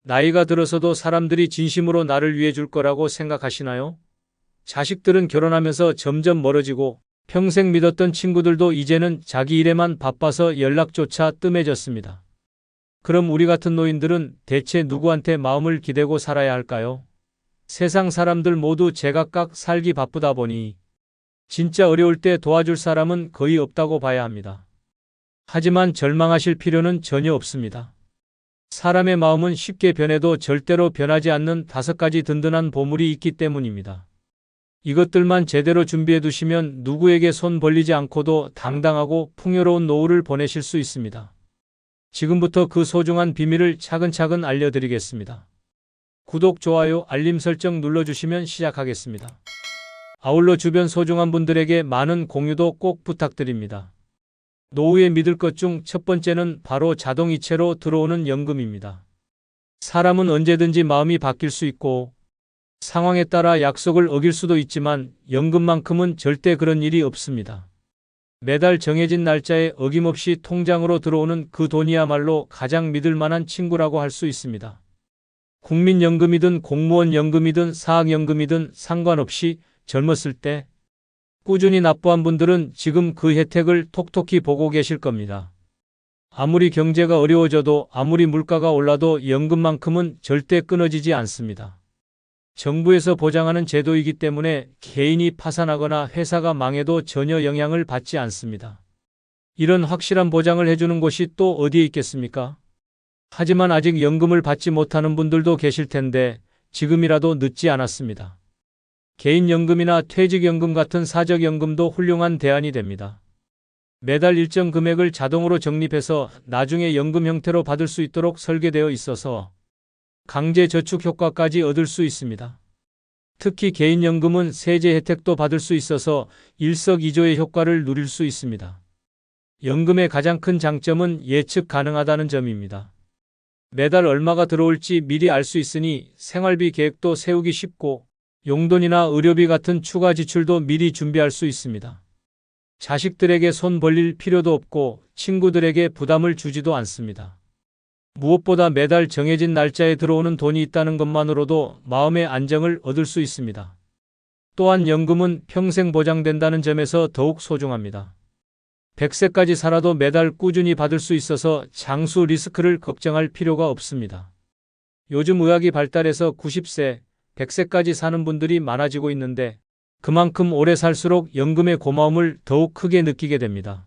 나이가 들어서도 사람들이 진심으로 나를 위해 줄 거라고 생각하시나요? 자식들은 결혼하면서 점점 멀어지고 평생 믿었던 친구들도 이제는 자기 일에만 바빠서 연락조차 뜸해졌습니다. 그럼 우리 같은 노인들은 대체 누구한테 마음을 기대고 살아야 할까요? 세상 사람들 모두 제각각 살기 바쁘다 보니 진짜 어려울 때 도와줄 사람은 거의 없다고 봐야 합니다. 하지만 절망하실 필요는 전혀 없습니다. 사람의 마음은 쉽게 변해도 절대로 변하지 않는 5가지 든든한 보물이 있기 때문입니다. 이것들만 제대로 준비해 두시면 누구에게 손 벌리지 않고도 당당하고 풍요로운 노후를 보내실 수 있습니다. 지금부터 그 소중한 비밀을 차근차근 알려드리겠습니다. 구독, 좋아요, 알림 설정 눌러주시면 시작하겠습니다. 아울러 주변 소중한 분들에게 많은 공유도 꼭 부탁드립니다. 노후에 믿을 것 중 첫 번째는 바로 자동이체로 들어오는 연금입니다. 사람은 언제든지 마음이 바뀔 수 있고 상황에 따라 약속을 어길 수도 있지만 연금만큼은 절대 그런 일이 없습니다. 매달 정해진 날짜에 어김없이 통장으로 들어오는 그 돈이야말로 가장 믿을 만한 친구라고 할 수 있습니다. 국민연금이든 공무원 연금이든 사학연금이든 상관없이 젊었을 때 꾸준히 납부한 분들은 지금 그 혜택을 톡톡히 보고 계실 겁니다. 아무리 경제가 어려워져도 아무리 물가가 올라도 연금만큼은 절대 끊어지지 않습니다. 정부에서 보장하는 제도이기 때문에 개인이 파산하거나 회사가 망해도 전혀 영향을 받지 않습니다. 이런 확실한 보장을 해주는 곳이 또 어디에 있겠습니까? 하지만 아직 연금을 받지 못하는 분들도 계실 텐데 지금이라도 늦지 않았습니다. 개인연금이나 퇴직연금 같은 사적연금도 훌륭한 대안이 됩니다. 매달 일정 금액을 자동으로 적립해서 나중에 연금 형태로 받을 수 있도록 설계되어 있어서 강제 저축 효과까지 얻을 수 있습니다. 특히 개인연금은 세제 혜택도 받을 수 있어서 일석이조의 효과를 누릴 수 있습니다. 연금의 가장 큰 장점은 예측 가능하다는 점입니다. 매달 얼마가 들어올지 미리 알 수 있으니 생활비 계획도 세우기 쉽고 용돈이나 의료비 같은 추가 지출도 미리 준비할 수 있습니다. 자식들에게 손 벌릴 필요도 없고 친구들에게 부담을 주지도 않습니다. 무엇보다 매달 정해진 날짜에 들어오는 돈이 있다는 것만으로도 마음의 안정을 얻을 수 있습니다. 또한 연금은 평생 보장된다는 점에서 더욱 소중합니다. 100세까지 살아도 매달 꾸준히 받을 수 있어서 장수 리스크를 걱정할 필요가 없습니다. 요즘 의학이 발달해서 90세, 100세까지 사는 분들이 많아지고 있는데 그만큼 오래 살수록 연금의 고마움을 더욱 크게 느끼게 됩니다.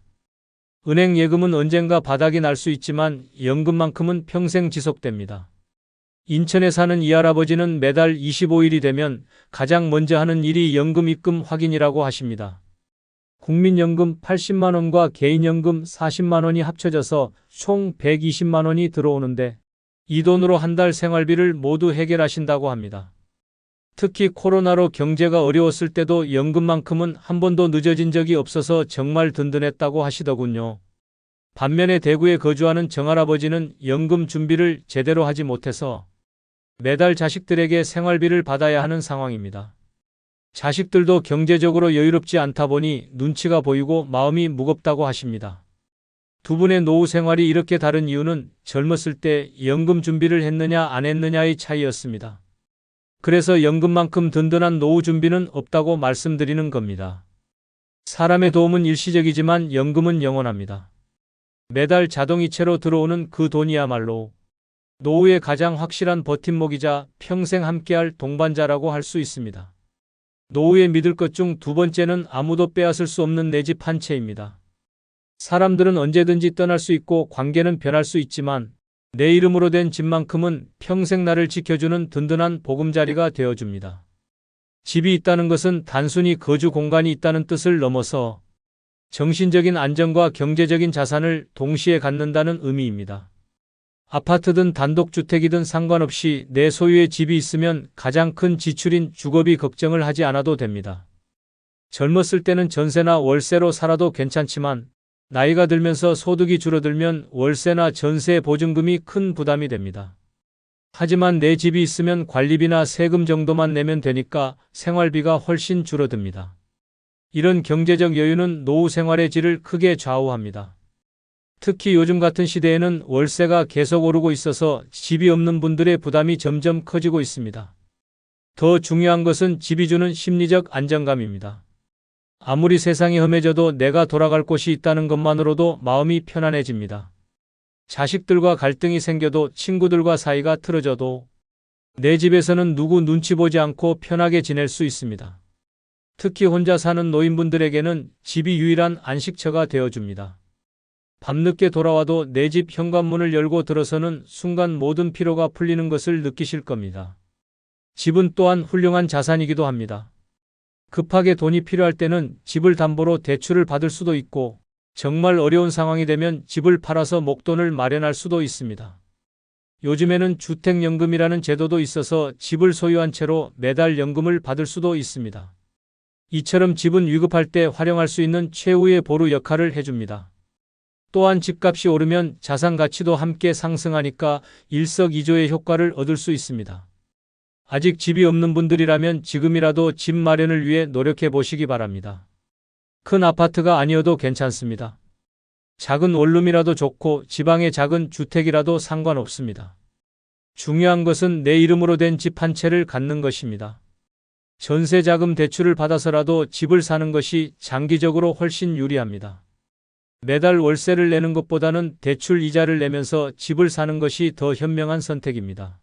은행 예금은 언젠가 바닥이 날 수 있지만 연금만큼은 평생 지속됩니다. 인천에 사는 이 할아버지는 매달 25일이 되면 가장 먼저 하는 일이 연금 입금 확인이라고 하십니다. 국민연금 80만 원과 개인연금 40만 원이 합쳐져서 총 120만 원이 들어오는데 이 돈으로 한 달 생활비를 모두 해결하신다고 합니다. 특히 코로나로 경제가 어려웠을 때도 연금만큼은 한 번도 늦어진 적이 없어서 정말 든든했다고 하시더군요. 반면에 대구에 거주하는 정할아버지는 연금 준비를 제대로 하지 못해서 매달 자식들에게 생활비를 받아야 하는 상황입니다. 자식들도 경제적으로 여유롭지 않다 보니 눈치가 보이고 마음이 무겁다고 하십니다. 두 분의 노후 생활이 이렇게 다른 이유는 젊었을 때 연금 준비를 했느냐 안 했느냐의 차이였습니다. 그래서 연금만큼 든든한 노후 준비는 없다고 말씀드리는 겁니다. 사람의 도움은 일시적이지만 연금은 영원합니다. 매달 자동이체로 들어오는 그 돈이야말로 노후의 가장 확실한 버팀목이자 평생 함께할 동반자라고 할 수 있습니다. 노후에 믿을 것 중 두 번째는 아무도 빼앗을 수 없는 내 집 한 채입니다. 사람들은 언제든지 떠날 수 있고 관계는 변할 수 있지만 내 이름으로 된 집만큼은 평생 나를 지켜주는 든든한 보금자리가 되어줍니다. 집이 있다는 것은 단순히 거주 공간이 있다는 뜻을 넘어서 정신적인 안정과 경제적인 자산을 동시에 갖는다는 의미입니다. 아파트든 단독주택이든 상관없이 내 소유의 집이 있으면 가장 큰 지출인 주거비 걱정을 하지 않아도 됩니다. 젊었을 때는 전세나 월세로 살아도 괜찮지만 나이가 들면서 소득이 줄어들면 월세나 전세 보증금이 큰 부담이 됩니다. 하지만 내 집이 있으면 관리비나 세금 정도만 내면 되니까 생활비가 훨씬 줄어듭니다. 이런 경제적 여유는 노후 생활의 질을 크게 좌우합니다. 특히 요즘 같은 시대에는 월세가 계속 오르고 있어서 집이 없는 분들의 부담이 점점 커지고 있습니다. 더 중요한 것은 집이 주는 심리적 안정감입니다. 아무리 세상이 험해져도 내가 돌아갈 곳이 있다는 것만으로도 마음이 편안해집니다. 자식들과 갈등이 생겨도 친구들과 사이가 틀어져도 내 집에서는 누구 눈치 보지 않고 편하게 지낼 수 있습니다. 특히 혼자 사는 노인분들에게는 집이 유일한 안식처가 되어줍니다. 밤늦게 돌아와도 내 집 현관문을 열고 들어서는 순간 모든 피로가 풀리는 것을 느끼실 겁니다. 집은 또한 훌륭한 자산이기도 합니다. 급하게 돈이 필요할 때는 집을 담보로 대출을 받을 수도 있고 정말 어려운 상황이 되면 집을 팔아서 목돈을 마련할 수도 있습니다. 요즘에는 주택연금이라는 제도도 있어서 집을 소유한 채로 매달 연금을 받을 수도 있습니다. 이처럼 집은 위급할 때 활용할 수 있는 최후의 보루 역할을 해줍니다. 또한 집값이 오르면 자산 가치도 함께 상승하니까 일석이조의 효과를 얻을 수 있습니다. 아직 집이 없는 분들이라면 지금이라도 집 마련을 위해 노력해 보시기 바랍니다. 큰 아파트가 아니어도 괜찮습니다. 작은 원룸이라도 좋고 지방의 작은 주택이라도 상관없습니다. 중요한 것은 내 이름으로 된 집 한 채를 갖는 것입니다. 전세 자금 대출을 받아서라도 집을 사는 것이 장기적으로 훨씬 유리합니다. 매달 월세를 내는 것보다는 대출 이자를 내면서 집을 사는 것이 더 현명한 선택입니다.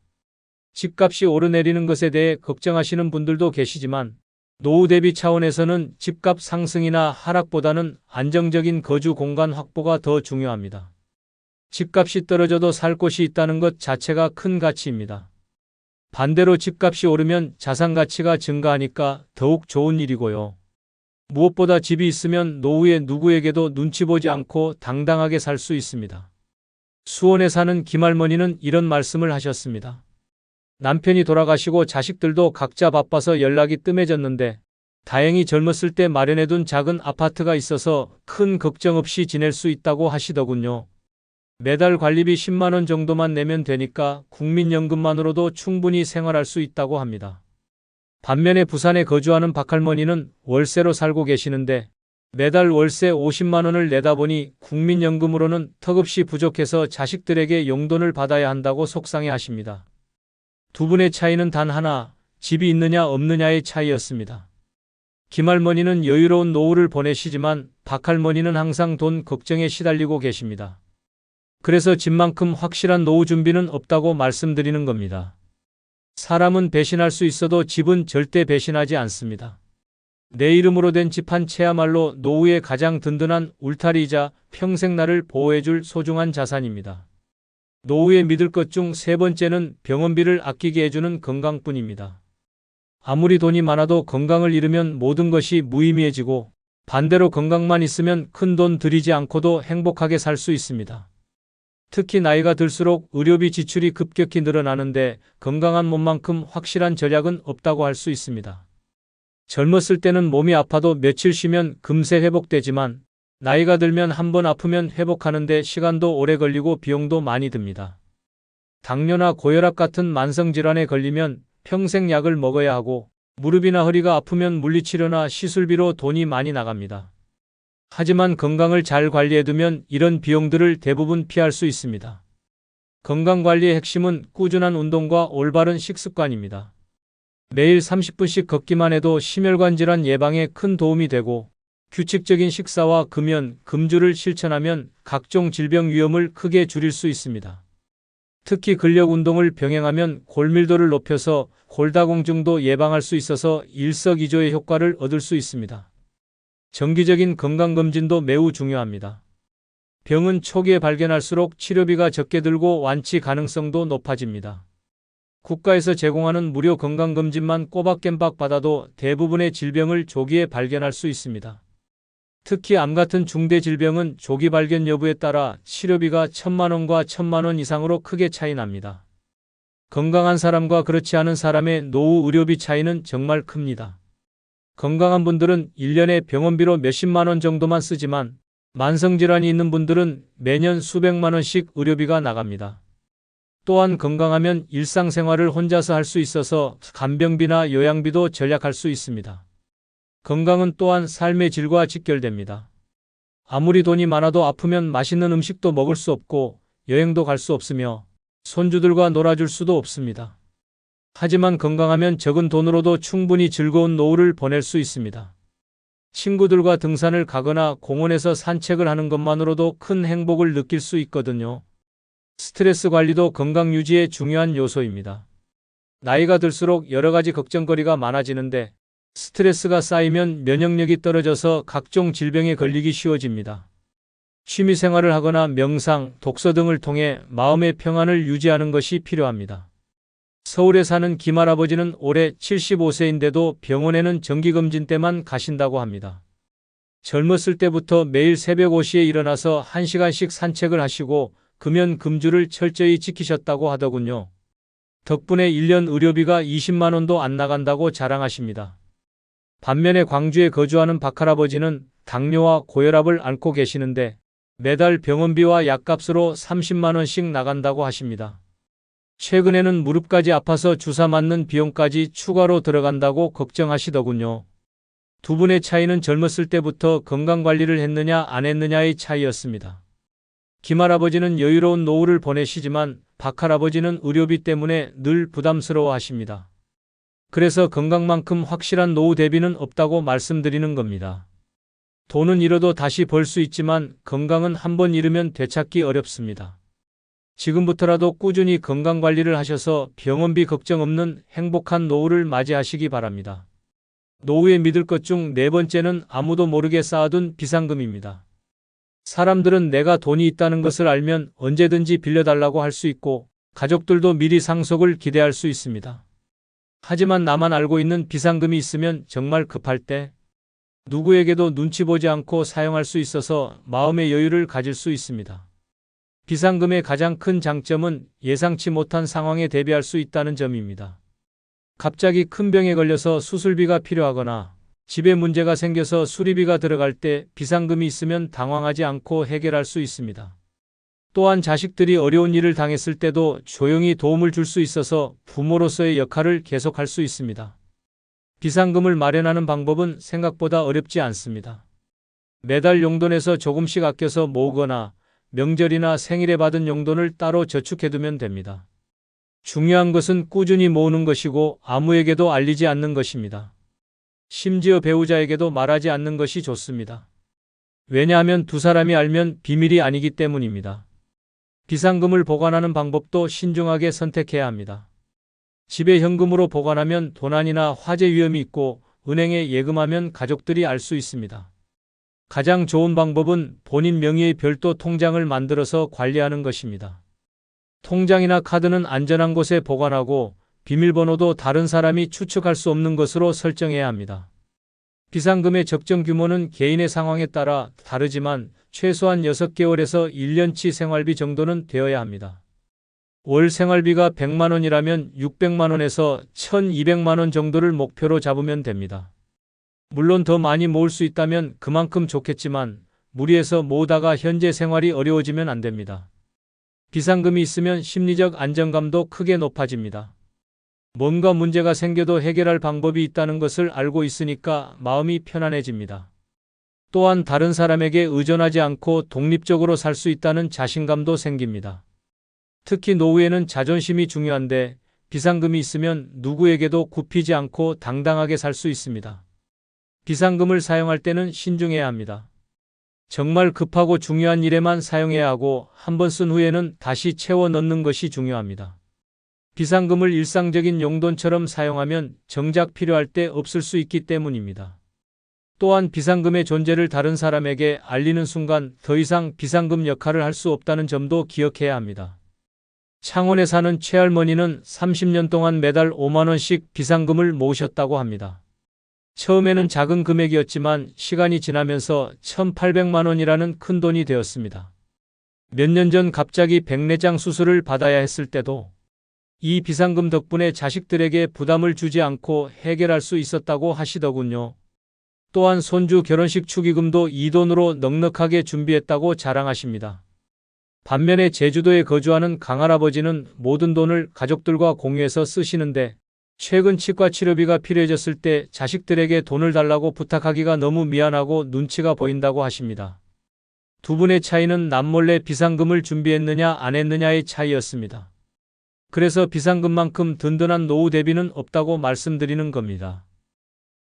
집값이 오르내리는 것에 대해 걱정하시는 분들도 계시지만 노후 대비 차원에서는 집값 상승이나 하락보다는 안정적인 거주 공간 확보가 더 중요합니다. 집값이 떨어져도 살 곳이 있다는 것 자체가 큰 가치입니다. 반대로 집값이 오르면 자산 가치가 증가하니까 더욱 좋은 일이고요. 무엇보다 집이 있으면 노후에 누구에게도 눈치 보지 않고 당당하게 살 수 있습니다. 수원에 사는 김할머니는 이런 말씀을 하셨습니다. 남편이 돌아가시고 자식들도 각자 바빠서 연락이 뜸해졌는데 다행히 젊었을 때 마련해둔 작은 아파트가 있어서 큰 걱정 없이 지낼 수 있다고 하시더군요. 매달 관리비 10만 원 정도만 내면 되니까 국민연금만으로도 충분히 생활할 수 있다고 합니다. 반면에 부산에 거주하는 박할머니는 월세로 살고 계시는데 매달 월세 50만 원을 내다 보니 국민연금으로는 턱없이 부족해서 자식들에게 용돈을 받아야 한다고 속상해 하십니다. 두 분의 차이는 단 하나, 집이 있느냐 없느냐의 차이였습니다. 김할머니는 여유로운 노후를 보내시지만 박할머니는 항상 돈 걱정에 시달리고 계십니다. 그래서 집만큼 확실한 노후 준비는 없다고 말씀드리는 겁니다. 사람은 배신할 수 있어도 집은 절대 배신하지 않습니다. 내 이름으로 된 집 한 채야말로 노후에 가장 든든한 울타리이자 평생 나를 보호해줄 소중한 자산입니다. 노후에 믿을 것 중 세 번째는 병원비를 아끼게 해주는 건강뿐입니다. 아무리 돈이 많아도 건강을 잃으면 모든 것이 무의미해지고 반대로 건강만 있으면 큰 돈 들이지 않고도 행복하게 살 수 있습니다. 특히 나이가 들수록 의료비 지출이 급격히 늘어나는데 건강한 몸만큼 확실한 절약은 없다고 할 수 있습니다. 젊었을 때는 몸이 아파도 며칠 쉬면 금세 회복되지만 나이가 들면 한번 아프면 회복하는데 시간도 오래 걸리고 비용도 많이 듭니다. 당뇨나 고혈압 같은 만성질환에 걸리면 평생 약을 먹어야 하고 무릎이나 허리가 아프면 물리치료나 시술비로 돈이 많이 나갑니다. 하지만 건강을 잘 관리해두면 이런 비용들을 대부분 피할 수 있습니다. 건강관리의 핵심은 꾸준한 운동과 올바른 식습관입니다. 매일 30분씩 걷기만 해도 심혈관 질환 예방에 큰 도움이 되고 규칙적인 식사와 금연, 금주를 실천하면 각종 질병 위험을 크게 줄일 수 있습니다. 특히 근력 운동을 병행하면 골밀도를 높여서 골다공증도 예방할 수 있어서 일석이조의 효과를 얻을 수 있습니다. 정기적인 건강검진도 매우 중요합니다. 병은 초기에 발견할수록 치료비가 적게 들고 완치 가능성도 높아집니다. 국가에서 제공하는 무료 건강검진만 꼬박겜박 받아도 대부분의 질병을 조기에 발견할 수 있습니다. 특히 암 같은 중대 질병은 조기 발견 여부에 따라 치료비가 1,000만 원과 1,000만 원 이상으로 크게 차이 납니다. 건강한 사람과 그렇지 않은 사람의 노후 의료비 차이는 정말 큽니다. 건강한 분들은 1년에 병원비로 몇십만 원 정도만 쓰지만 만성질환이 있는 분들은 매년 수백만 원씩 의료비가 나갑니다. 또한 건강하면 일상생활을 혼자서 할 수 있어서 간병비나 요양비도 절약할 수 있습니다. 건강은 또한 삶의 질과 직결됩니다. 아무리 돈이 많아도 아프면 맛있는 음식도 먹을 수 없고 여행도 갈 수 없으며 손주들과 놀아줄 수도 없습니다. 하지만 건강하면 적은 돈으로도 충분히 즐거운 노후를 보낼 수 있습니다. 친구들과 등산을 가거나 공원에서 산책을 하는 것만으로도 큰 행복을 느낄 수 있거든요. 스트레스 관리도 건강 유지의 중요한 요소입니다. 나이가 들수록 여러 가지 걱정거리가 많아지는데 스트레스가 쌓이면 면역력이 떨어져서 각종 질병에 걸리기 쉬워집니다. 취미 생활을 하거나 명상, 독서 등을 통해 마음의 평안을 유지하는 것이 필요합니다. 서울에 사는 김할아버지는 올해 75세인데도 병원에는 정기검진 때만 가신다고 합니다. 젊었을 때부터 매일 새벽 5시에 일어나서 1시간씩 산책을 하시고 금연 금주를 철저히 지키셨다고 하더군요. 덕분에 1년 의료비가 20만 원도 안 나간다고 자랑하십니다. 반면에 광주에 거주하는 박할아버지는 당뇨와 고혈압을 앓고 계시는데 매달 병원비와 약값으로 30만 원씩 나간다고 하십니다. 최근에는 무릎까지 아파서 주사 맞는 비용까지 추가로 들어간다고 걱정하시더군요. 두 분의 차이는 젊었을 때부터 건강관리를 했느냐 안 했느냐의 차이였습니다. 김할아버지는 여유로운 노후를 보내시지만 박할아버지는 의료비 때문에 늘 부담스러워 하십니다. 그래서 건강만큼 확실한 노후 대비는 없다고 말씀드리는 겁니다. 돈은 잃어도 다시 벌 수 있지만 건강은 한번 잃으면 되찾기 어렵습니다. 지금부터라도 꾸준히 건강관리를 하셔서 병원비 걱정 없는 행복한 노후를 맞이하시기 바랍니다. 노후에 믿을 것 중 네 번째는 아무도 모르게 쌓아둔 비상금입니다. 사람들은 내가 돈이 있다는 것을 알면 언제든지 빌려달라고 할 수 있고 가족들도 미리 상속을 기대할 수 있습니다. 하지만 나만 알고 있는 비상금이 있으면 정말 급할 때 누구에게도 눈치 보지 않고 사용할 수 있어서 마음의 여유를 가질 수 있습니다. 비상금의 가장 큰 장점은 예상치 못한 상황에 대비할 수 있다는 점입니다. 갑자기 큰 병에 걸려서 수술비가 필요하거나 집에 문제가 생겨서 수리비가 들어갈 때 비상금이 있으면 당황하지 않고 해결할 수 있습니다. 또한 자식들이 어려운 일을 당했을 때도 조용히 도움을 줄 수 있어서 부모로서의 역할을 계속할 수 있습니다. 비상금을 마련하는 방법은 생각보다 어렵지 않습니다. 매달 용돈에서 조금씩 아껴서 모으거나 명절이나 생일에 받은 용돈을 따로 저축해두면 됩니다. 중요한 것은 꾸준히 모으는 것이고 아무에게도 알리지 않는 것입니다. 심지어 배우자에게도 말하지 않는 것이 좋습니다. 왜냐하면 두 사람이 알면 비밀이 아니기 때문입니다. 비상금을 보관하는 방법도 신중하게 선택해야 합니다. 집에 현금으로 보관하면 도난이나 화재 위험이 있고 은행에 예금하면 가족들이 알 수 있습니다. 가장 좋은 방법은 본인 명의의 별도 통장을 만들어서 관리하는 것입니다. 통장이나 카드는 안전한 곳에 보관하고 비밀번호도 다른 사람이 추측할 수 없는 것으로 설정해야 합니다. 비상금의 적정 규모는 개인의 상황에 따라 다르지만 최소한 6개월에서 1년치 생활비 정도는 되어야 합니다. 월 생활비가 100만 원이라면 600만 원에서 1200만 원 정도를 목표로 잡으면 됩니다. 물론 더 많이 모을 수 있다면 그만큼 좋겠지만 무리해서 모으다가 현재 생활이 어려워지면 안 됩니다. 비상금이 있으면 심리적 안정감도 크게 높아집니다. 뭔가 문제가 생겨도 해결할 방법이 있다는 것을 알고 있으니까 마음이 편안해집니다. 또한 다른 사람에게 의존하지 않고 독립적으로 살 수 있다는 자신감도 생깁니다. 특히 노후에는 자존심이 중요한데 비상금이 있으면 누구에게도 굽히지 않고 당당하게 살 수 있습니다. 비상금을 사용할 때는 신중해야 합니다. 정말 급하고 중요한 일에만 사용해야 하고 한 번 쓴 후에는 다시 채워 넣는 것이 중요합니다. 비상금을 일상적인 용돈처럼 사용하면 정작 필요할 때 없을 수 있기 때문입니다. 또한 비상금의 존재를 다른 사람에게 알리는 순간 더 이상 비상금 역할을 할 수 없다는 점도 기억해야 합니다. 창원에 사는 최할머니는 30년 동안 매달 5만 원씩 비상금을 모으셨다고 합니다. 처음에는 작은 금액이었지만 시간이 지나면서 1,800만 원이라는 큰 돈이 되었습니다. 몇 년 전 갑자기 백내장 수술을 받아야 했을 때도 이 비상금 덕분에 자식들에게 부담을 주지 않고 해결할 수 있었다고 하시더군요. 또한 손주 결혼식 축의금도 이 돈으로 넉넉하게 준비했다고 자랑하십니다. 반면에 제주도에 거주하는 강할아버지는 모든 돈을 가족들과 공유해서 쓰시는데 최근 치과 치료비가 필요해졌을 때 자식들에게 돈을 달라고 부탁하기가 너무 미안하고 눈치가 보인다고 하십니다. 두 분의 차이는 남몰래 비상금을 준비했느냐 안 했느냐의 차이였습니다. 그래서 비상금만큼 든든한 노후 대비는 없다고 말씀드리는 겁니다.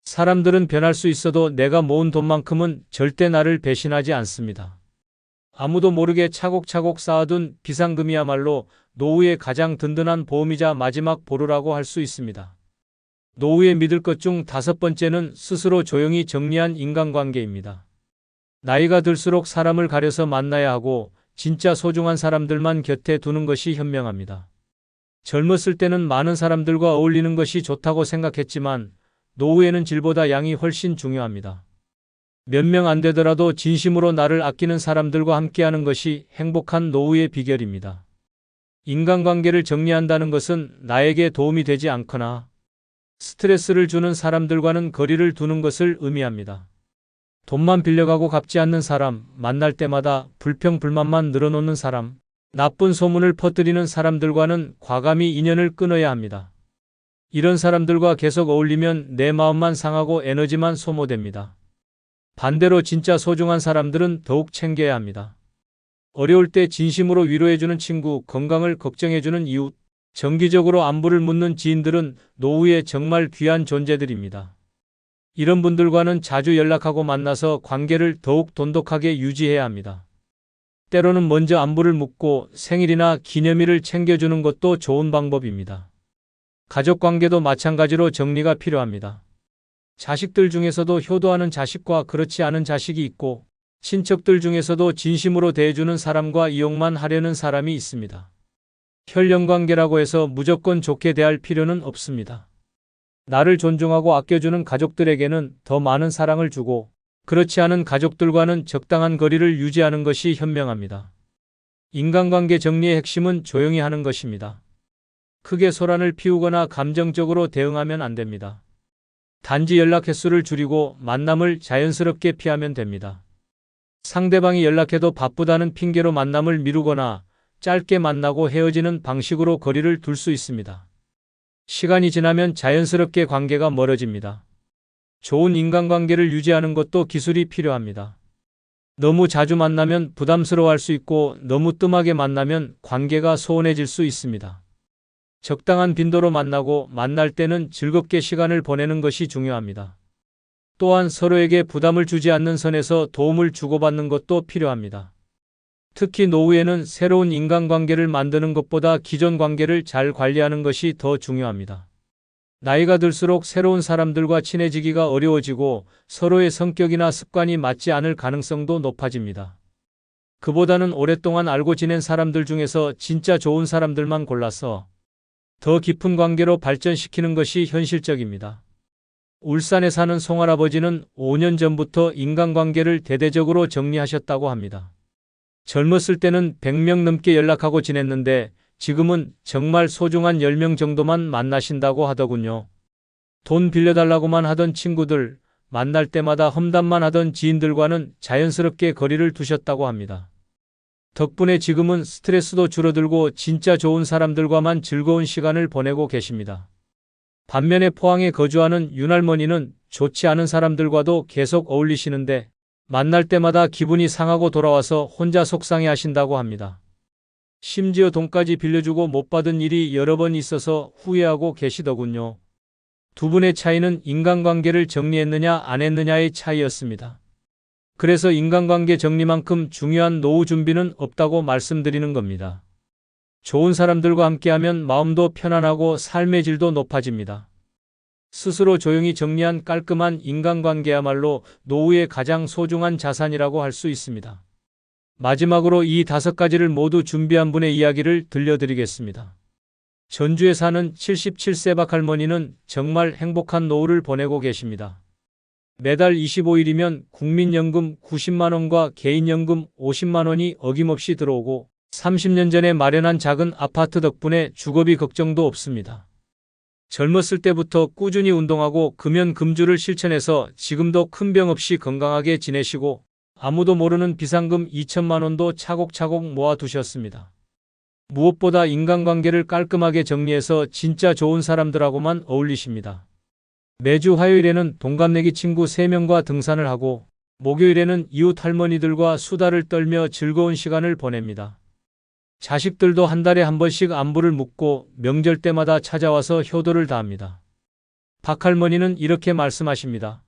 사람들은 변할 수 있어도 내가 모은 돈만큼은 절대 나를 배신하지 않습니다. 아무도 모르게 차곡차곡 쌓아둔 비상금이야말로 노후의 가장 든든한 보험이자 마지막 보루라고 할 수 있습니다. 노후에 믿을 것 중 5번째는 스스로 조용히 정리한 인간관계입니다. 나이가 들수록 사람을 가려서 만나야 하고 진짜 소중한 사람들만 곁에 두는 것이 현명합니다. 젊었을 때는 많은 사람들과 어울리는 것이 좋다고 생각했지만 노후에는 질보다 양이 훨씬 중요합니다. 몇 명 안 되더라도 진심으로 나를 아끼는 사람들과 함께하는 것이 행복한 노후의 비결입니다. 인간관계를 정리한다는 것은 나에게 도움이 되지 않거나 스트레스를 주는 사람들과는 거리를 두는 것을 의미합니다. 돈만 빌려가고 갚지 않는 사람, 만날 때마다 불평 불만만 늘어놓는 사람, 나쁜 소문을 퍼뜨리는 사람들과는 과감히 인연을 끊어야 합니다. 이런 사람들과 계속 어울리면 내 마음만 상하고 에너지만 소모됩니다. 반대로 진짜 소중한 사람들은 더욱 챙겨야 합니다. 어려울 때 진심으로 위로해주는 친구, 건강을 걱정해주는 이웃, 정기적으로 안부를 묻는 지인들은 노후에 정말 귀한 존재들입니다. 이런 분들과는 자주 연락하고 만나서 관계를 더욱 돈독하게 유지해야 합니다. 때로는 먼저 안부를 묻고 생일이나 기념일을 챙겨주는 것도 좋은 방법입니다. 가족 관계도 마찬가지로 정리가 필요합니다. 자식들 중에서도 효도하는 자식과 그렇지 않은 자식이 있고 친척들 중에서도 진심으로 대해주는 사람과 이용만 하려는 사람이 있습니다. 혈연관계라고 해서 무조건 좋게 대할 필요는 없습니다. 나를 존중하고 아껴주는 가족들에게는 더 많은 사랑을 주고 그렇지 않은 가족들과는 적당한 거리를 유지하는 것이 현명합니다. 인간관계 정리의 핵심은 조용히 하는 것입니다. 크게 소란을 피우거나 감정적으로 대응하면 안 됩니다. 단지 연락 횟수를 줄이고 만남을 자연스럽게 피하면 됩니다. 상대방이 연락해도 바쁘다는 핑계로 만남을 미루거나 짧게 만나고 헤어지는 방식으로 거리를 둘 수 있습니다. 시간이 지나면 자연스럽게 관계가 멀어집니다. 좋은 인간관계를 유지하는 것도 기술이 필요합니다. 너무 자주 만나면 부담스러워할 수 있고 너무 뜸하게 만나면 관계가 소원해질 수 있습니다. 적당한 빈도로 만나고 만날 때는 즐겁게 시간을 보내는 것이 중요합니다. 또한 서로에게 부담을 주지 않는 선에서 도움을 주고받는 것도 필요합니다. 특히 노후에는 새로운 인간관계를 만드는 것보다 기존 관계를 잘 관리하는 것이 더 중요합니다. 나이가 들수록 새로운 사람들과 친해지기가 어려워지고 서로의 성격이나 습관이 맞지 않을 가능성도 높아집니다. 그보다는 오랫동안 알고 지낸 사람들 중에서 진짜 좋은 사람들만 골라서 더 깊은 관계로 발전시키는 것이 현실적입니다. 울산에 사는 송할아버지는 5년 전부터 인간관계를 대대적으로 정리하셨다고 합니다. 젊었을 때는 100명 넘게 연락하고 지냈는데 지금은 정말 소중한 10명 정도만 만나신다고 하더군요. 돈 빌려달라고만 하던 친구들, 만날 때마다 험담만 하던 지인들과는 자연스럽게 거리를 두셨다고 합니다. 덕분에 지금은 스트레스도 줄어들고 진짜 좋은 사람들과만 즐거운 시간을 보내고 계십니다. 반면에 포항에 거주하는 윤할머니는 좋지 않은 사람들과도 계속 어울리시는데 만날 때마다 기분이 상하고 돌아와서 혼자 속상해 하신다고 합니다. 심지어 돈까지 빌려주고 못 받은 일이 여러 번 있어서 후회하고 계시더군요. 두 분의 차이는 인간관계를 정리했느냐 안 했느냐의 차이였습니다. 그래서 인간관계 정리만큼 중요한 노후 준비는 없다고 말씀드리는 겁니다. 좋은 사람들과 함께하면 마음도 편안하고 삶의 질도 높아집니다. 스스로 조용히 정리한 깔끔한 인간관계야말로 노후의 가장 소중한 자산이라고 할 수 있습니다. 마지막으로 이 5가지를 모두 준비한 분의 이야기를 들려드리겠습니다. 전주에 사는 77세 박할머니는 정말 행복한 노후를 보내고 계십니다. 매달 25일이면 국민연금 90만 원과 개인연금 50만 원이 어김없이 들어오고 30년 전에 마련한 작은 아파트 덕분에 주거비 걱정도 없습니다. 젊었을 때부터 꾸준히 운동하고 금연금주를 실천해서 지금도 큰 병 없이 건강하게 지내시고 아무도 모르는 비상금 2천만 원도 차곡차곡 모아두셨습니다. 무엇보다 인간관계를 깔끔하게 정리해서 진짜 좋은 사람들하고만 어울리십니다. 매주 화요일에는 동갑내기 친구 3명과 등산을 하고 목요일에는 이웃 할머니들과 수다를 떨며 즐거운 시간을 보냅니다. 자식들도 한 달에 한 번씩 안부를 묻고 명절 때마다 찾아와서 효도를 다합니다. 박할머니는 이렇게 말씀하십니다.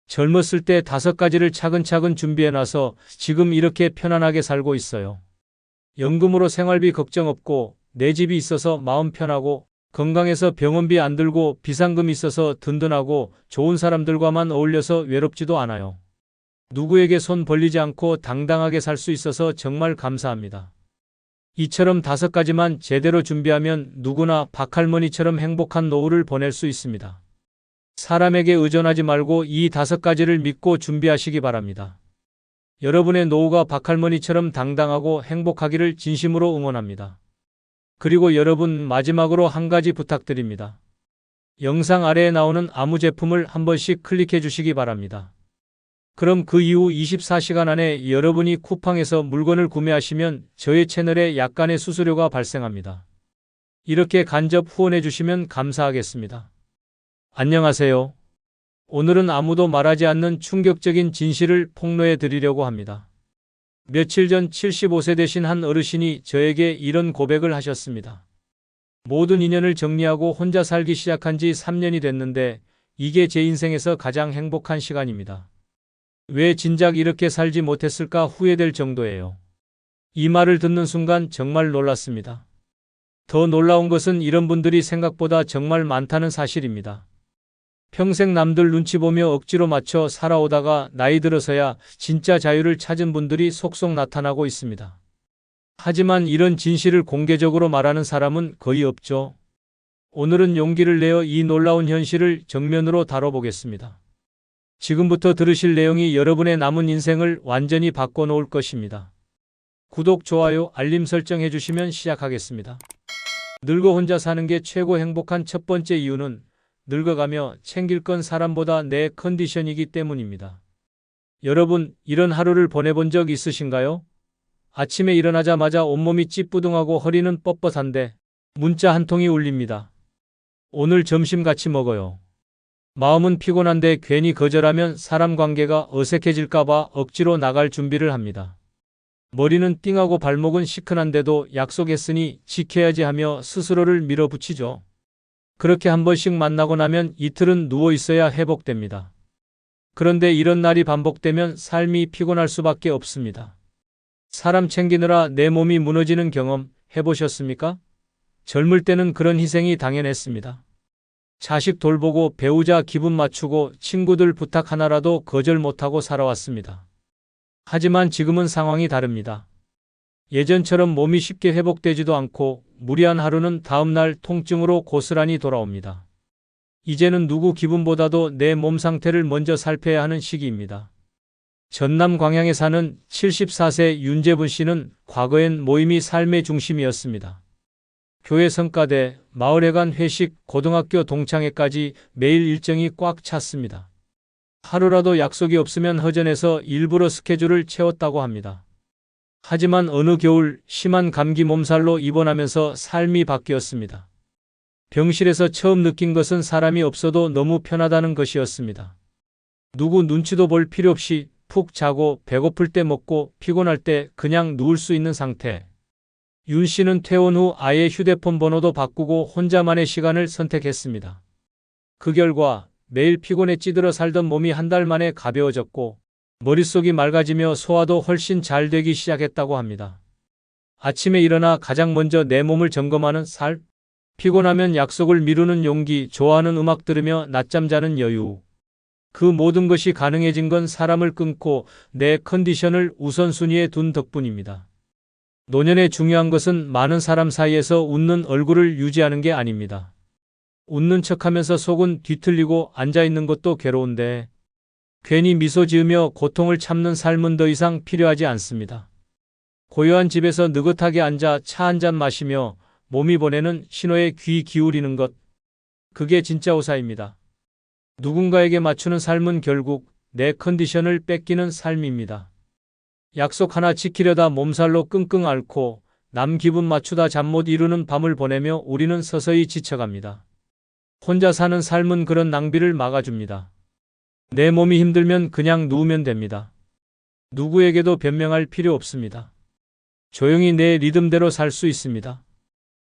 젊었을 때 5가지를 차근차근 준비해놔서 지금 이렇게 편안하게 살고 있어요. 연금으로 생활비 걱정 없고 내 집이 있어서 마음 편하고 건강해서 병원비 안 들고 비상금 있어서 든든하고 좋은 사람들과만 어울려서 외롭지도 않아요. 누구에게 손 벌리지 않고 당당하게 살 수 있어서 정말 감사합니다. 이처럼 5가지만 제대로 준비하면 누구나 박할머니처럼 행복한 노후를 보낼 수 있습니다. 사람에게 의존하지 말고 이 5가지를 믿고 준비하시기 바랍니다. 여러분의 노후가 박할머니처럼 당당하고 행복하기를 진심으로 응원합니다. 그리고 여러분, 마지막으로 한 가지 부탁드립니다. 영상 아래에 나오는 아무 제품을 한 번씩 클릭해 주시기 바랍니다. 그럼 그 이후 24시간 안에 여러분이 쿠팡에서 물건을 구매하시면 저의 채널에 약간의 수수료가 발생합니다. 이렇게 간접 후원해 주시면 감사하겠습니다. 안녕하세요. 오늘은 아무도 말하지 않는 충격적인 진실을 폭로해 드리려고 합니다. 며칠 전 75세 되신 한 어르신이 저에게 이런 고백을 하셨습니다. 모든 인연을 정리하고 혼자 살기 시작한 지 3년이 됐는데 이게 제 인생에서 가장 행복한 시간입니다. 왜 진작 이렇게 살지 못했을까 후회될 정도예요. 이 말을 듣는 순간 정말 놀랐습니다. 더 놀라운 것은 이런 분들이 생각보다 정말 많다는 사실입니다. 평생 남들 눈치 보며 억지로 맞춰 살아오다가 나이 들어서야 진짜 자유를 찾은 분들이 속속 나타나고 있습니다. 하지만 이런 진실을 공개적으로 말하는 사람은 거의 없죠. 오늘은 용기를 내어 이 놀라운 현실을 정면으로 다뤄보겠습니다. 지금부터 들으실 내용이 여러분의 남은 인생을 완전히 바꿔놓을 것입니다. 구독, 좋아요, 알림 설정 해주시면 시작하겠습니다. 늙어 혼자 사는 게 최고 행복한 첫 번째 이유는 늙어가며 챙길 건 사람보다 내 컨디션이기 때문입니다. 여러분, 이런 하루를 보내본 적 있으신가요? 아침에 일어나자마자 온몸이 찌뿌둥하고 허리는 뻣뻣한데 문자 한 통이 울립니다. 오늘 점심 같이 먹어요. 마음은 피곤한데 괜히 거절하면 사람 관계가 어색해질까봐 억지로 나갈 준비를 합니다. 머리는 띵하고 발목은 시큰한데도 약속했으니 지켜야지 하며 스스로를 밀어붙이죠. 그렇게 한 번씩 만나고 나면 이틀은 누워 있어야 회복됩니다. 그런데 이런 날이 반복되면 삶이 피곤할 수밖에 없습니다. 사람 챙기느라 내 몸이 무너지는 경험 해보셨습니까? 젊을 때는 그런 희생이 당연했습니다. 자식 돌보고 배우자 기분 맞추고 친구들 부탁 하나라도 거절 못하고 살아왔습니다. 하지만 지금은 상황이 다릅니다. 예전처럼 몸이 쉽게 회복되지도 않고 무리한 하루는 다음날 통증으로 고스란히 돌아옵니다. 이제는 누구 기분보다도 내 몸 상태를 먼저 살펴야 하는 시기입니다. 전남 광양에 사는 74세 윤재분 씨는 과거엔 모임이 삶의 중심이었습니다. 교회 성가대, 마을회관 회식, 고등학교 동창회까지 매일 일정이 꽉 찼습니다. 하루라도 약속이 없으면 허전해서 일부러 스케줄을 채웠다고 합니다. 하지만 어느 겨울 심한 감기 몸살로 입원하면서 삶이 바뀌었습니다. 병실에서 처음 느낀 것은 사람이 없어도 너무 편하다는 것이었습니다. 누구 눈치도 볼 필요 없이 푹 자고 배고플 때 먹고 피곤할 때 그냥 누울 수 있는 상태. 윤 씨는 퇴원 후 아예 휴대폰 번호도 바꾸고 혼자만의 시간을 선택했습니다. 그 결과 매일 피곤에 찌들어 살던 몸이 한 달 만에 가벼워졌고 머릿속이 맑아지며 소화도 훨씬 잘 되기 시작했다고 합니다. 아침에 일어나 가장 먼저 내 몸을 점검하는 살, 피곤하면 약속을 미루는 용기, 좋아하는 음악 들으며 낮잠 자는 여유. 그 모든 것이 가능해진 건 사람을 끊고 내 컨디션을 우선순위에 둔 덕분입니다. 노년에 중요한 것은 많은 사람 사이에서 웃는 얼굴을 유지하는 게 아닙니다. 웃는 척하면서 속은 뒤틀리고 앉아있는 것도 괴로운데 괜히 미소 지으며 고통을 참는 삶은 더 이상 필요하지 않습니다. 고요한 집에서 느긋하게 앉아 차 한 잔 마시며 몸이 보내는 신호에 귀 기울이는 것. 그게 진짜 우사입니다. 누군가에게 맞추는 삶은 결국 내 컨디션을 뺏기는 삶입니다. 약속 하나 지키려다 몸살로 끙끙 앓고 남 기분 맞추다 잠 못 이루는 밤을 보내며 우리는 서서히 지쳐갑니다. 혼자 사는 삶은 그런 낭비를 막아줍니다. 내 몸이 힘들면 그냥 누우면 됩니다. 누구에게도 변명할 필요 없습니다. 조용히 내 리듬대로 살 수 있습니다.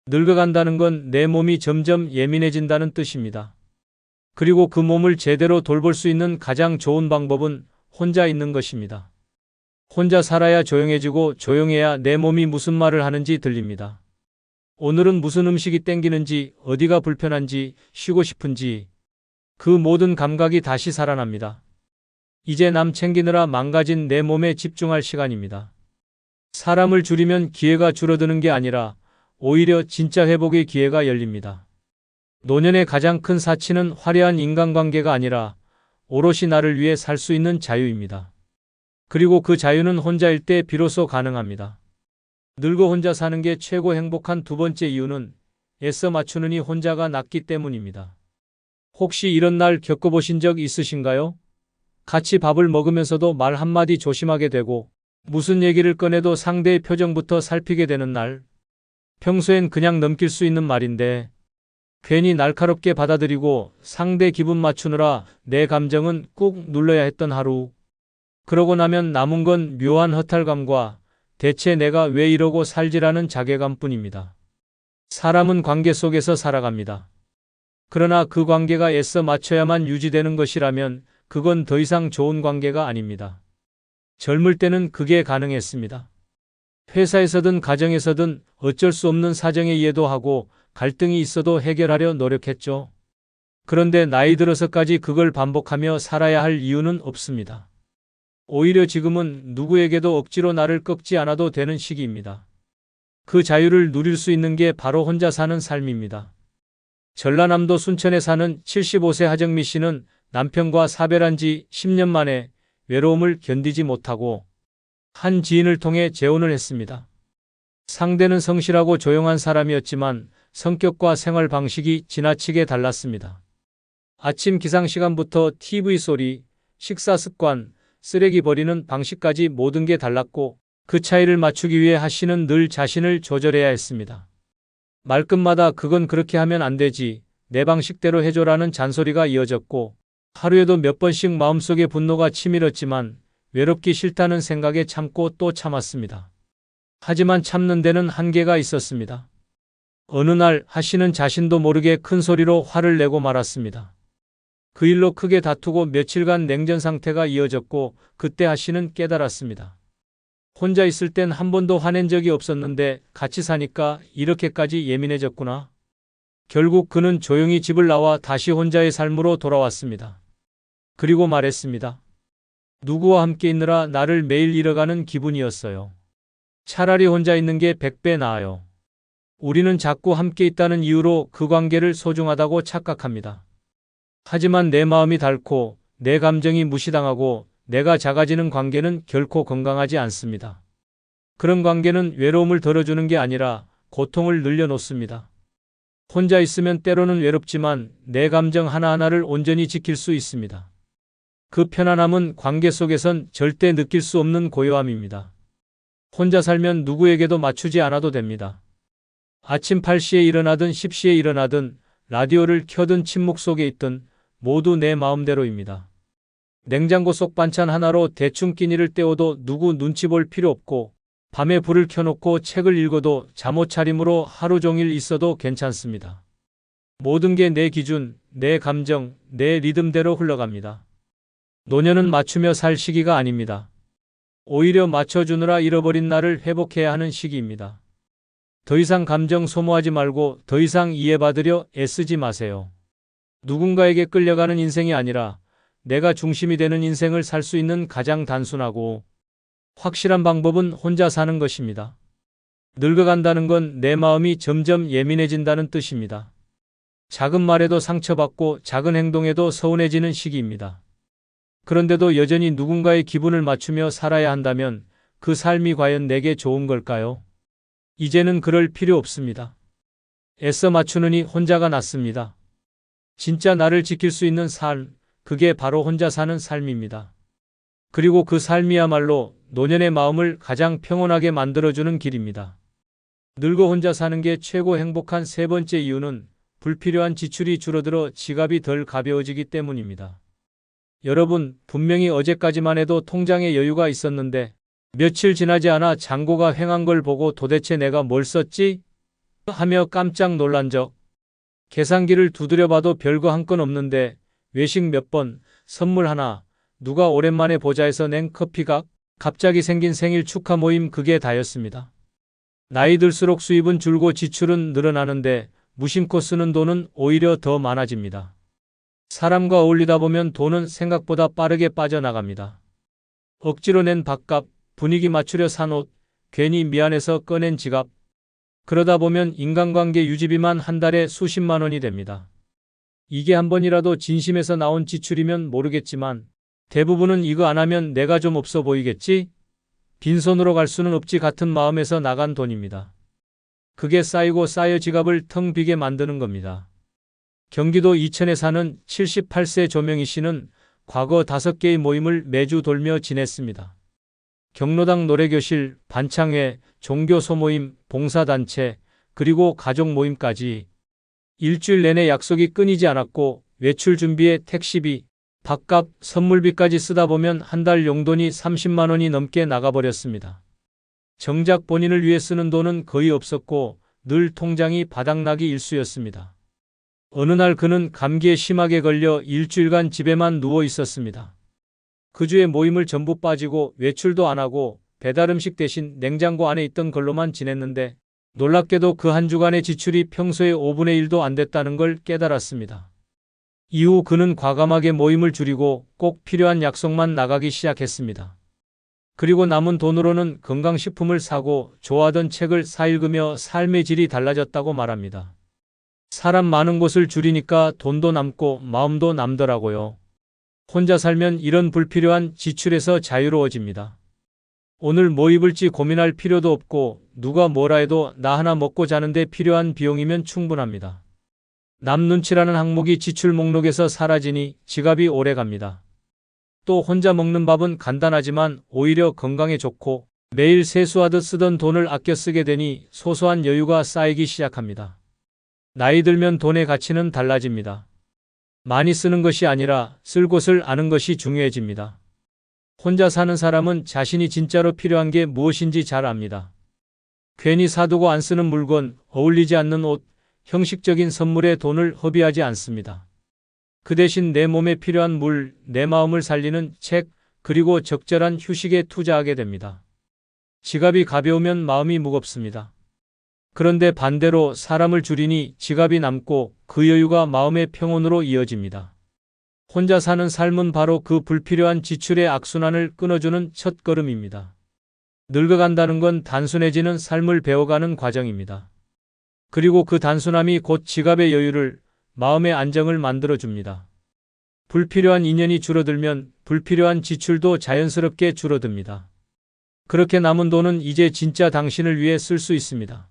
늙어간다는 건 내 몸이 점점 예민해진다는 뜻입니다. 그리고 그 몸을 제대로 돌볼 수 있는 가장 좋은 방법은 혼자 있는 것입니다. 혼자 살아야 조용해지고 조용해야 내 몸이 무슨 말을 하는지 들립니다. 오늘은 무슨 음식이 땡기는지, 어디가 불편한지, 쉬고 싶은지 그 모든 감각이 다시 살아납니다. 이제 남 챙기느라 망가진 내 몸에 집중할 시간입니다. 사람을 줄이면 기회가 줄어드는 게 아니라 오히려 진짜 회복의 기회가 열립니다. 노년의 가장 큰 사치는 화려한 인간관계가 아니라 오롯이 나를 위해 살 수 있는 자유입니다. 그리고 그 자유는 혼자일 때 비로소 가능합니다. 늙어 혼자 사는 게 최고 행복한 두 번째 이유는 애써 맞추느니 혼자가 낫기 때문입니다. 혹시 이런 날 겪어보신 적 있으신가요? 같이 밥을 먹으면서도 말 한마디 조심하게 되고 무슨 얘기를 꺼내도 상대의 표정부터 살피게 되는 날. 평소엔 그냥 넘길 수 있는 말인데 괜히 날카롭게 받아들이고 상대 기분 맞추느라 내 감정은 꾹 눌러야 했던 하루. 그러고 나면 남은 건 묘한 허탈감과 대체 내가 왜 이러고 살지라는 자괴감뿐입니다. 사람은 관계 속에서 살아갑니다. 그러나 그 관계가 애써 맞춰야만 유지되는 것이라면 그건 더 이상 좋은 관계가 아닙니다. 젊을 때는 그게 가능했습니다. 회사에서든 가정에서든 어쩔 수 없는 사정에 이해도 하고 갈등이 있어도 해결하려 노력했죠. 그런데 나이 들어서까지 그걸 반복하며 살아야 할 이유는 없습니다. 오히려 지금은 누구에게도 억지로 나를 꺾지 않아도 되는 시기입니다. 그 자유를 누릴 수 있는 게 바로 혼자 사는 삶입니다. 전라남도 순천에 사는 75세 하정미 씨는 남편과 사별한 지 10년 만에 외로움을 견디지 못하고 한 지인을 통해 재혼을 했습니다. 상대는 성실하고 조용한 사람이었지만 성격과 생활 방식이 지나치게 달랐습니다. 아침 기상 시간부터 TV 소리, 식사 습관, 쓰레기 버리는 방식까지 모든 게 달랐고 그 차이를 맞추기 위해 하씨는 늘 자신을 조절해야 했습니다. 말끝마다 그건 그렇게 하면 안 되지, 내 방식대로 해줘라는 잔소리가 이어졌고 하루에도 몇 번씩 마음속에 분노가 치밀었지만 외롭기 싫다는 생각에 참고 또 참았습니다. 하지만 참는 데는 한계가 있었습니다. 어느 날 하씨는 자신도 모르게 큰 소리로 화를 내고 말았습니다. 그 일로 크게 다투고 며칠간 냉전 상태가 이어졌고 그때 하씨는 깨달았습니다. 혼자 있을 땐 한 번도 화낸 적이 없었는데 같이 사니까 이렇게까지 예민해졌구나. 결국 그는 조용히 집을 나와 다시 혼자의 삶으로 돌아왔습니다. 그리고 말했습니다. 누구와 함께 있느라 나를 매일 잃어가는 기분이었어요. 차라리 혼자 있는 게 100배 나아요. 우리는 자꾸 함께 있다는 이유로 그 관계를 소중하다고 착각합니다. 하지만 내 마음이 닳고 내 감정이 무시당하고 내가 작아지는 관계는 결코 건강하지 않습니다. 그런 관계는 외로움을 덜어주는 게 아니라 고통을 늘려놓습니다. 혼자 있으면 때로는 외롭지만 내 감정 하나하나를 온전히 지킬 수 있습니다. 그 편안함은 관계 속에선 절대 느낄 수 없는 고요함입니다. 혼자 살면 누구에게도 맞추지 않아도 됩니다. 아침 8시에 일어나든 10시에 일어나든 라디오를 켜든 침묵 속에 있든 모두 내 마음대로입니다. 냉장고 속 반찬 하나로 대충 끼니를 때워도 누구 눈치 볼 필요 없고 밤에 불을 켜놓고 책을 읽어도 잠옷차림으로 하루 종일 있어도 괜찮습니다. 모든 게 내 기준, 내 감정, 내 리듬대로 흘러갑니다. 노년은 맞추며 살 시기가 아닙니다. 오히려 맞춰주느라 잃어버린 나를 회복해야 하는 시기입니다. 더 이상 감정 소모하지 말고 더 이상 이해받으려 애쓰지 마세요. 누군가에게 끌려가는 인생이 아니라 내가 중심이 되는 인생을 살 수 있는 가장 단순하고 확실한 방법은 혼자 사는 것입니다. 늙어간다는 건 내 마음이 점점 예민해진다는 뜻입니다. 작은 말에도 상처받고 작은 행동에도 서운해지는 시기입니다. 그런데도 여전히 누군가의 기분을 맞추며 살아야 한다면 그 삶이 과연 내게 좋은 걸까요? 이제는 그럴 필요 없습니다. 애써 맞추느니 혼자가 낫습니다. 진짜 나를 지킬 수 있는 삶, 그게 바로 혼자 사는 삶입니다. 그리고 그 삶이야말로 노년의 마음을 가장 평온하게 만들어주는 길입니다. 늙어 혼자 사는 게 최고 행복한 세 번째 이유는 불필요한 지출이 줄어들어 지갑이 덜 가벼워지기 때문입니다. 여러분, 분명히 어제까지만 해도 통장에 여유가 있었는데 며칠 지나지 않아 잔고가 횡한 걸 보고 도대체 내가 뭘 썼지? 하며 깜짝 놀란 적. 계산기를 두드려 봐도 별거 한 건 없는데 외식 몇 번, 선물 하나, 누가 오랜만에 보자 해서 낸 커피값, 갑자기 생긴 생일 축하 모임 그게 다였습니다. 나이 들수록 수입은 줄고 지출은 늘어나는데 무심코 쓰는 돈은 오히려 더 많아집니다. 사람과 어울리다 보면 돈은 생각보다 빠르게 빠져나갑니다. 억지로 낸 밥값, 분위기 맞추려 산 옷, 괜히 미안해서 꺼낸 지갑. 그러다 보면 인간관계 유지비만 한 달에 수십만 원이 됩니다. 이게 한 번이라도 진심에서 나온 지출이면 모르겠지만 대부분은 이거 안 하면 내가 좀 없어 보이겠지? 빈손으로 갈 수는 없지 같은 마음에서 나간 돈입니다. 그게 쌓이고 쌓여 지갑을 텅 비게 만드는 겁니다. 경기도 이천에 사는 78세 조명희 씨는 과거 5개의 모임을 매주 돌며 지냈습니다. 경로당 노래교실, 반창회, 종교 소모임, 봉사단체, 그리고 가족 모임까지 일주일 내내 약속이 끊이지 않았고 외출 준비에 택시비, 밥값, 선물비까지 쓰다 보면 한 달 용돈이 30만 원이 넘게 나가버렸습니다. 정작 본인을 위해 쓰는 돈은 거의 없었고 늘 통장이 바닥나기 일쑤였습니다. 어느 날 그는 감기에 심하게 걸려 일주일간 집에만 누워 있었습니다. 그 주에 모임을 전부 빠지고 외출도 안 하고 배달음식 대신 냉장고 안에 있던 걸로만 지냈는데 놀랍게도 그 한 주간의 지출이 평소의 5분의 1도 안 됐다는 걸 깨달았습니다. 이후 그는 과감하게 모임을 줄이고 꼭 필요한 약속만 나가기 시작했습니다. 그리고 남은 돈으로는 건강식품을 사고 좋아하던 책을 사읽으며 삶의 질이 달라졌다고 말합니다. 사람 많은 곳을 줄이니까 돈도 남고 마음도 남더라고요. 혼자 살면 이런 불필요한 지출에서 자유로워집니다. 오늘 뭐 입을지 고민할 필요도 없고 누가 뭐라 해도 나 하나 먹고 자는데 필요한 비용이면 충분합니다. 남 눈치라는 항목이 지출 목록에서 사라지니 지갑이 오래 갑니다. 또 혼자 먹는 밥은 간단하지만 오히려 건강에 좋고 매일 세수하듯 쓰던 돈을 아껴 쓰게 되니 소소한 여유가 쌓이기 시작합니다. 나이 들면 돈의 가치는 달라집니다. 많이 쓰는 것이 아니라 쓸 곳을 아는 것이 중요해집니다. 혼자 사는 사람은 자신이 진짜로 필요한 게 무엇인지 잘 압니다. 괜히 사두고 안 쓰는 물건, 어울리지 않는 옷, 형식적인 선물에 돈을 허비하지 않습니다. 그 대신 내 몸에 필요한 물, 내 마음을 살리는 책, 그리고 적절한 휴식에 투자하게 됩니다. 지갑이 가벼우면 마음이 무겁습니다. 그런데 반대로 사람을 줄이니 지갑이 남고 그 여유가 마음의 평온으로 이어집니다. 혼자 사는 삶은 바로 그 불필요한 지출의 악순환을 끊어주는 첫걸음입니다. 늙어간다는 건 단순해지는 삶을 배워가는 과정입니다. 그리고 그 단순함이 곧 지갑의 여유를, 마음의 안정을 만들어줍니다. 불필요한 인연이 줄어들면 불필요한 지출도 자연스럽게 줄어듭니다. 그렇게 남은 돈은 이제 진짜 당신을 위해 쓸 수 있습니다.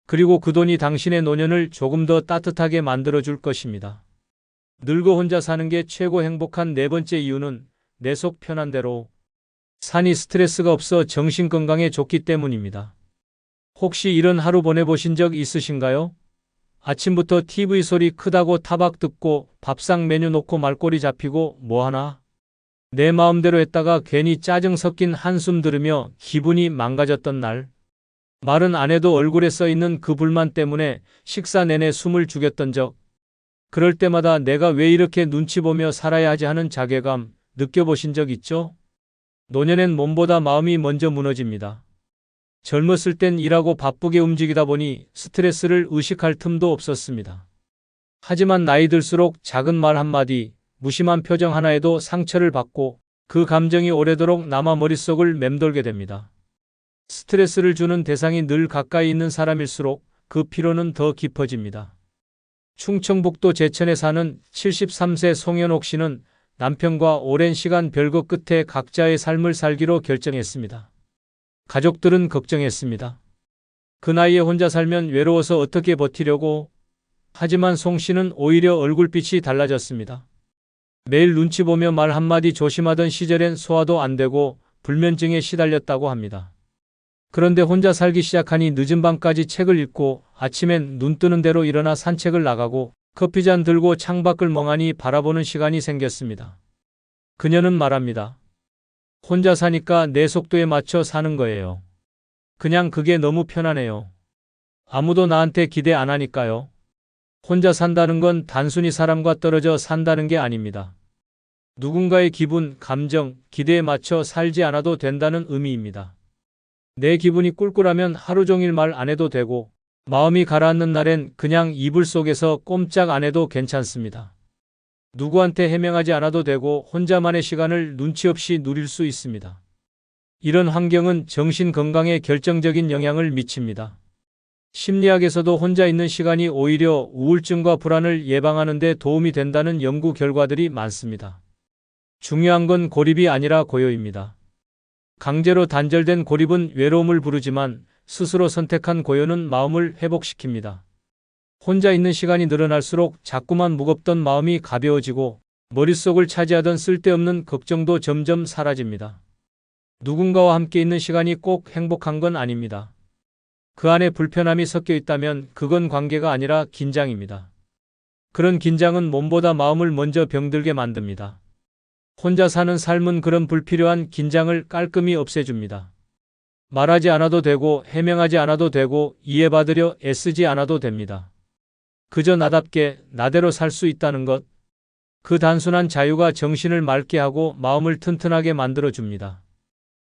그리고 그 돈이 당신의 노년을 조금 더 따뜻하게 만들어줄 것입니다. 늙어 혼자 사는 게 최고 행복한 네 번째 이유는 내 속 편한 대로 사니 스트레스가 없어 정신 건강에 좋기 때문입니다. 혹시 이런 하루 보내보신 적 있으신가요? 아침부터 TV 소리 크다고 타박 듣고 밥상 메뉴 놓고 말꼬리 잡히고 뭐하나? 내 마음대로 했다가 괜히 짜증 섞인 한숨 들으며 기분이 망가졌던 날. 말은 안 해도 얼굴에 써있는 그 불만 때문에 식사 내내 숨을 죽였던 적. 그럴 때마다 내가 왜 이렇게 눈치 보며 살아야 하지 하는 자괴감 느껴보신 적 있죠? 노년엔 몸보다 마음이 먼저 무너집니다. 젊었을 땐 일하고 바쁘게 움직이다 보니 스트레스를 의식할 틈도 없었습니다. 하지만 나이 들수록 작은 말 한마디, 무심한 표정 하나에도 상처를 받고 그 감정이 오래도록 남아 머릿속을 맴돌게 됩니다. 스트레스를 주는 대상이 늘 가까이 있는 사람일수록 그 피로는 더 깊어집니다. 충청북도 제천에 사는 73세 송현옥 씨는 남편과 오랜 시간 별거 끝에 각자의 삶을 살기로 결정했습니다. 가족들은 걱정했습니다. 그 나이에 혼자 살면 외로워서 어떻게 버티려고? 하지만 송 씨는 오히려 얼굴빛이 달라졌습니다. 매일 눈치 보며 말 한마디 조심하던 시절엔 소화도 안 되고 불면증에 시달렸다고 합니다. 그런데 혼자 살기 시작하니 늦은 밤까지 책을 읽고 아침엔 눈 뜨는 대로 일어나 산책을 나가고 커피잔 들고 창밖을 멍하니 바라보는 시간이 생겼습니다. 그녀는 말합니다. 혼자 사니까 내 속도에 맞춰 사는 거예요. 그냥 그게 너무 편하네요. 아무도 나한테 기대 안 하니까요. 혼자 산다는 건 단순히 사람과 떨어져 산다는 게 아닙니다. 누군가의 기분, 감정, 기대에 맞춰 살지 않아도 된다는 의미입니다. 내 기분이 꿀꿀하면 하루 종일 말 안 해도 되고, 마음이 가라앉는 날엔 그냥 이불 속에서 꼼짝 안 해도 괜찮습니다. 누구한테 해명하지 않아도 되고 혼자만의 시간을 눈치 없이 누릴 수 있습니다. 이런 환경은 정신 건강에 결정적인 영향을 미칩니다. 심리학에서도 혼자 있는 시간이 오히려 우울증과 불안을 예방하는 데 도움이 된다는 연구 결과들이 많습니다. 중요한 건 고립이 아니라 고요입니다. 강제로 단절된 고립은 외로움을 부르지만 스스로 선택한 고요는 마음을 회복시킵니다. 혼자 있는 시간이 늘어날수록 자꾸만 무겁던 마음이 가벼워지고 머릿속을 차지하던 쓸데없는 걱정도 점점 사라집니다. 누군가와 함께 있는 시간이 꼭 행복한 건 아닙니다. 그 안에 불편함이 섞여 있다면 그건 관계가 아니라 긴장입니다. 그런 긴장은 몸보다 마음을 먼저 병들게 만듭니다. 혼자 사는 삶은 그런 불필요한 긴장을 깔끔히 없애줍니다. 말하지 않아도 되고 해명하지 않아도 되고 이해받으려 애쓰지 않아도 됩니다. 그저 나답게 나대로 살 수 있다는 것. 그 단순한 자유가 정신을 맑게 하고 마음을 튼튼하게 만들어줍니다.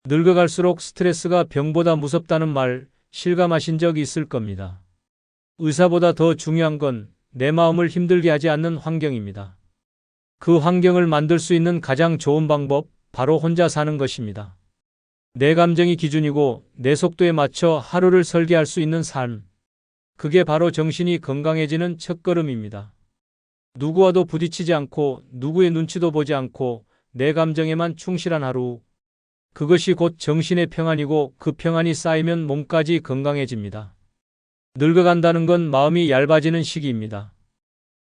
늙어갈수록 스트레스가 병보다 무섭다는 말 실감하신 적 있을 겁니다. 의사보다 더 중요한 건 내 마음을 힘들게 하지 않는 환경입니다. 그 환경을 만들 수 있는 가장 좋은 방법, 바로 혼자 사는 것입니다. 내 감정이 기준이고 내 속도에 맞춰 하루를 설계할 수 있는 삶. 그게 바로 정신이 건강해지는 첫걸음입니다. 누구와도 부딪히지 않고 누구의 눈치도 보지 않고 내 감정에만 충실한 하루. 그것이 곧 정신의 평안이고 그 평안이 쌓이면 몸까지 건강해집니다. 늙어간다는 건 마음이 얇아지는 시기입니다.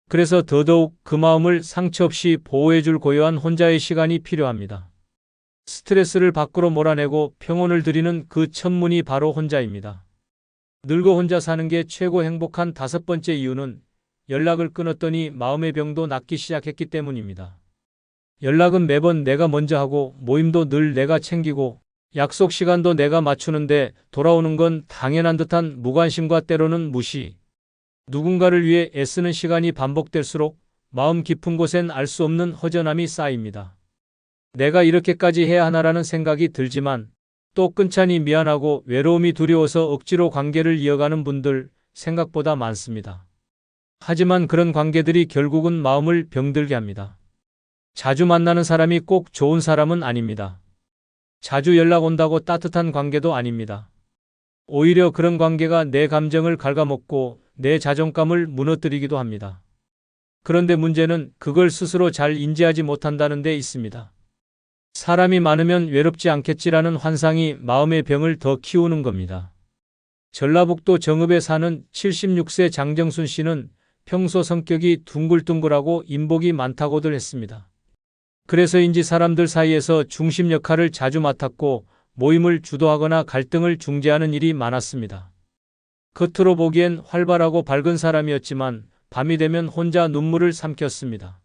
그래서 더더욱 그 마음을 상처 없이 보호해줄 고요한 혼자의 시간이 필요합니다. 스트레스를 밖으로 몰아내고 평온을 드리는 그 천문이 바로 혼자입니다. 늙어 혼자 사는 게 최고 행복한 5번째 이유는 연락을 끊었더니 마음의 병도 낫기 시작했기 때문입니다. 연락은 매번 내가 먼저 하고 모임도 늘 내가 챙기고 약속 시간도 내가 맞추는데 돌아오는 건 당연한 듯한 무관심과 때로는 무시. 누군가를 위해 애쓰는 시간이 반복될수록 마음 깊은 곳엔 알 수 없는 허전함이 쌓입니다. 내가 이렇게까지 해야 하나라는 생각이 들지만 또 끊자니 미안하고 외로움이 두려워서 억지로 관계를 이어가는 분들 생각보다 많습니다. 하지만 그런 관계들이 결국은 마음을 병들게 합니다. 자주 만나는 사람이 꼭 좋은 사람은 아닙니다. 자주 연락 온다고 따뜻한 관계도 아닙니다. 오히려 그런 관계가 내 감정을 갉아먹고 내 자존감을 무너뜨리기도 합니다. 그런데 문제는 그걸 스스로 잘 인지하지 못한다는 데 있습니다. 사람이 많으면 외롭지 않겠지라는 환상이 마음의 병을 더 키우는 겁니다. 전라북도 정읍에 사는 76세 장정순 씨는 평소 성격이 둥글둥글하고 인복이 많다고들 했습니다. 그래서인지 사람들 사이에서 중심 역할을 자주 맡았고 모임을 주도하거나 갈등을 중재하는 일이 많았습니다. 겉으로 보기엔 활발하고 밝은 사람이었지만 밤이 되면 혼자 눈물을 삼켰습니다.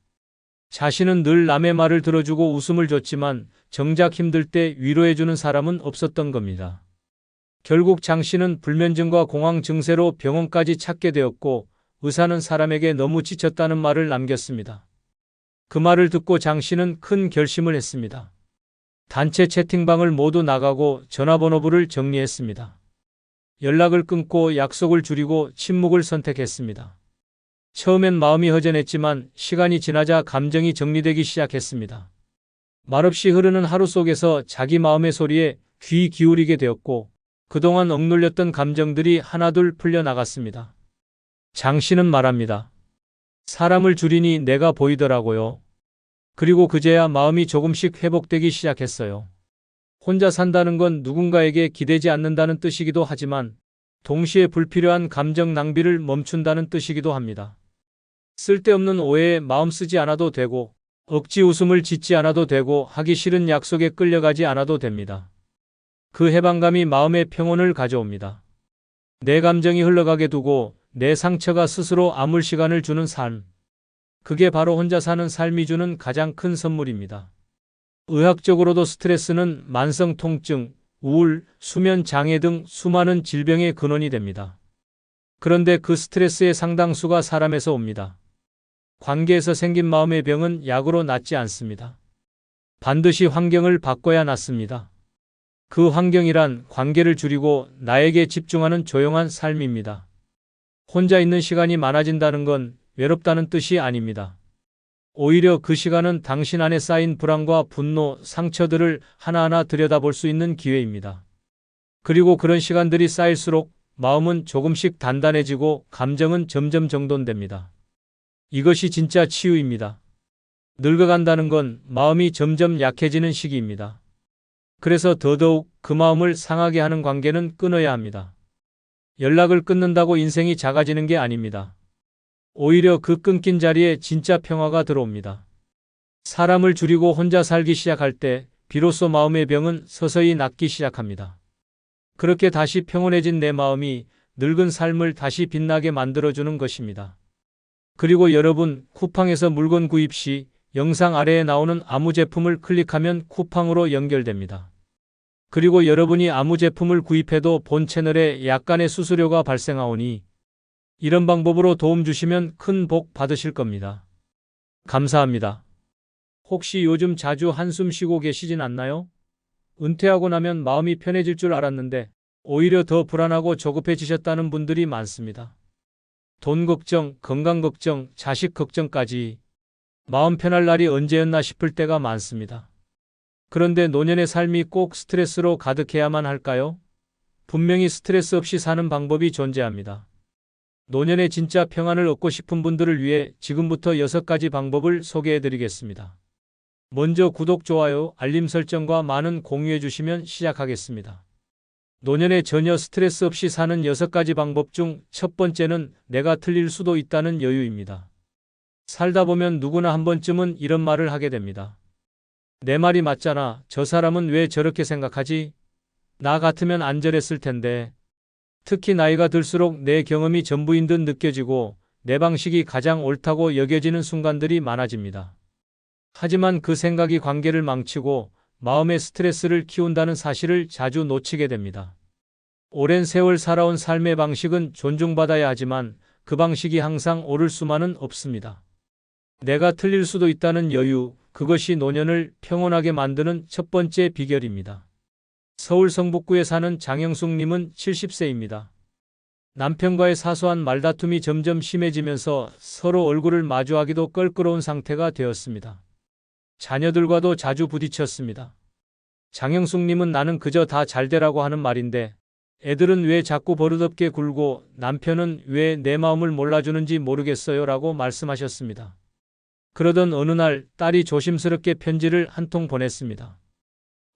자신은 늘 남의 말을 들어주고 웃음을 줬지만 정작 힘들 때 위로해주는 사람은 없었던 겁니다. 결국 장 씨는 불면증과 공황 증세로 병원까지 찾게 되었고 의사는 사람에게 너무 지쳤다는 말을 남겼습니다. 그 말을 듣고 장 씨는 큰 결심을 했습니다. 단체 채팅방을 모두 나가고 전화번호부를 정리했습니다. 연락을 끊고 약속을 줄이고 침묵을 선택했습니다. 처음엔 마음이 허전했지만 시간이 지나자 감정이 정리되기 시작했습니다. 말없이 흐르는 하루 속에서 자기 마음의 소리에 귀 기울이게 되었고 그동안 억눌렸던 감정들이 하나둘 풀려나갔습니다. 장 씨는 말합니다. 사람을 줄이니 내가 보이더라고요. 그리고 그제야 마음이 조금씩 회복되기 시작했어요. 혼자 산다는 건 누군가에게 기대지 않는다는 뜻이기도 하지만 동시에 불필요한 감정 낭비를 멈춘다는 뜻이기도 합니다. 쓸데없는 오해에 마음 쓰지 않아도 되고 억지 웃음을 짓지 않아도 되고 하기 싫은 약속에 끌려가지 않아도 됩니다. 그 해방감이 마음의 평온을 가져옵니다. 내 감정이 흘러가게 두고 내 상처가 스스로 아물 시간을 주는 삶. 그게 바로 혼자 사는 삶이 주는 가장 큰 선물입니다. 의학적으로도 스트레스는 만성 통증, 우울, 수면 장애 등 수많은 질병의 근원이 됩니다. 그런데 그 스트레스의 상당수가 사람에서 옵니다. 관계에서 생긴 마음의 병은 약으로 낫지 않습니다. 반드시 환경을 바꿔야 낫습니다. 그 환경이란 관계를 줄이고 나에게 집중하는 조용한 삶입니다. 혼자 있는 시간이 많아진다는 건 외롭다는 뜻이 아닙니다. 오히려 그 시간은 당신 안에 쌓인 불안과 분노, 상처들을 하나하나 들여다볼 수 있는 기회입니다. 그리고 그런 시간들이 쌓일수록 마음은 조금씩 단단해지고 감정은 점점 정돈됩니다. 이것이 진짜 치유입니다. 늙어간다는 건 마음이 점점 약해지는 시기입니다. 그래서 더더욱 그 마음을 상하게 하는 관계는 끊어야 합니다. 연락을 끊는다고 인생이 작아지는 게 아닙니다. 오히려 그 끊긴 자리에 진짜 평화가 들어옵니다. 사람을 줄이고 혼자 살기 시작할 때 비로소 마음의 병은 서서히 낫기 시작합니다. 그렇게 다시 평온해진 내 마음이 늙은 삶을 다시 빛나게 만들어주는 것입니다. 그리고 여러분, 쿠팡에서 물건 구입 시 영상 아래에 나오는 아무 제품을 클릭하면 쿠팡으로 연결됩니다. 그리고 여러분이 아무 제품을 구입해도 본 채널에 약간의 수수료가 발생하오니 이런 방법으로 도움 주시면 큰 복 받으실 겁니다. 감사합니다. 혹시 요즘 자주 한숨 쉬고 계시진 않나요? 은퇴하고 나면 마음이 편해질 줄 알았는데 오히려 더 불안하고 조급해지셨다는 분들이 많습니다. 돈 걱정, 건강 걱정, 자식 걱정까지 마음 편할 날이 언제였나 싶을 때가 많습니다. 그런데 노년의 삶이 꼭 스트레스로 가득해야만 할까요? 분명히 스트레스 없이 사는 방법이 존재합니다. 노년에 진짜 평안을 얻고 싶은 분들을 위해 지금부터 6가지 방법을 소개해 드리겠습니다. 먼저 구독, 좋아요, 알림 설정과 많은 공유해 주시면 시작하겠습니다. 노년에 전혀 스트레스 없이 사는 6가지 방법 중 첫 번째는 내가 틀릴 수도 있다는 여유입니다. 살다 보면 누구나 한 번쯤은 이런 말을 하게 됩니다. 내 말이 맞잖아. 저 사람은 왜 저렇게 생각하지? 나 같으면 안 저랬을 텐데. 특히 나이가 들수록 내 경험이 전부인 듯 느껴지고 내 방식이 가장 옳다고 여겨지는 순간들이 많아집니다. 하지만 그 생각이 관계를 망치고 마음의 스트레스를 키운다는 사실을 자주 놓치게 됩니다. 오랜 세월 살아온 삶의 방식은 존중받아야 하지만 그 방식이 항상 옳을 수만은 없습니다. 내가 틀릴 수도 있다는 여유, 그것이 노년을 평온하게 만드는 첫 번째 비결입니다. 서울 성북구에 사는 장영숙님은 70세입니다. 남편과의 사소한 말다툼이 점점 심해지면서 서로 얼굴을 마주하기도 껄끄러운 상태가 되었습니다. 자녀들과도 자주 부딪혔습니다. 장영숙님은 나는 그저 다 잘되라고 하는 말인데 애들은 왜 자꾸 버릇없게 굴고 남편은 왜 내 마음을 몰라주는지 모르겠어요 라고 말씀하셨습니다. 그러던 어느 날 딸이 조심스럽게 편지를 한 통 보냈습니다.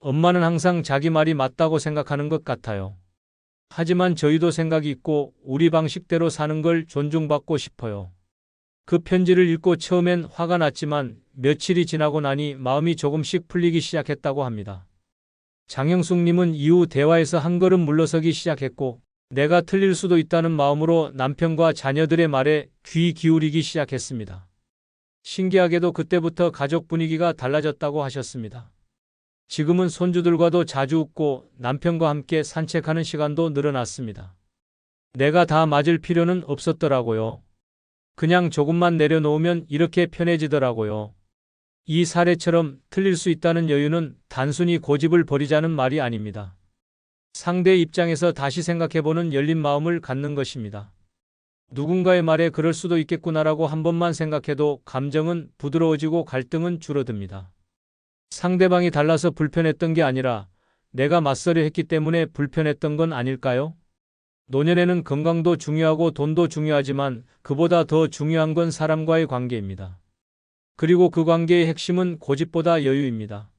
엄마는 항상 자기 말이 맞다고 생각하는 것 같아요. 하지만 저희도 생각이 있고 우리 방식대로 사는 걸 존중받고 싶어요. 그 편지를 읽고 처음엔 화가 났지만 며칠이 지나고 나니 마음이 조금씩 풀리기 시작했다고 합니다. 장영숙님은 이후 대화에서 한 걸음 물러서기 시작했고 내가 틀릴 수도 있다는 마음으로 남편과 자녀들의 말에 귀 기울이기 시작했습니다. 신기하게도 그때부터 가족 분위기가 달라졌다고 하셨습니다. 지금은 손주들과도 자주 웃고 남편과 함께 산책하는 시간도 늘어났습니다. 내가 다 맞을 필요는 없었더라고요. 그냥 조금만 내려놓으면 이렇게 편해지더라고요. 이 사례처럼 틀릴 수 있다는 여유는 단순히 고집을 버리자는 말이 아닙니다. 상대의 입장에서 다시 생각해보는 열린 마음을 갖는 것입니다. 누군가의 말에 그럴 수도 있겠구나라고 한 번만 생각해도 감정은 부드러워지고 갈등은 줄어듭니다. 상대방이 달라서 불편했던 게 아니라 내가 맞서려 했기 때문에 불편했던 건 아닐까요? 노년에는 건강도 중요하고 돈도 중요하지만 그보다 더 중요한 건 사람과의 관계입니다. 그리고 그 관계의 핵심은 고집보다 여유입니다.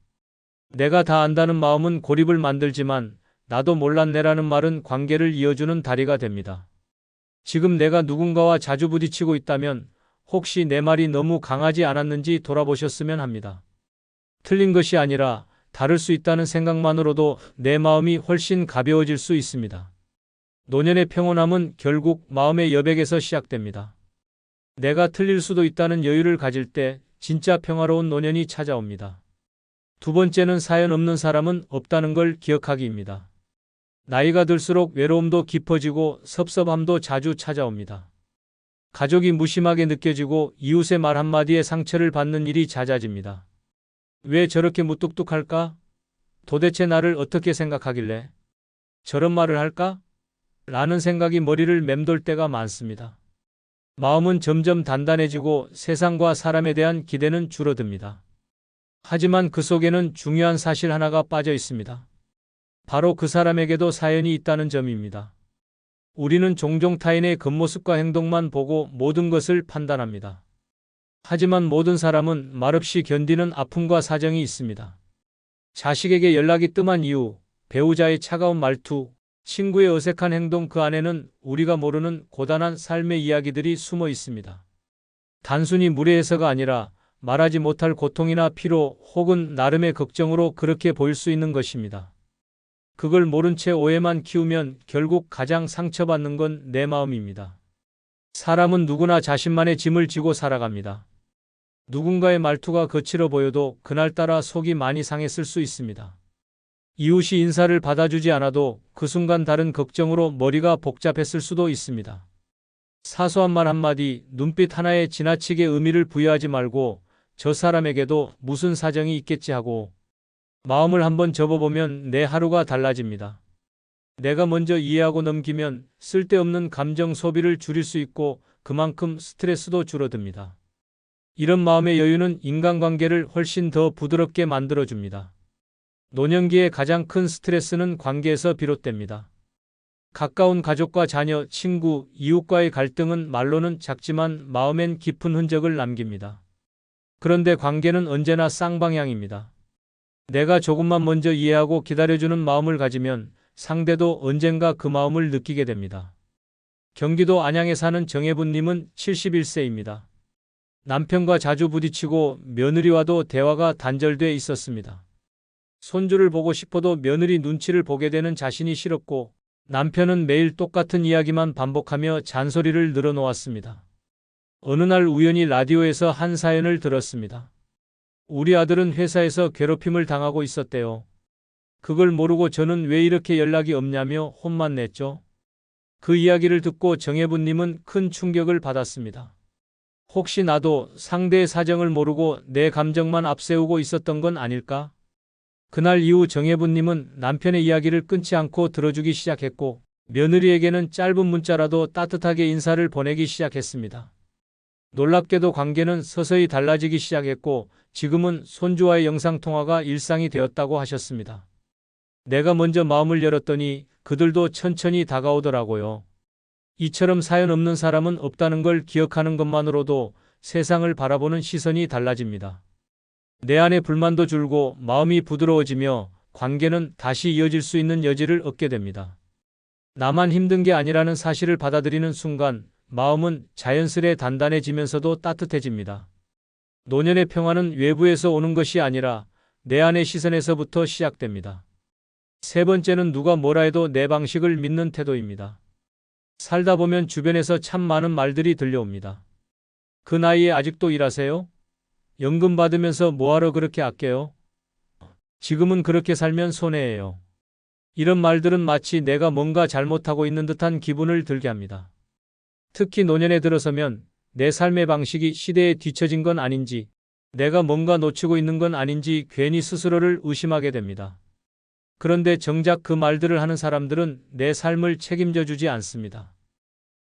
내가 다 안다는 마음은 고립을 만들지만 나도 몰랐네라는 말은 관계를 이어주는 다리가 됩니다. 지금 내가 누군가와 자주 부딪히고 있다면 혹시 내 말이 너무 강하지 않았는지 돌아보셨으면 합니다. 틀린 것이 아니라 다를 수 있다는 생각만으로도 내 마음이 훨씬 가벼워질 수 있습니다. 노년의 평온함은 결국 마음의 여백에서 시작됩니다. 내가 틀릴 수도 있다는 여유를 가질 때 진짜 평화로운 노년이 찾아옵니다. 두 번째는 사연 없는 사람은 없다는 걸 기억하기입니다. 나이가 들수록 외로움도 깊어지고 섭섭함도 자주 찾아옵니다. 가족이 무심하게 느껴지고 이웃의 말 한마디에 상처를 받는 일이 잦아집니다. 왜 저렇게 무뚝뚝할까? 도대체 나를 어떻게 생각하길래 저런 말을 할까? 라는 생각이 머리를 맴돌 때가 많습니다. 마음은 점점 단단해지고 세상과 사람에 대한 기대는 줄어듭니다. 하지만 그 속에는 중요한 사실 하나가 빠져 있습니다. 바로 그 사람에게도 사연이 있다는 점입니다. 우리는 종종 타인의 겉모습과 행동만 보고 모든 것을 판단합니다. 하지만 모든 사람은 말없이 견디는 아픔과 사정이 있습니다. 자식에게 연락이 뜸한 이유, 배우자의 차가운 말투, 친구의 어색한 행동, 그 안에는 우리가 모르는 고단한 삶의 이야기들이 숨어 있습니다. 단순히 무례해서가 아니라 말하지 못할 고통이나 피로 혹은 나름의 걱정으로 그렇게 보일 수 있는 것입니다. 그걸 모른 채 오해만 키우면 결국 가장 상처받는 건 내 마음입니다. 사람은 누구나 자신만의 짐을 지고 살아갑니다. 누군가의 말투가 거칠어 보여도 그날따라 속이 많이 상했을 수 있습니다. 이웃이 인사를 받아주지 않아도 그 순간 다른 걱정으로 머리가 복잡했을 수도 있습니다. 사소한 말 한마디, 눈빛 하나에 지나치게 의미를 부여하지 말고 저 사람에게도 무슨 사정이 있겠지 하고 마음을 한번 접어보면 내 하루가 달라집니다. 내가 먼저 이해하고 넘기면 쓸데없는 감정 소비를 줄일 수 있고 그만큼 스트레스도 줄어듭니다. 이런 마음의 여유는 인간관계를 훨씬 더 부드럽게 만들어줍니다. 노년기의 가장 큰 스트레스는 관계에서 비롯됩니다. 가까운 가족과 자녀, 친구, 이웃과의 갈등은 말로는 작지만 마음엔 깊은 흔적을 남깁니다. 그런데 관계는 언제나 쌍방향입니다. 내가 조금만 먼저 이해하고 기다려주는 마음을 가지면 상대도 언젠가 그 마음을 느끼게 됩니다. 경기도 안양에 사는 정혜분님은 71세입니다. 남편과 자주 부딪히고 며느리와도 대화가 단절돼 있었습니다. 손주를 보고 싶어도 며느리 눈치를 보게 되는 자신이 싫었고 남편은 매일 똑같은 이야기만 반복하며 잔소리를 늘어놓았습니다. 어느 날 우연히 라디오에서 한 사연을 들었습니다. 우리 아들은 회사에서 괴롭힘을 당하고 있었대요. 그걸 모르고 저는 왜 이렇게 연락이 없냐며 혼만 냈죠. 그 이야기를 듣고 정혜분님은 큰 충격을 받았습니다. 혹시 나도 상대의 사정을 모르고 내 감정만 앞세우고 있었던 건 아닐까? 그날 이후 정혜분님은 남편의 이야기를 끊지 않고 들어주기 시작했고 며느리에게는 짧은 문자라도 따뜻하게 인사를 보내기 시작했습니다. 놀랍게도 관계는 서서히 달라지기 시작했고 지금은 손주와의 영상통화가 일상이 되었다고 하셨습니다. 내가 먼저 마음을 열었더니 그들도 천천히 다가오더라고요. 이처럼 사연 없는 사람은 없다는 걸 기억하는 것만으로도 세상을 바라보는 시선이 달라집니다. 내 안의 불만도 줄고 마음이 부드러워지며 관계는 다시 이어질 수 있는 여지를 얻게 됩니다. 나만 힘든 게 아니라는 사실을 받아들이는 순간 마음은 자연스레 단단해지면서도 따뜻해집니다. 노년의 평화는 외부에서 오는 것이 아니라 내 안의 시선에서부터 시작됩니다. 세 번째는 누가 뭐라 해도 내 방식을 믿는 태도입니다. 살다 보면 주변에서 참 많은 말들이 들려옵니다. 그 나이에 아직도 일하세요? 연금 받으면서 뭐하러 그렇게 아껴요? 지금은 그렇게 살면 손해예요. 이런 말들은 마치 내가 뭔가 잘못하고 있는 듯한 기분을 들게 합니다. 특히 노년에 들어서면 내 삶의 방식이 시대에 뒤처진 건 아닌지, 내가 뭔가 놓치고 있는 건 아닌지 괜히 스스로를 의심하게 됩니다. 그런데 정작 그 말들을 하는 사람들은 내 삶을 책임져 주지 않습니다.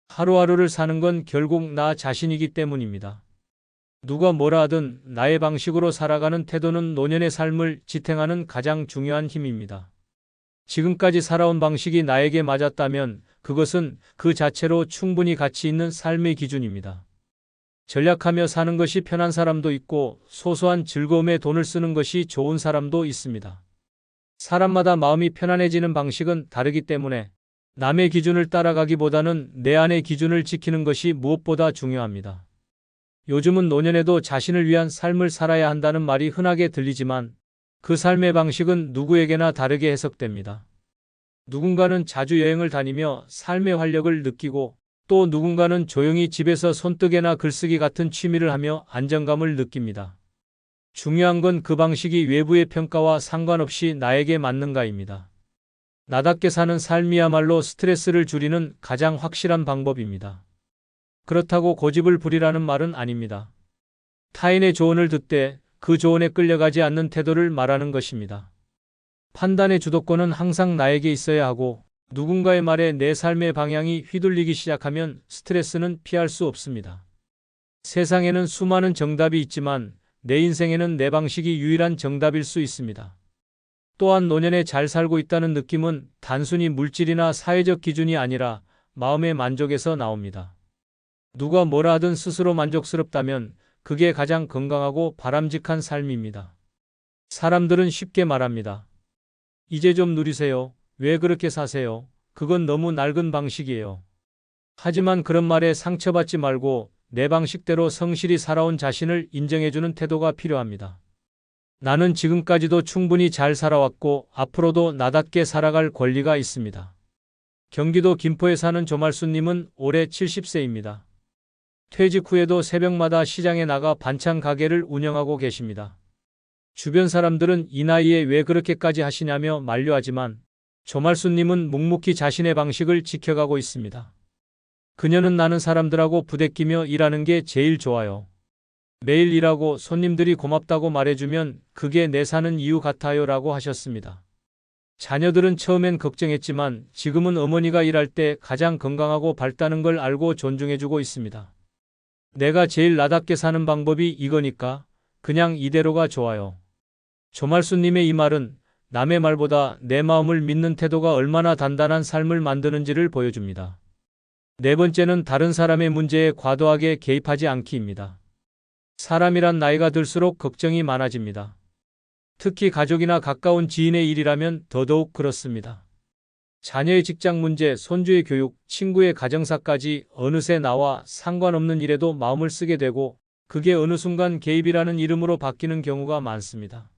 하루하루를 사는 건 결국 나 자신이기 때문입니다. 누가 뭐라 하든 나의 방식으로 살아가는 태도는 노년의 삶을 지탱하는 가장 중요한 힘입니다. 지금까지 살아온 방식이 나에게 맞았다면 그것은 그 자체로 충분히 가치 있는 삶의 기준입니다. 전략하며 사는 것이 편한 사람도 있고 소소한 즐거움에 돈을 쓰는 것이 좋은 사람도 있습니다. 사람마다 마음이 편안해지는 방식은 다르기 때문에 남의 기준을 따라가기보다는 내 안의 기준을 지키는 것이 무엇보다 중요합니다. 요즘은 노년에도 자신을 위한 삶을 살아야 한다는 말이 흔하게 들리지만 그 삶의 방식은 누구에게나 다르게 해석됩니다. 누군가는 자주 여행을 다니며 삶의 활력을 느끼고 또 누군가는 조용히 집에서 손뜨개나 글쓰기 같은 취미를 하며 안정감을 느낍니다. 중요한 건 그 방식이 외부의 평가와 상관없이 나에게 맞는가입니다. 나답게 사는 삶이야말로 스트레스를 줄이는 가장 확실한 방법입니다. 그렇다고 고집을 부리라는 말은 아닙니다. 타인의 조언을 듣되 그 조언에 끌려가지 않는 태도를 말하는 것입니다. 판단의 주도권은 항상 나에게 있어야 하고 누군가의 말에 내 삶의 방향이 휘둘리기 시작하면 스트레스는 피할 수 없습니다. 세상에는 수많은 정답이 있지만 내 인생에는 내 방식이 유일한 정답일 수 있습니다. 또한 노년에 잘 살고 있다는 느낌은 단순히 물질이나 사회적 기준이 아니라 마음의 만족에서 나옵니다. 누가 뭐라 하든 스스로 만족스럽다면 그게 가장 건강하고 바람직한 삶입니다. 사람들은 쉽게 말합니다. 이제 좀 누리세요. 왜 그렇게 사세요? 그건 너무 낡은 방식이에요. 하지만 그런 말에 상처받지 말고 내 방식대로 성실히 살아온 자신을 인정해주는 태도가 필요합니다. 나는 지금까지도 충분히 잘 살아왔고 앞으로도 나답게 살아갈 권리가 있습니다. 경기도 김포에 사는 조말수님은 올해 70세입니다. 퇴직 후에도 새벽마다 시장에 나가 반찬 가게를 운영하고 계십니다. 주변 사람들은 이 나이에 왜 그렇게까지 하시냐며 만류하지만 조말수님은 묵묵히 자신의 방식을 지켜가고 있습니다. 그녀는 나는 사람들하고 부대끼며 일하는 게 제일 좋아요. 매일 일하고 손님들이 고맙다고 말해주면 그게 내 사는 이유 같아요 라고 하셨습니다. 자녀들은 처음엔 걱정했지만 지금은 어머니가 일할 때 가장 건강하고 밝다는 걸 알고 존중해주고 있습니다. 내가 제일 나답게 사는 방법이 이거니까 그냥 이대로가 좋아요. 조말수님의 이 말은 남의 말보다 내 마음을 믿는 태도가 얼마나 단단한 삶을 만드는지를 보여줍니다. 네 번째는 다른 사람의 문제에 과도하게 개입하지 않기입니다. 사람이란 나이가 들수록 걱정이 많아집니다. 특히 가족이나 가까운 지인의 일이라면 더더욱 그렇습니다. 자녀의 직장 문제, 손주의 교육, 친구의 가정사까지 어느새 나와 상관없는 일에도 마음을 쓰게 되고 그게 어느 순간 개입이라는 이름으로 바뀌는 경우가 많습니다.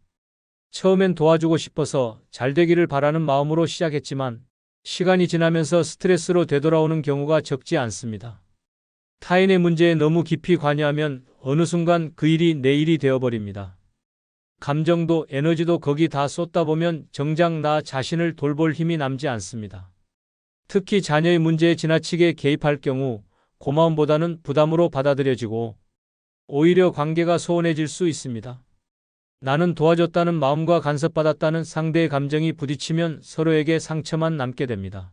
처음엔 도와주고 싶어서 잘 되기를 바라는 마음으로 시작했지만 시간이 지나면서 스트레스로 되돌아오는 경우가 적지 않습니다. 타인의 문제에 너무 깊이 관여하면 어느 순간 그 일이 내 일이 되어버립니다. 감정도 에너지도 거기 다 쏟다 보면 정작 나 자신을 돌볼 힘이 남지 않습니다. 특히 자녀의 문제에 지나치게 개입할 경우 고마움보다는 부담으로 받아들여지고 오히려 관계가 소원해질 수 있습니다. 나는 도와줬다는 마음과 간섭받았다는 상대의 감정이 부딪히면 서로에게 상처만 남게 됩니다.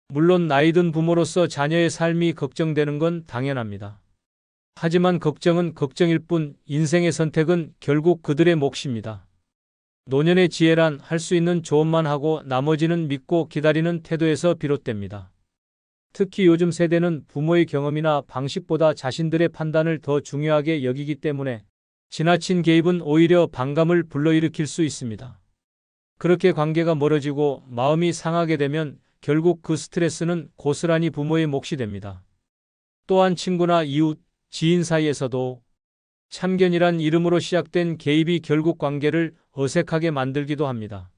물론 나이 든 부모로서 자녀의 삶이 걱정되는 건 당연합니다. 하지만 걱정은 걱정일 뿐 인생의 선택은 결국 그들의 몫입니다. 노년의 지혜란 할 수 있는 조언만 하고 나머지는 믿고 기다리는 태도에서 비롯됩니다. 특히 요즘 세대는 부모의 경험이나 방식보다 자신들의 판단을 더 중요하게 여기기 때문에 지나친 개입은 오히려 반감을 불러일으킬 수 있습니다. 그렇게 관계가 멀어지고 마음이 상하게 되면 결국 그 스트레스는 고스란히 부모의 몫이 됩니다. 또한 친구나 이웃, 지인 사이에서도 참견이란 이름으로 시작된 개입이 결국 관계를 어색하게 만들기도 합니다.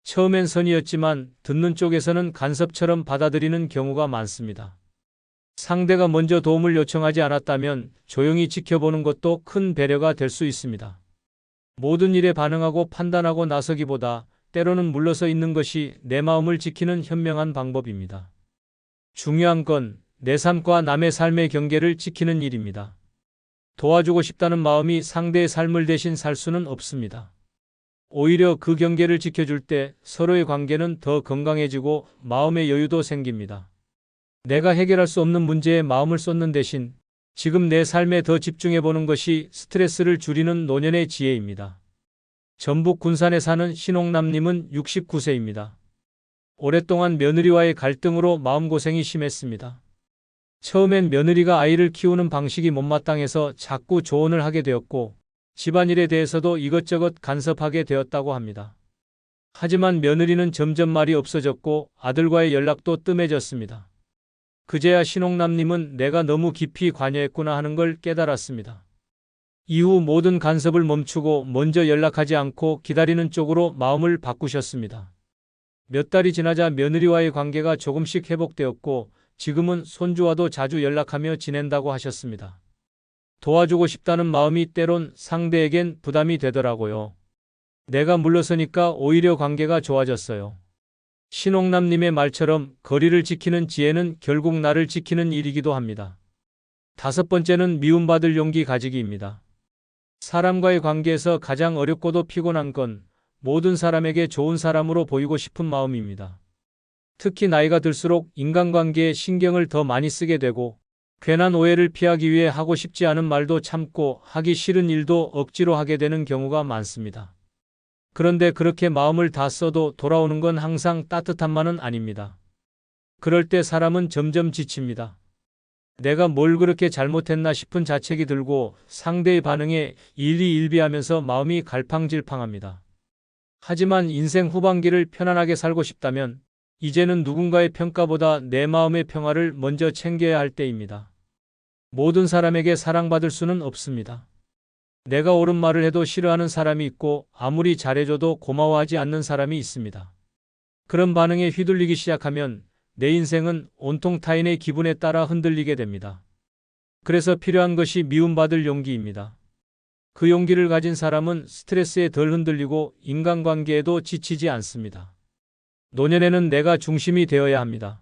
처음엔 선의였지만 듣는 쪽에서는 간섭처럼 받아들이는 경우가 많습니다. 상대가 먼저 도움을 요청하지 않았다면 조용히 지켜보는 것도 큰 배려가 될 수 있습니다. 모든 일에 반응하고 판단하고 나서기보다 때로는 물러서 있는 것이 내 마음을 지키는 현명한 방법입니다. 중요한 건 내 삶과 남의 삶의 경계를 지키는 일입니다. 도와주고 싶다는 마음이 상대의 삶을 대신 살 수는 없습니다. 오히려 그 경계를 지켜줄 때 서로의 관계는 더 건강해지고 마음의 여유도 생깁니다. 내가 해결할 수 없는 문제에 마음을 쏟는 대신 지금 내 삶에 더 집중해보는 것이 스트레스를 줄이는 노년의 지혜입니다. 전북 군산에 사는 신홍남님은 69세입니다. 오랫동안 며느리와의 갈등으로 마음고생이 심했습니다. 처음엔 며느리가 아이를 키우는 방식이 못마땅해서 자꾸 조언을 하게 되었고 집안일에 대해서도 이것저것 간섭하게 되었다고 합니다. 하지만 며느리는 점점 말이 없어졌고 아들과의 연락도 뜸해졌습니다. 그제야 신홍남님은 내가 너무 깊이 관여했구나 하는 걸 깨달았습니다. 이후 모든 간섭을 멈추고 먼저 연락하지 않고 기다리는 쪽으로 마음을 바꾸셨습니다. 몇 달이 지나자 며느리와의 관계가 조금씩 회복되었고 지금은 손주와도 자주 연락하며 지낸다고 하셨습니다. 도와주고 싶다는 마음이 때론 상대에겐 부담이 되더라고요. 내가 물러서니까 오히려 관계가 좋아졌어요. 신옥남님의 말처럼 거리를 지키는 지혜는 결국 나를 지키는 일이기도 합니다. 다섯 번째는 미움받을 용기 가지기입니다. 사람과의 관계에서 가장 어렵고도 피곤한 건 모든 사람에게 좋은 사람으로 보이고 싶은 마음입니다. 특히 나이가 들수록 인간관계에 신경을 더 많이 쓰게 되고 괜한 오해를 피하기 위해 하고 싶지 않은 말도 참고 하기 싫은 일도 억지로 하게 되는 경우가 많습니다. 그런데 그렇게 마음을 다 써도 돌아오는 건 항상 따뜻함만은 아닙니다. 그럴 때 사람은 점점 지칩니다. 내가 뭘 그렇게 잘못했나 싶은 자책이 들고 상대의 반응에 일희일비하면서 마음이 갈팡질팡합니다. 하지만 인생 후반기를 편안하게 살고 싶다면 이제는 누군가의 평가보다 내 마음의 평화를 먼저 챙겨야 할 때입니다. 모든 사람에게 사랑받을 수는 없습니다. 내가 옳은 말을 해도 싫어하는 사람이 있고 아무리 잘해줘도 고마워하지 않는 사람이 있습니다. 그런 반응에 휘둘리기 시작하면 내 인생은 온통 타인의 기분에 따라 흔들리게 됩니다. 그래서 필요한 것이 미움받을 용기입니다. 그 용기를 가진 사람은 스트레스에 덜 흔들리고 인간관계에도 지치지 않습니다. 노년에는 내가 중심이 되어야 합니다.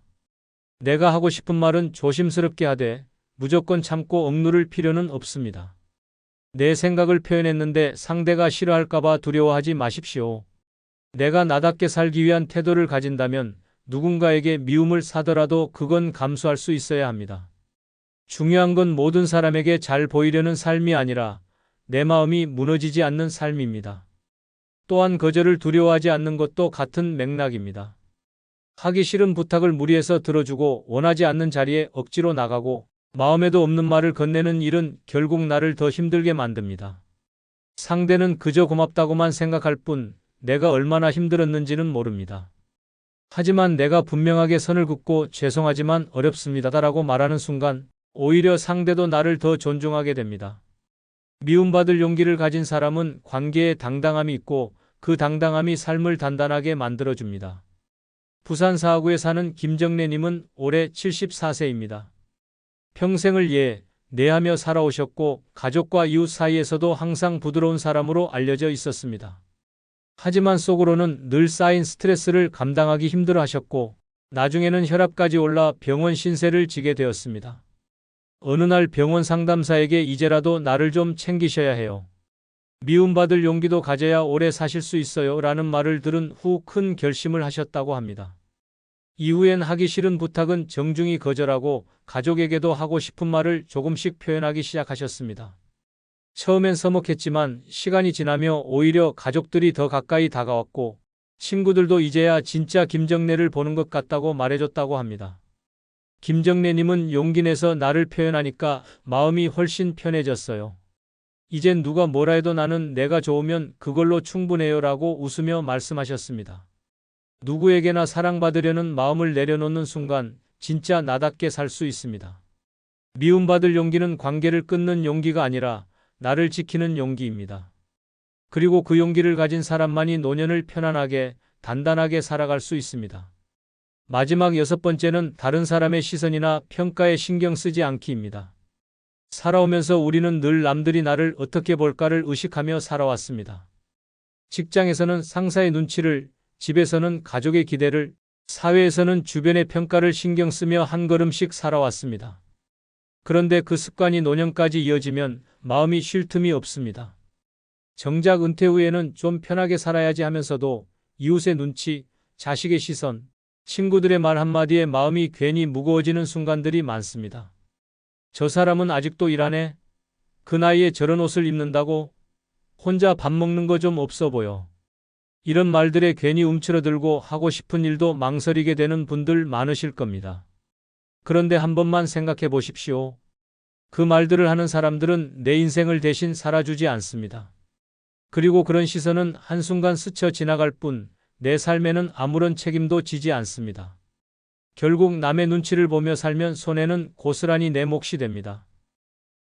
내가 하고 싶은 말은 조심스럽게 하되 무조건 참고 억누를 필요는 없습니다. 내 생각을 표현했는데 상대가 싫어할까봐 두려워하지 마십시오. 내가 나답게 살기 위한 태도를 가진다면 누군가에게 미움을 사더라도 그건 감수할 수 있어야 합니다. 중요한 건 모든 사람에게 잘 보이려는 삶이 아니라 내 마음이 무너지지 않는 삶입니다. 또한 거절을 두려워하지 않는 것도 같은 맥락입니다. 하기 싫은 부탁을 무리해서 들어주고 원하지 않는 자리에 억지로 나가고 마음에도 없는 말을 건네는 일은 결국 나를 더 힘들게 만듭니다. 상대는 그저 고맙다고만 생각할 뿐 내가 얼마나 힘들었는지는 모릅니다. 하지만 내가 분명하게 선을 긋고 죄송하지만 어렵습니다라고 말하는 순간 오히려 상대도 나를 더 존중하게 됩니다. 미움받을 용기를 가진 사람은 관계에 당당함이 있고 그 당당함이 삶을 단단하게 만들어줍니다. 부산 사하구에 사는 김정래님은 올해 74세입니다. 평생을 내하며 살아오셨고 가족과 이웃 사이에서도 항상 부드러운 사람으로 알려져 있었습니다. 하지만 속으로는 늘 쌓인 스트레스를 감당하기 힘들어 하셨고 나중에는 혈압까지 올라 병원 신세를 지게 되었습니다. 어느 날 병원 상담사에게 이제라도 나를 좀 챙기셔야 해요. 미움받을 용기도 가져야 오래 사실 수 있어요. 라는 말을 들은 후 큰 결심을 하셨다고 합니다. 이후엔 하기 싫은 부탁은 정중히 거절하고 가족에게도 하고 싶은 말을 조금씩 표현하기 시작하셨습니다. 처음엔 서먹했지만 시간이 지나며 오히려 가족들이 더 가까이 다가왔고 친구들도 이제야 진짜 김정래를 보는 것 같다고 말해줬다고 합니다. 김정래님은 용기 내서 나를 표현하니까 마음이 훨씬 편해졌어요. 이젠 누가 뭐라 해도 나는 내가 좋으면 그걸로 충분해요 라고 웃으며 말씀하셨습니다. 누구에게나 사랑받으려는 마음을 내려놓는 순간 진짜 나답게 살 수 있습니다. 미움받을 용기는 관계를 끊는 용기가 아니라 나를 지키는 용기입니다. 그리고 그 용기를 가진 사람만이 노년을 편안하게, 단단하게 살아갈 수 있습니다. 마지막 여섯 번째는 다른 사람의 시선이나 평가에 신경 쓰지 않기입니다. 살아오면서 우리는 늘 남들이 나를 어떻게 볼까를 의식하며 살아왔습니다. 직장에서는 상사의 눈치를, 집에서는 가족의 기대를, 사회에서는 주변의 평가를 신경 쓰며 한 걸음씩 살아왔습니다. 그런데 그 습관이 노년까지 이어지면 마음이 쉴 틈이 없습니다. 정작 은퇴 후에는 좀 편하게 살아야지 하면서도 이웃의 눈치, 자식의 시선, 친구들의 말 한마디에 마음이 괜히 무거워지는 순간들이 많습니다. 저 사람은 아직도 일하네? 그 나이에 저런 옷을 입는다고? 혼자 밥 먹는 거 좀 없어 보여. 이런 말들에 괜히 움츠러들고 하고 싶은 일도 망설이게 되는 분들 많으실 겁니다. 그런데 한 번만 생각해 보십시오. 그 말들을 하는 사람들은 내 인생을 대신 살아주지 않습니다. 그리고 그런 시선은 한순간 스쳐 지나갈 뿐 내 삶에는 아무런 책임도 지지 않습니다. 결국 남의 눈치를 보며 살면 손해는 고스란히 내 몫이 됩니다.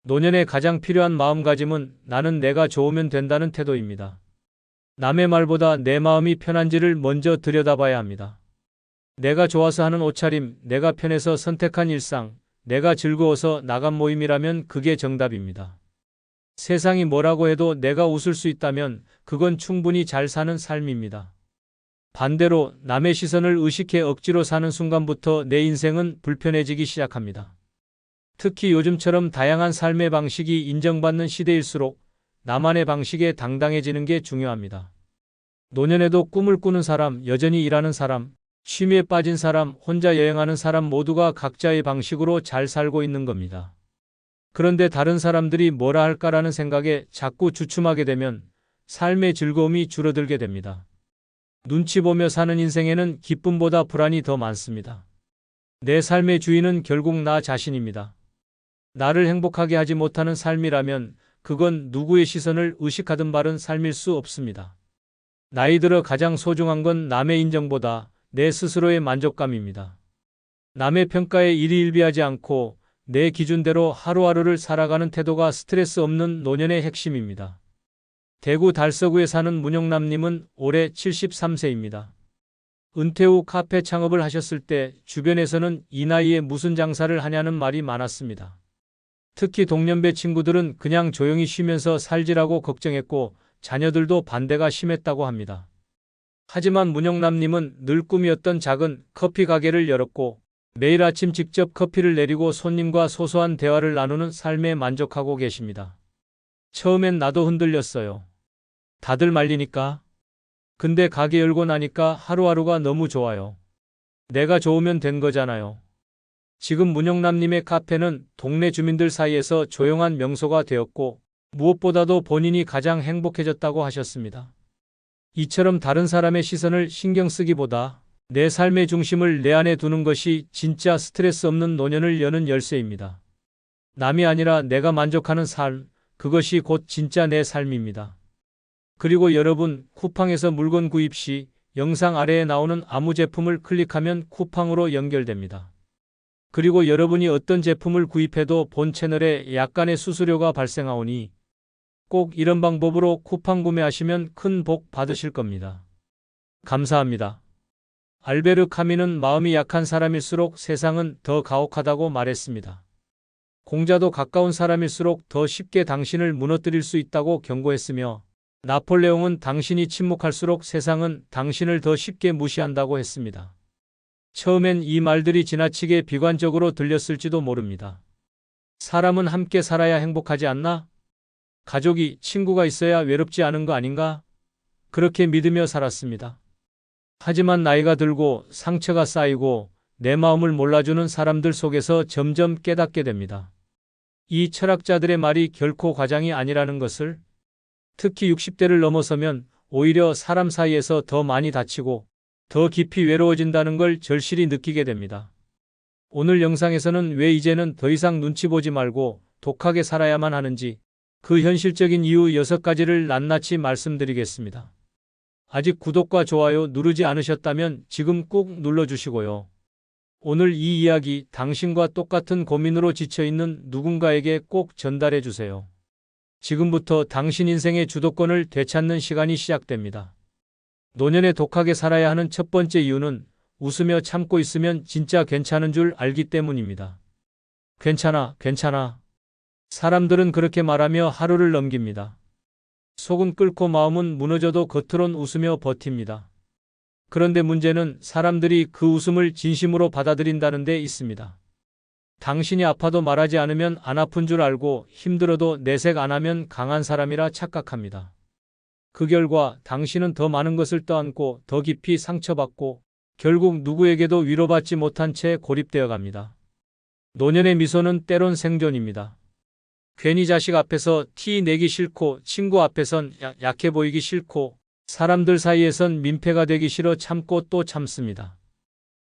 노년에 가장 필요한 마음가짐은 나는 내가 좋으면 된다는 태도입니다. 남의 말보다 내 마음이 편한지를 먼저 들여다봐야 합니다. 내가 좋아서 하는 옷차림, 내가 편해서 선택한 일상, 내가 즐거워서 나간 모임이라면 그게 정답입니다. 세상이 뭐라고 해도 내가 웃을 수 있다면 그건 충분히 잘 사는 삶입니다. 반대로 남의 시선을 의식해 억지로 사는 순간부터 내 인생은 불편해지기 시작합니다. 특히 요즘처럼 다양한 삶의 방식이 인정받는 시대일수록 나만의 방식에 당당해지는 게 중요합니다. 노년에도 꿈을 꾸는 사람, 여전히 일하는 사람, 취미에 빠진 사람, 혼자 여행하는 사람 모두가 각자의 방식으로 잘 살고 있는 겁니다. 그런데 다른 사람들이 뭐라 할까라는 생각에 자꾸 주춤하게 되면 삶의 즐거움이 줄어들게 됩니다. 눈치 보며 사는 인생에는 기쁨보다 불안이 더 많습니다. 내 삶의 주인은 결국 나 자신입니다. 나를 행복하게 하지 못하는 삶이라면 그건 누구의 시선을 의식하든 바른 삶일 수 없습니다. 나이 들어 가장 소중한 건 남의 인정보다 내 스스로의 만족감입니다. 남의 평가에 일희일비하지 않고 내 기준대로 하루하루를 살아가는 태도가 스트레스 없는 노년의 핵심입니다. 대구 달서구에 사는 문영남님은 올해 73세입니다. 은퇴 후 카페 창업을 하셨을 때 주변에서는 이 나이에 무슨 장사를 하냐는 말이 많았습니다. 특히 동년배 친구들은 그냥 조용히 쉬면서 살지라고 걱정했고 자녀들도 반대가 심했다고 합니다. 하지만 문영남님은 늘 꿈이었던 작은 커피 가게를 열었고 매일 아침 직접 커피를 내리고 손님과 소소한 대화를 나누는 삶에 만족하고 계십니다. 처음엔 나도 흔들렸어요. 다들 말리니까. 근데 가게 열고 나니까 하루하루가 너무 좋아요. 내가 좋으면 된 거잖아요. 지금 문영남님의 카페는 동네 주민들 사이에서 조용한 명소가 되었고 무엇보다도 본인이 가장 행복해졌다고 하셨습니다. 이처럼 다른 사람의 시선을 신경 쓰기보다 내 삶의 중심을 내 안에 두는 것이 진짜 스트레스 없는 노년을 여는 열쇠입니다. 남이 아니라 내가 만족하는 삶, 그것이 곧 진짜 내 삶입니다. 그리고 여러분, 쿠팡에서 물건 구입 시 영상 아래에 나오는 아무 제품을 클릭하면 쿠팡으로 연결됩니다. 그리고 여러분이 어떤 제품을 구입해도 본 채널에 약간의 수수료가 발생하오니 꼭 이런 방법으로 쿠팡 구매하시면 큰 복 받으실 겁니다. 감사합니다. 알베르 카뮈는 마음이 약한 사람일수록 세상은 더 가혹하다고 말했습니다. 공자도 가까운 사람일수록 더 쉽게 당신을 무너뜨릴 수 있다고 경고했으며 나폴레옹은 당신이 침묵할수록 세상은 당신을 더 쉽게 무시한다고 했습니다. 처음엔 이 말들이 지나치게 비관적으로 들렸을지도 모릅니다. 사람은 함께 살아야 행복하지 않나? 가족이, 친구가 있어야 외롭지 않은 거 아닌가? 그렇게 믿으며 살았습니다. 하지만 나이가 들고 상처가 쌓이고 내 마음을 몰라주는 사람들 속에서 점점 깨닫게 됩니다. 이 철학자들의 말이 결코 과장이 아니라는 것을, 특히 60대를 넘어서면 오히려 사람 사이에서 더 많이 다치고 더 깊이 외로워진다는 걸 절실히 느끼게 됩니다. 오늘 영상에서는 왜 이제는 더 이상 눈치 보지 말고 독하게 살아야만 하는지 그 현실적인 이유 6가지를 낱낱이 말씀드리겠습니다. 아직 구독과 좋아요 누르지 않으셨다면 지금 꾹 눌러주시고요. 오늘 이 이야기 당신과 똑같은 고민으로 지쳐있는 누군가에게 꼭 전달해 주세요. 지금부터 당신 인생의 주도권을 되찾는 시간이 시작됩니다. 노년에 독하게 살아야 하는 첫 번째 이유는 웃으며 참고 있으면 진짜 괜찮은 줄 알기 때문입니다. 괜찮아, 괜찮아. 사람들은 그렇게 말하며 하루를 넘깁니다. 속은 끓고 마음은 무너져도 겉으론 웃으며 버팁니다. 그런데 문제는 사람들이 그 웃음을 진심으로 받아들인다는 데 있습니다. 당신이 아파도 말하지 않으면 안 아픈 줄 알고 힘들어도 내색 안 하면 강한 사람이라 착각합니다. 그 결과 당신은 더 많은 것을 떠안고 더 깊이 상처받고 결국 누구에게도 위로받지 못한 채 고립되어 갑니다. 노년의 미소는 때론 생존입니다. 괜히 자식 앞에서 티 내기 싫고 친구 앞에선 약해 보이기 싫고 사람들 사이에선 민폐가 되기 싫어 참고 또 참습니다.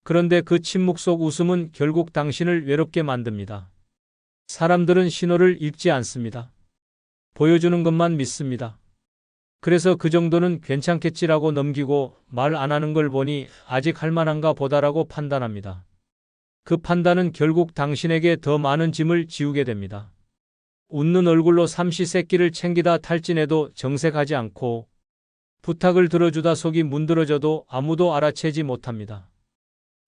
그런데 그 침묵 속 웃음은 결국 당신을 외롭게 만듭니다. 사람들은 신호를 읽지 않습니다. 보여주는 것만 믿습니다. 그래서 그 정도는 괜찮겠지라고 넘기고 말 안 하는 걸 보니 아직 할만한가 보다라고 판단합니다. 그 판단은 결국 당신에게 더 많은 짐을 지우게 됩니다. 웃는 얼굴로 삼시세끼를 챙기다 탈진해도 정색하지 않고 부탁을 들어주다 속이 문드러져도 아무도 알아채지 못합니다.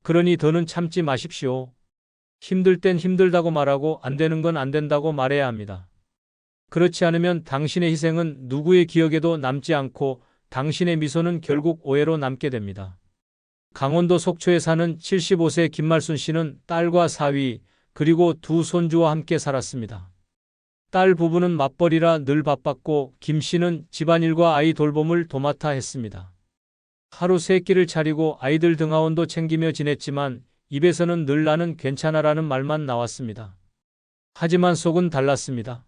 그러니 더는 참지 마십시오. 힘들 땐 힘들다고 말하고 안 되는 건 안 된다고 말해야 합니다. 그렇지 않으면 당신의 희생은 누구의 기억에도 남지 않고 당신의 미소는 결국 오해로 남게 됩니다. 강원도 속초에 사는 75세 김말순 씨는 딸과 사위 그리고 두 손주와 함께 살았습니다. 딸 부부는 맞벌이라 늘 바빴고 김 씨는 집안일과 아이 돌봄을 도맡아 했습니다. 하루 세 끼를 차리고 아이들 등하원도 챙기며 지냈지만 입에서는 늘 나는 괜찮아라는 말만 나왔습니다. 하지만 속은 달랐습니다.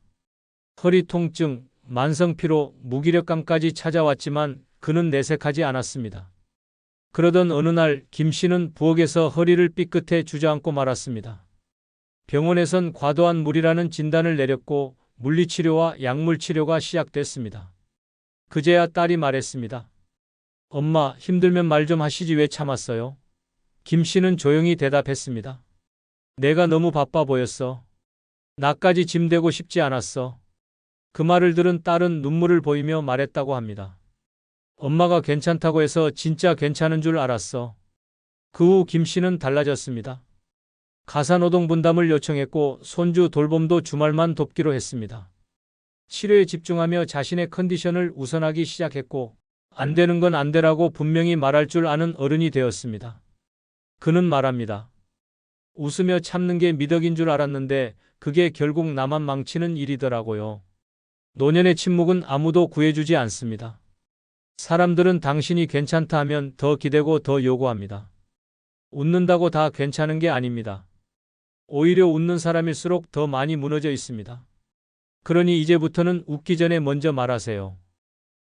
허리 통증, 만성 피로, 무기력감까지 찾아왔지만 그는 내색하지 않았습니다. 그러던 어느 날 김 씨는 부엌에서 허리를 삐끗해 주저앉고 말았습니다. 병원에선 과도한 무리라는 진단을 내렸고 물리치료와 약물치료가 시작됐습니다. 그제야 딸이 말했습니다. 엄마, 힘들면 말 좀 하시지 왜 참았어요? 김 씨는 조용히 대답했습니다. 내가 너무 바빠 보였어. 나까지 짐되고 싶지 않았어. 그 말을 들은 딸은 눈물을 보이며 말했다고 합니다. 엄마가 괜찮다고 해서 진짜 괜찮은 줄 알았어. 그 후 김 씨는 달라졌습니다. 가사노동 분담을 요청했고 손주 돌봄도 주말만 돕기로 했습니다. 치료에 집중하며 자신의 컨디션을 우선하기 시작했고 안 되는 건 안 되라고 분명히 말할 줄 아는 어른이 되었습니다. 그는 말합니다. 웃으며 참는 게 미덕인 줄 알았는데 그게 결국 나만 망치는 일이더라고요. 노년의 침묵은 아무도 구해주지 않습니다. 사람들은 당신이 괜찮다 하면 더 기대고 더 요구합니다. 웃는다고 다 괜찮은 게 아닙니다. 오히려 웃는 사람일수록 더 많이 무너져 있습니다. 그러니 이제부터는 웃기 전에 먼저 말하세요.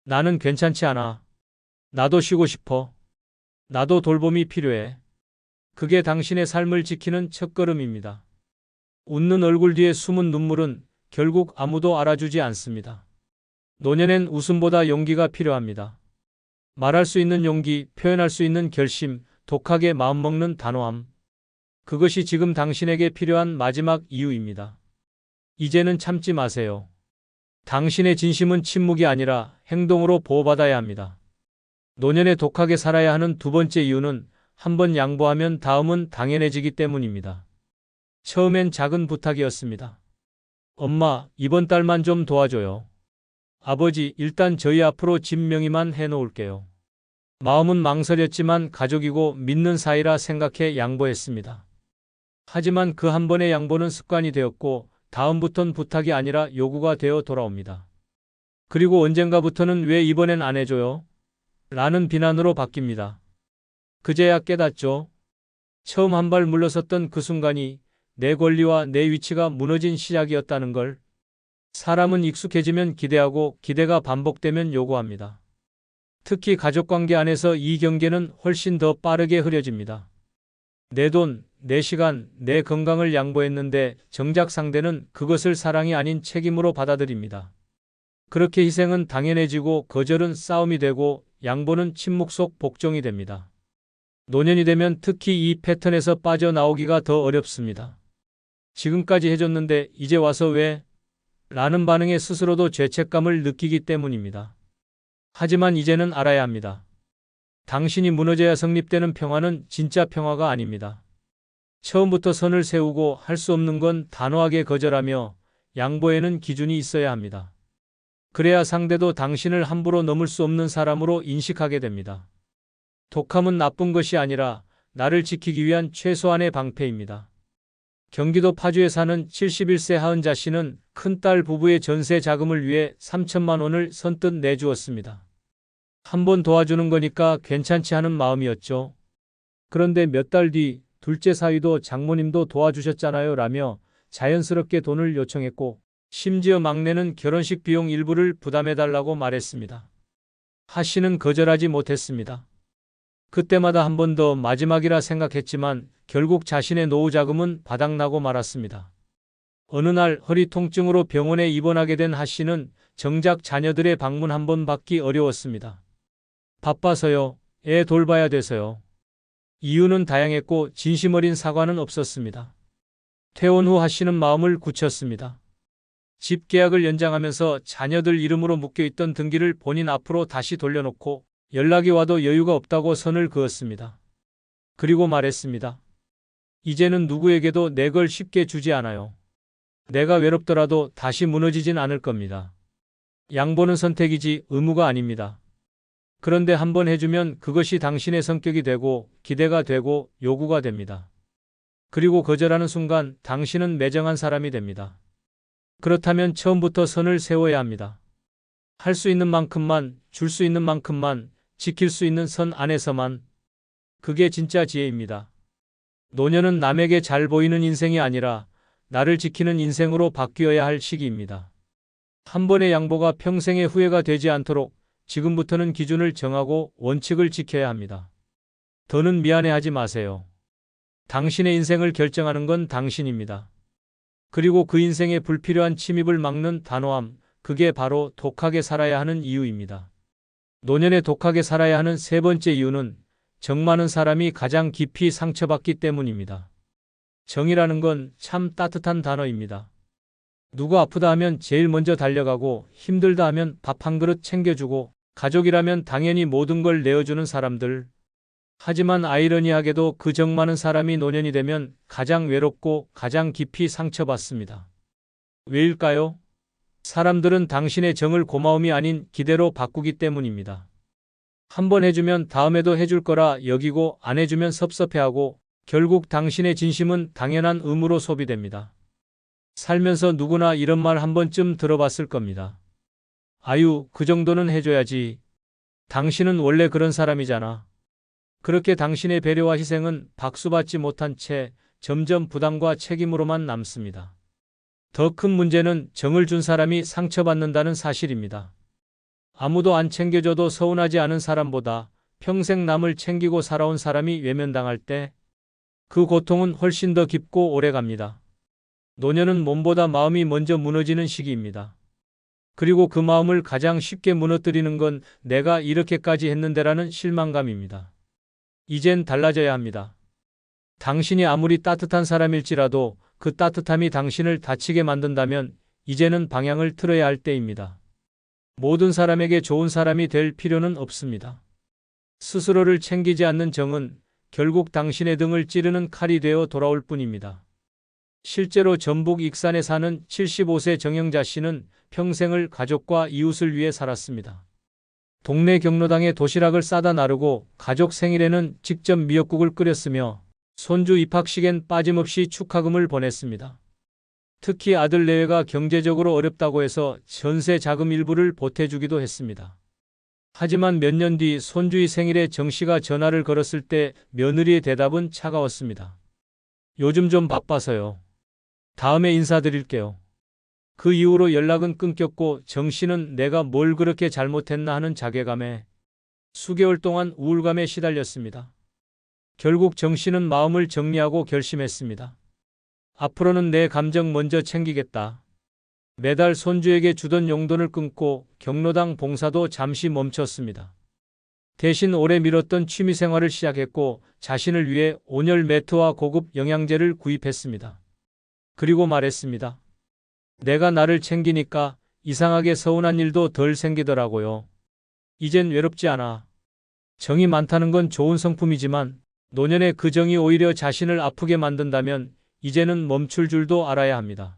나는 괜찮지 않아. 나도 쉬고 싶어. 나도 돌봄이 필요해. 그게 당신의 삶을 지키는 첫걸음입니다. 웃는 얼굴 뒤에 숨은 눈물은 결국 아무도 알아주지 않습니다. 노년엔 웃음보다 용기가 필요합니다. 말할 수 있는 용기, 표현할 수 있는 결심, 독하게 마음먹는 단호함. 그것이 지금 당신에게 필요한 마지막 이유입니다. 이제는 참지 마세요. 당신의 진심은 침묵이 아니라 행동으로 보호받아야 합니다. 노년에 독하게 살아야 하는 두 번째 이유는 한 번 양보하면 다음은 당연해지기 때문입니다. 처음엔 작은 부탁이었습니다. 엄마, 이번 달만 좀 도와줘요. 아버지, 일단 저희 앞으로 집 명의만 해놓을게요. 마음은 망설였지만 가족이고 믿는 사이라 생각해 양보했습니다. 하지만 그 한 번의 양보는 습관이 되었고 다음부턴 부탁이 아니라 요구가 되어 돌아옵니다. 그리고 언젠가부터는 왜 이번엔 안 해줘요? 라는 비난으로 바뀝니다. 그제야 깨닫죠. 처음 한 발 물러섰던 그 순간이 내 권리와 내 위치가 무너진 시작이었다는 걸. 사람은 익숙해지면 기대하고 기대가 반복되면 요구합니다. 특히 가족관계 안에서 이 경계는 훨씬 더 빠르게 흐려집니다. 내 돈, 내 시간, 내 건강을 양보했는데 정작 상대는 그것을 사랑이 아닌 책임으로 받아들입니다. 그렇게 희생은 당연해지고 거절은 싸움이 되고 양보는 침묵 속 복종이 됩니다. 노년이 되면 특히 이 패턴에서 빠져나오기가 더 어렵습니다. 지금까지 해줬는데 이제 와서 왜? 라는 반응에 스스로도 죄책감을 느끼기 때문입니다. 하지만 이제는 알아야 합니다. 당신이 무너져야 성립되는 평화는 진짜 평화가 아닙니다. 처음부터 선을 세우고 할 수 없는 건 단호하게 거절하며 양보에는 기준이 있어야 합니다. 그래야 상대도 당신을 함부로 넘을 수 없는 사람으로 인식하게 됩니다. 독함은 나쁜 것이 아니라 나를 지키기 위한 최소한의 방패입니다. 경기도 파주에 사는 71세 하은자 씨는 큰딸 부부의 전세 자금을 위해 3천만 원을 선뜻 내주었습니다. 한 번 도와주는 거니까 괜찮지 하는 마음이었죠. 그런데 몇 달 뒤 둘째 사위도 장모님도 도와주셨잖아요 라며 자연스럽게 돈을 요청했고 심지어 막내는 결혼식 비용 일부를 부담해달라고 말했습니다. 하 씨는 거절하지 못했습니다. 그때마다 한 번 더 마지막이라 생각했지만 결국 자신의 노후 자금은 바닥나고 말았습니다. 어느 날 허리 통증으로 병원에 입원하게 된 하 씨는 정작 자녀들의 방문 한 번 받기 어려웠습니다. 바빠서요. 애 돌봐야 돼서요. 이유는 다양했고 진심 어린 사과는 없었습니다. 퇴원 후 하 씨는 마음을 굳혔습니다. 집 계약을 연장하면서 자녀들 이름으로 묶여있던 등기를 본인 앞으로 다시 돌려놓고 연락이 와도 여유가 없다고 선을 그었습니다. 그리고 말했습니다. 이제는 누구에게도 내 걸 쉽게 주지 않아요. 내가 외롭더라도 다시 무너지진 않을 겁니다. 양보는 선택이지 의무가 아닙니다. 그런데 한번 해주면 그것이 당신의 성격이 되고 기대가 되고 요구가 됩니다. 그리고 거절하는 순간 당신은 매정한 사람이 됩니다. 그렇다면 처음부터 선을 세워야 합니다. 할 수 있는 만큼만, 줄 수 있는 만큼만, 지킬 수 있는 선 안에서만. 그게 진짜 지혜입니다. 노년은 남에게 잘 보이는 인생이 아니라 나를 지키는 인생으로 바뀌어야 할 시기입니다. 한 번의 양보가 평생의 후회가 되지 않도록 지금부터는 기준을 정하고 원칙을 지켜야 합니다. 더는 미안해하지 마세요. 당신의 인생을 결정하는 건 당신입니다. 그리고 그 인생의 불필요한 침입을 막는 단호함, 그게 바로 독하게 살아야 하는 이유입니다. 노년에 독하게 살아야 하는 세 번째 이유는 정 많은 사람이 가장 깊이 상처받기 때문입니다. 정이라는 건 참 따뜻한 단어입니다. 누구 아프다 하면 제일 먼저 달려가고 힘들다 하면 밥 한 그릇 챙겨주고 가족이라면 당연히 모든 걸 내어주는 사람들. 하지만 아이러니하게도 그 정 많은 사람이 노년이 되면 가장 외롭고 가장 깊이 상처받습니다. 왜일까요? 사람들은 당신의 정을 고마움이 아닌 기대로 바꾸기 때문입니다. 한 번 해주면 다음에도 해줄 거라 여기고 안 해주면 섭섭해하고 결국 당신의 진심은 당연한 의무로 소비됩니다. 살면서 누구나 이런 말 한 번쯤 들어봤을 겁니다. 아유, 그 정도는 해줘야지. 당신은 원래 그런 사람이잖아. 그렇게 당신의 배려와 희생은 박수받지 못한 채 점점 부담과 책임으로만 남습니다. 더 큰 문제는 정을 준 사람이 상처받는다는 사실입니다. 아무도 안 챙겨줘도 서운하지 않은 사람보다 평생 남을 챙기고 살아온 사람이 외면당할 때 그 고통은 훨씬 더 깊고 오래갑니다. 노년은 몸보다 마음이 먼저 무너지는 시기입니다. 그리고 그 마음을 가장 쉽게 무너뜨리는 건 내가 이렇게까지 했는데라는 실망감입니다. 이젠 달라져야 합니다. 당신이 아무리 따뜻한 사람일지라도 그 따뜻함이 당신을 다치게 만든다면 이제는 방향을 틀어야 할 때입니다. 모든 사람에게 좋은 사람이 될 필요는 없습니다. 스스로를 챙기지 않는 정은 결국 당신의 등을 찌르는 칼이 되어 돌아올 뿐입니다. 실제로 전북 익산에 사는 75세 정영자 씨는 평생을 가족과 이웃을 위해 살았습니다. 동네 경로당에 도시락을 싸다 나르고 가족 생일에는 직접 미역국을 끓였으며 손주 입학식엔 빠짐없이 축하금을 보냈습니다. 특히 아들 내외가 경제적으로 어렵다고 해서 전세 자금 일부를 보태주기도 했습니다. 하지만 몇 년 뒤 손주의 생일에 정 씨가 전화를 걸었을 때 며느리의 대답은 차가웠습니다. 요즘 좀 바빠서요. 다음에 인사드릴게요. 그 이후로 연락은 끊겼고 정 씨는 내가 뭘 그렇게 잘못했나 하는 자괴감에 수개월 동안 우울감에 시달렸습니다. 결국 정 씨는 마음을 정리하고 결심했습니다. 앞으로는 내 감정 먼저 챙기겠다. 매달 손주에게 주던 용돈을 끊고 경로당 봉사도 잠시 멈췄습니다. 대신 오래 미뤘던 취미생활을 시작했고 자신을 위해 온열 매트와 고급 영양제를 구입했습니다. 그리고 말했습니다. 내가 나를 챙기니까 이상하게 서운한 일도 덜 생기더라고요. 이젠 외롭지 않아. 정이 많다는 건 좋은 성품이지만 노년에 그 정이 오히려 자신을 아프게 만든다면 이제는 멈출 줄도 알아야 합니다.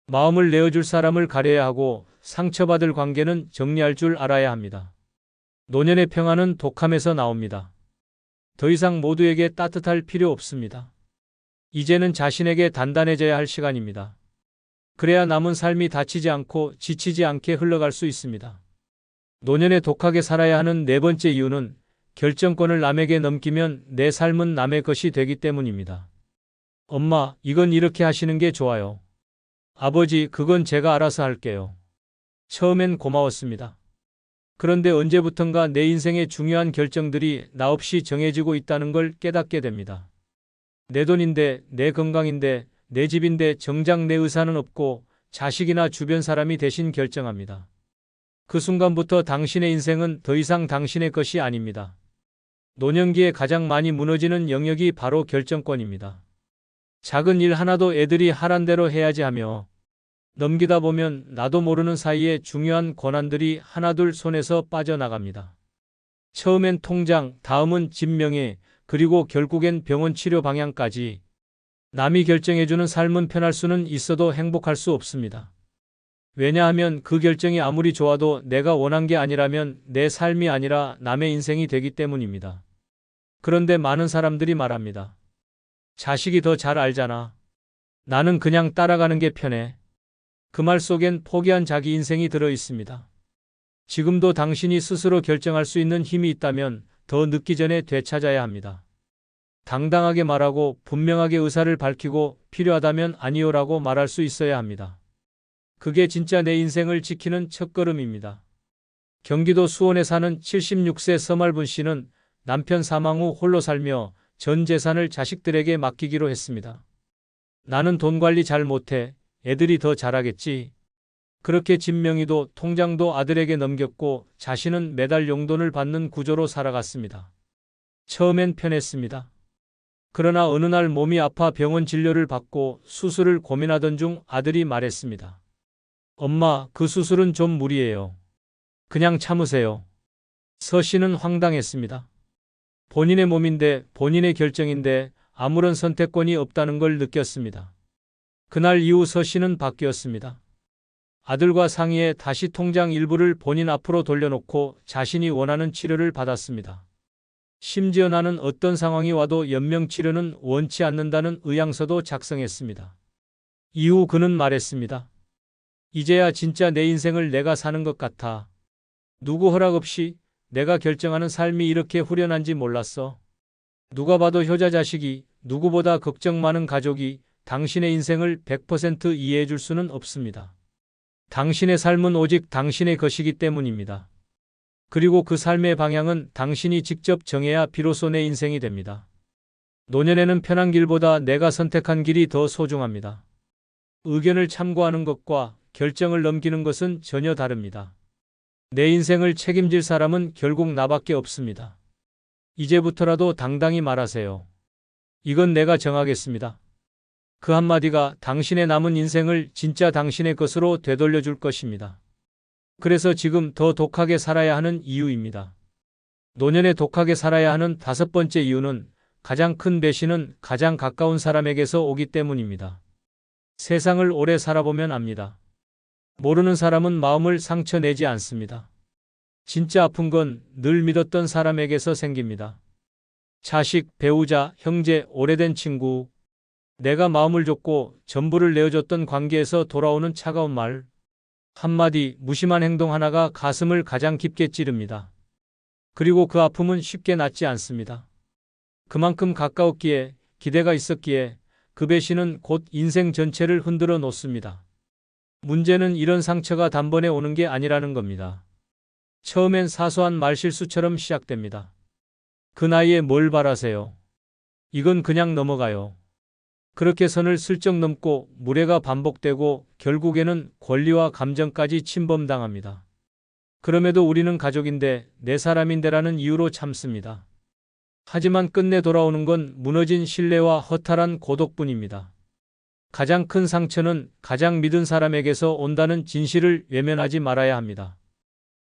마음을 내어줄 사람을 가려야 하고 상처받을 관계는 정리할 줄 알아야 합니다. 노년의 평화는 독함에서 나옵니다. 더 이상 모두에게 따뜻할 필요 없습니다. 이제는 자신에게 단단해져야 할 시간입니다. 그래야 남은 삶이 다치지 않고 지치지 않게 흘러갈 수 있습니다. 노년에 독하게 살아야 하는 네 번째 이유는 결정권을 남에게 넘기면 내 삶은 남의 것이 되기 때문입니다. 엄마, 이건 이렇게 하시는 게 좋아요. 아버지, 그건 제가 알아서 할게요. 처음엔 고마웠습니다. 그런데 언제부턴가 내 인생의 중요한 결정들이 나 없이 정해지고 있다는 걸 깨닫게 됩니다. 내 돈인데, 내 건강인데, 내 집인데 정작 내 의사는 없고 자식이나 주변 사람이 대신 결정합니다. 그 순간부터 당신의 인생은 더 이상 당신의 것이 아닙니다. 노년기에 가장 많이 무너지는 영역이 바로 결정권입니다. 작은 일 하나도 애들이 하란 대로 해야지 하며 넘기다 보면 나도 모르는 사이에 중요한 권한들이 하나둘 손에서 빠져나갑니다. 처음엔 통장, 다음은 집 명예, 그리고 결국엔 병원 치료 방향까지. 남이 결정해주는 삶은 편할 수는 있어도 행복할 수 없습니다. 왜냐하면 그 결정이 아무리 좋아도 내가 원한 게 아니라면 내 삶이 아니라 남의 인생이 되기 때문입니다. 그런데 많은 사람들이 말합니다. 자식이 더 잘 알잖아. 나는 그냥 따라가는 게 편해. 그 말 속엔 포기한 자기 인생이 들어 있습니다. 지금도 당신이 스스로 결정할 수 있는 힘이 있다면 더 늦기 전에 되찾아야 합니다. 당당하게 말하고 분명하게 의사를 밝히고 필요하다면 아니요라고 말할 수 있어야 합니다. 그게 진짜 내 인생을 지키는 첫걸음입니다. 경기도 수원에 사는 76세 서말분 씨는 남편 사망 후 홀로 살며 전 재산을 자식들에게 맡기기로 했습니다. 나는 돈 관리 잘 못해. 애들이 더 잘하겠지. 그렇게 집 명의도 통장도 아들에게 넘겼고 자신은 매달 용돈을 받는 구조로 살아갔습니다. 처음엔 편했습니다. 그러나 어느 날 몸이 아파 병원 진료를 받고 수술을 고민하던 중 아들이 말했습니다. 엄마, 그 수술은 좀 무리예요. 그냥 참으세요. 서 씨는 황당했습니다. 본인의 몸인데 본인의 결정인데 아무런 선택권이 없다는 걸 느꼈습니다. 그날 이후 서 씨는 바뀌었습니다. 아들과 상의해 다시 통장 일부를 본인 앞으로 돌려놓고 자신이 원하는 치료를 받았습니다. 심지어 나는 어떤 상황이 와도 연명치료는 원치 않는다는 의향서도 작성했습니다. 이후 그는 말했습니다. 이제야 진짜 내 인생을 내가 사는 것 같아. 누구 허락 없이 내가 결정하는 삶이 이렇게 후련한지 몰랐어. 누가 봐도 효자 자식이, 누구보다 걱정 많은 가족이 당신의 인생을 100% 이해해 줄 수는 없습니다. 당신의 삶은 오직 당신의 것이기 때문입니다. 그리고 그 삶의 방향은 당신이 직접 정해야 비로소 내 인생이 됩니다. 노년에는 편한 길보다 내가 선택한 길이 더 소중합니다. 의견을 참고하는 것과 결정을 넘기는 것은 전혀 다릅니다. 내 인생을 책임질 사람은 결국 나밖에 없습니다. 이제부터라도 당당히 말하세요. 이건 내가 정하겠습니다. 그 한마디가 당신의 남은 인생을 진짜 당신의 것으로 되돌려 줄 것입니다. 그래서 지금 더 독하게 살아야 하는 이유입니다. 노년에 독하게 살아야 하는 5번째 이유는 가장 큰 배신은 가장 가까운 사람에게서 오기 때문입니다. 세상을 오래 살아보면 압니다. 모르는 사람은 마음을 상처내지 않습니다. 진짜 아픈 건 늘 믿었던 사람에게서 생깁니다. 자식, 배우자, 형제, 오래된 친구, 내가 마음을 줬고 전부를 내어줬던 관계에서 돌아오는 차가운 말, 한마디, 무심한 행동 하나가 가슴을 가장 깊게 찌릅니다. 그리고 그 아픔은 쉽게 낫지 않습니다. 그만큼 가까웠기에, 기대가 있었기에 그 배신은 곧 인생 전체를 흔들어 놓습니다. 문제는 이런 상처가 단번에 오는 게 아니라는 겁니다. 처음엔 사소한 말실수처럼 시작됩니다. 그 나이에 뭘 바라세요? 이건 그냥 넘어가요. 그렇게 선을 슬쩍 넘고 무례가 반복되고 결국에는 권리와 감정까지 침범당합니다. 그럼에도 우리는 가족인데 내 사람인데라는 이유로 참습니다. 하지만 끝내 돌아오는 건 무너진 신뢰와 허탈한 고독뿐입니다. 가장 큰 상처는 가장 믿은 사람에게서 온다는 진실을 외면하지 말아야 합니다.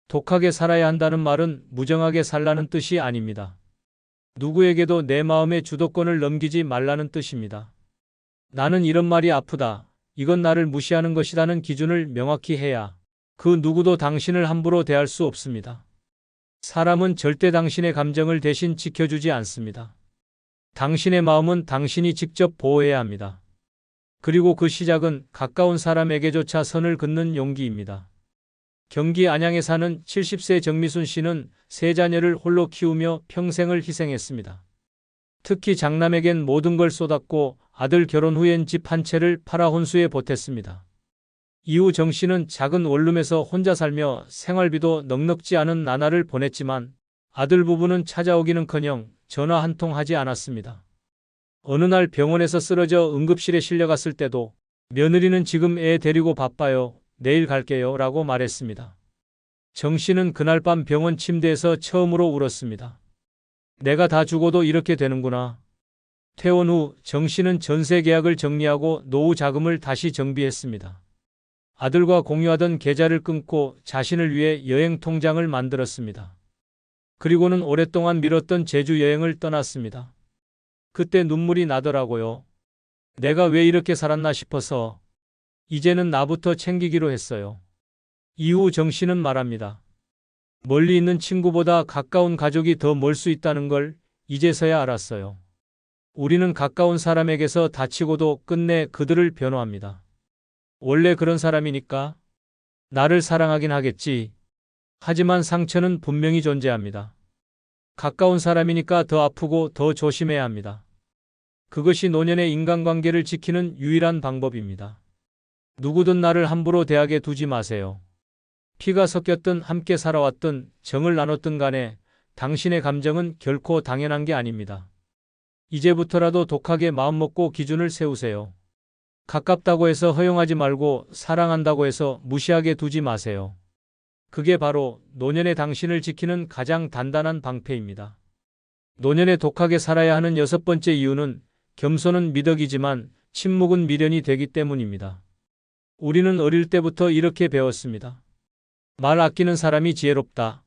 독하게 살아야 한다는 말은 무정하게 살라는 뜻이 아닙니다. 누구에게도 내 마음의 주도권을 넘기지 말라는 뜻입니다. 나는 이런 말이 아프다. 이건 나를 무시하는 것이라는 기준을 명확히 해야 그 누구도 당신을 함부로 대할 수 없습니다. 사람은 절대 당신의 감정을 대신 지켜주지 않습니다. 당신의 마음은 당신이 직접 보호해야 합니다. 그리고 그 시작은 가까운 사람에게조차 선을 긋는 용기입니다. 경기 안양에 사는 70세 정미순 씨는 3자녀를 홀로 키우며 평생을 희생했습니다. 특히 장남에겐 모든 걸 쏟았고 아들 결혼 후엔 집 한 채를 팔아 혼수에 보탰습니다. 이후 정 씨는 작은 원룸에서 혼자 살며 생활비도 넉넉지 않은 나날을 보냈지만 아들 부부는 찾아오기는커녕 전화 한 통 하지 않았습니다. 어느 날 병원에서 쓰러져 응급실에 실려갔을 때도 며느리는 지금 애 데리고 바빠요. 내일 갈게요. 라고 말했습니다. 정 씨는 그날 밤 병원 침대에서 처음으로 울었습니다. 내가 다 죽어도 이렇게 되는구나. 퇴원 후 정 씨는 전세 계약을 정리하고 노후 자금을 다시 정비했습니다. 아들과 공유하던 계좌를 끊고 자신을 위해 여행 통장을 만들었습니다. 그리고는 오랫동안 미뤘던 제주 여행을 떠났습니다. 그때 눈물이 나더라고요. 내가 왜 이렇게 살았나 싶어서 이제는 나부터 챙기기로 했어요. 이후 정 씨는 말합니다. 멀리 있는 친구보다 가까운 가족이 더 멀 수 있다는 걸 이제서야 알았어요. 우리는 가까운 사람에게서 다치고도 끝내 그들을 변호합니다. 원래 그런 사람이니까 나를 사랑하긴 하겠지. 하지만 상처는 분명히 존재합니다. 가까운 사람이니까 더 아프고 더 조심해야 합니다. 그것이 노년의 인간관계를 지키는 유일한 방법입니다. 누구든 나를 함부로 대하게 두지 마세요. 피가 섞였든 함께 살아왔든 정을 나눴든 간에 당신의 감정은 결코 당연한 게 아닙니다. 이제부터라도 독하게 마음먹고 기준을 세우세요. 가깝다고 해서 허용하지 말고 사랑한다고 해서 무시하게 두지 마세요. 그게 바로 노년의 당신을 지키는 가장 단단한 방패입니다. 노년에 독하게 살아야 하는 6번째 이유는 겸손은 미덕이지만 침묵은 미련이 되기 때문입니다. 우리는 어릴 때부터 이렇게 배웠습니다. 말 아끼는 사람이 지혜롭다.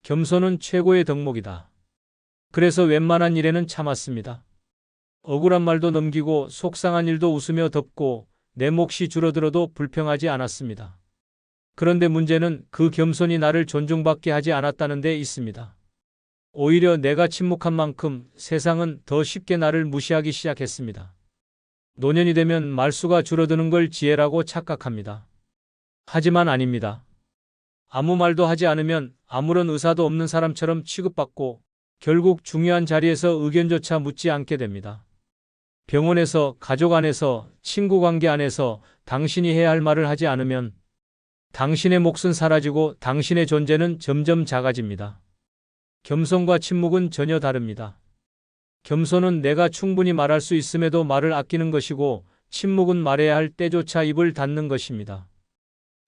겸손은 최고의 덕목이다. 그래서 웬만한 일에는 참았습니다. 억울한 말도 넘기고 속상한 일도 웃으며 덮고 내 몫이 줄어들어도 불평하지 않았습니다. 그런데 문제는 그 겸손이 나를 존중받게 하지 않았다는 데 있습니다. 오히려 내가 침묵한 만큼 세상은 더 쉽게 나를 무시하기 시작했습니다. 노년이 되면 말수가 줄어드는 걸 지혜라고 착각합니다. 하지만 아닙니다. 아무 말도 하지 않으면 아무런 의사도 없는 사람처럼 취급받고 결국 중요한 자리에서 의견조차 묻지 않게 됩니다. 병원에서, 가족 안에서, 친구 관계 안에서 당신이 해야 할 말을 하지 않으면 당신의 몫은 사라지고 당신의 존재는 점점 작아집니다. 겸손과 침묵은 전혀 다릅니다. 겸손은 내가 충분히 말할 수 있음에도 말을 아끼는 것이고 침묵은 말해야 할 때조차 입을 닫는 것입니다.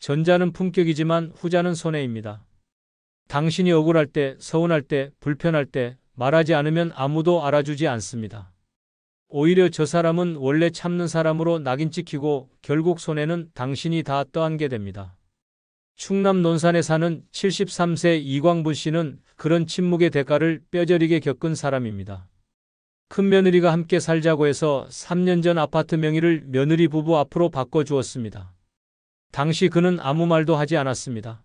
전자는 품격이지만 후자는 손해입니다. 당신이 억울할 때, 서운할 때, 불편할 때 말하지 않으면 아무도 알아주지 않습니다. 오히려 저 사람은 원래 참는 사람으로 낙인 찍히고 결국 손해는 당신이 다 떠안게 됩니다. 충남 논산에 사는 73세 이광분 씨는 그런 침묵의 대가를 뼈저리게 겪은 사람입니다. 큰며느리가 함께 살자고 해서 3년 전 아파트 명의를 며느리 부부 앞으로 바꿔주었습니다. 당시 그는 아무 말도 하지 않았습니다.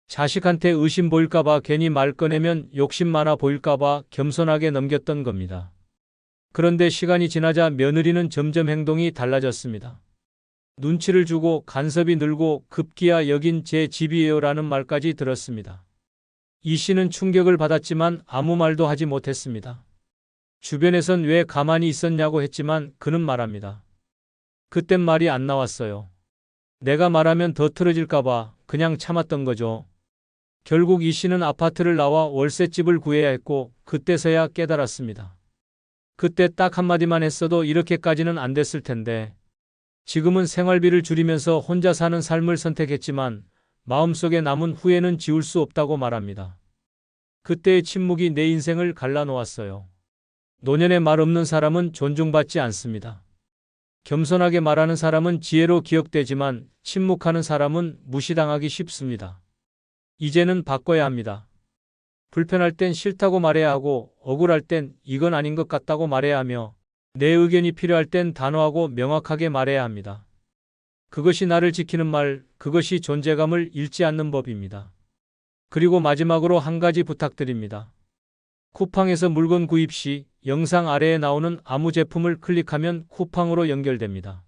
자식한테 의심 보일까봐 괜히 말 꺼내면 욕심 많아 보일까봐 겸손하게 넘겼던 겁니다. 그런데 시간이 지나자 며느리는 점점 행동이 달라졌습니다. 눈치를 주고 간섭이 늘고 급기야 여긴 제 집이에요라는 말까지 들었습니다. 이 씨는 충격을 받았지만 아무 말도 하지 못했습니다. 주변에선 왜 가만히 있었냐고 했지만 그는 말합니다. 그땐 말이 안 나왔어요. 내가 말하면 더 틀어질까봐 그냥 참았던 거죠. 결국 이 씨는 아파트를 나와 월세집을 구해야 했고 그때서야 깨달았습니다. 그때 딱 한마디만 했어도 이렇게까지는 안 됐을 텐데 지금은 생활비를 줄이면서 혼자 사는 삶을 선택했지만 마음속에 남은 후회는 지울 수 없다고 말합니다. 그때의 침묵이 내 인생을 갈라놓았어요. 노년에 말 없는 사람은 존중받지 않습니다. 겸손하게 말하는 사람은 지혜로 기억되지만 침묵하는 사람은 무시당하기 쉽습니다. 이제는 바꿔야 합니다. 불편할 땐 싫다고 말해야 하고 억울할 땐 이건 아닌 것 같다고 말해야 하며 내 의견이 필요할 땐 단호하고 명확하게 말해야 합니다. 그것이 나를 지키는 말, 그것이 존재감을 잃지 않는 법입니다. 그리고 마지막으로 한 가지 부탁드립니다. 쿠팡에서 물건 구입 시 영상 아래에 나오는 아무 제품을 클릭하면 쿠팡으로 연결됩니다.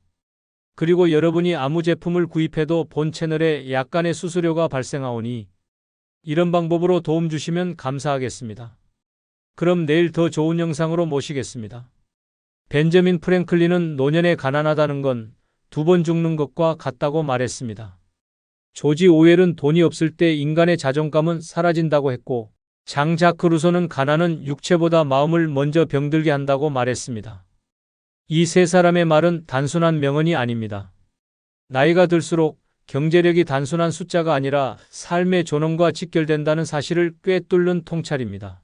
그리고 여러분이 아무 제품을 구입해도 본 채널에 약간의 수수료가 발생하오니 이런 방법으로 도움 주시면 감사하겠습니다. 그럼 내일 더 좋은 영상으로 모시겠습니다. 벤저민 프랭클린은 노년에 가난하다는 건 2번 죽는 것과 같다고 말했습니다. 조지 오웰은 돈이 없을 때 인간의 자존감은 사라진다고 했고 장 자크 루소는 가난은 육체보다 마음을 먼저 병들게 한다고 말했습니다. 이 세 사람의 말은 단순한 명언이 아닙니다. 나이가 들수록 경제력이 단순한 숫자가 아니라 삶의 존엄과 직결된다는 사실을 꿰뚫는 통찰입니다.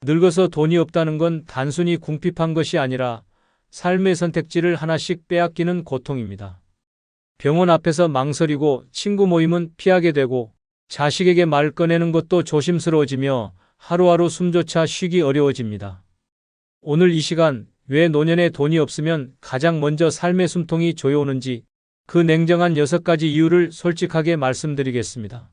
늙어서 돈이 없다는 건 단순히 궁핍한 것이 아니라 삶의 선택지를 하나씩 빼앗기는 고통입니다. 병원 앞에서 망설이고 친구 모임은 피하게 되고 자식에게 말 꺼내는 것도 조심스러워지며 하루하루 숨조차 쉬기 어려워집니다. 오늘 이 시간 왜 노년에 돈이 없으면 가장 먼저 삶의 숨통이 조여오는지 그 냉정한 6가지 이유를 솔직하게 말씀드리겠습니다.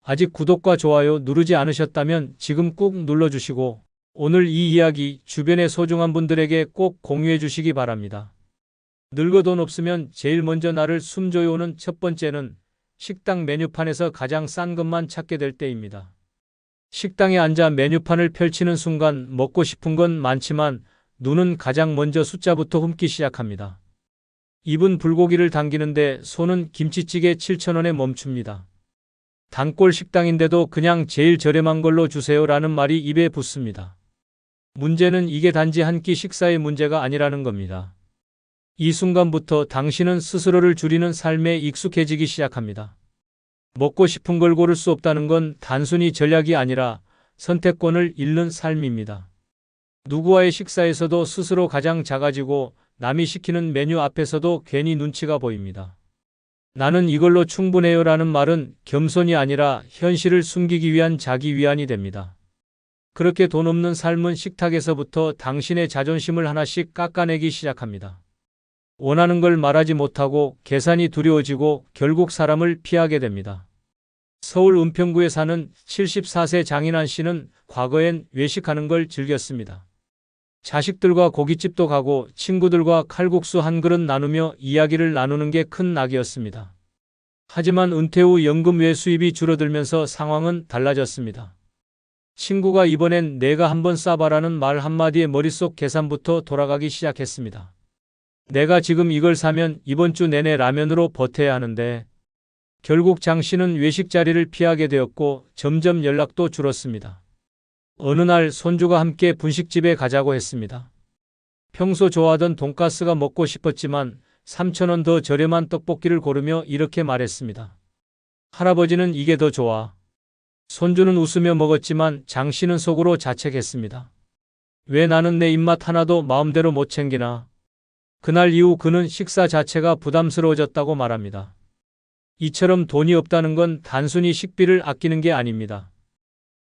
아직 구독과 좋아요 누르지 않으셨다면 지금 꾹 눌러주시고 오늘 이 이야기 주변의 소중한 분들에게 꼭 공유해 주시기 바랍니다. 늙어 돈 없으면 제일 먼저 나를 숨조여오는 첫 번째는 식당 메뉴판에서 가장 싼 것만 찾게 될 때입니다. 식당에 앉아 메뉴판을 펼치는 순간 먹고 싶은 건 많지만 눈은 가장 먼저 숫자부터 훑기 시작합니다. 입은 불고기를 당기는데 손은 김치찌개 7,000원에 멈춥니다. 단골 식당인데도 그냥 제일 저렴한 걸로 주세요라는 말이 입에 붙습니다. 문제는 이게 단지 한 끼 식사의 문제가 아니라는 겁니다. 이 순간부터 당신은 스스로를 줄이는 삶에 익숙해지기 시작합니다. 먹고 싶은 걸 고를 수 없다는 건 단순히 전략이 아니라 선택권을 잃는 삶입니다. 누구와의 식사에서도 스스로 가장 작아지고 남이 시키는 메뉴 앞에서도 괜히 눈치가 보입니다. 나는 이걸로 충분해요라는 말은 겸손이 아니라 현실을 숨기기 위한 자기 위안이 됩니다. 그렇게 돈 없는 삶은 식탁에서부터 당신의 자존심을 하나씩 깎아내기 시작합니다. 원하는 걸 말하지 못하고 계산이 두려워지고 결국 사람을 피하게 됩니다. 서울 은평구에 사는 74세 장인환 씨는 과거엔 외식하는 걸 즐겼습니다. 자식들과 고깃집도 가고 친구들과 칼국수 한 그릇 나누며 이야기를 나누는 게 큰 낙이었습니다. 하지만 은퇴 후 연금 외 수입이 줄어들면서 상황은 달라졌습니다. 친구가 이번엔 내가 한번 싸봐라는 말 한마디에 머릿속 계산부터 돌아가기 시작했습니다. 내가 지금 이걸 사면 이번 주 내내 라면으로 버텨야 하는데 결국 장 씨는 외식 자리를 피하게 되었고 점점 연락도 줄었습니다. 어느 날 손주가 함께 분식집에 가자고 했습니다. 평소 좋아하던 돈가스가 먹고 싶었지만 3,000원 더 저렴한 떡볶이를 고르며 이렇게 말했습니다. 할아버지는 이게 더 좋아. 손주는 웃으며 먹었지만 장 씨는 속으로 자책했습니다. 왜 나는 내 입맛 하나도 마음대로 못 챙기나. 그날 이후 그는 식사 자체가 부담스러워졌다고 말합니다. 이처럼 돈이 없다는 건 단순히 식비를 아끼는 게 아닙니다.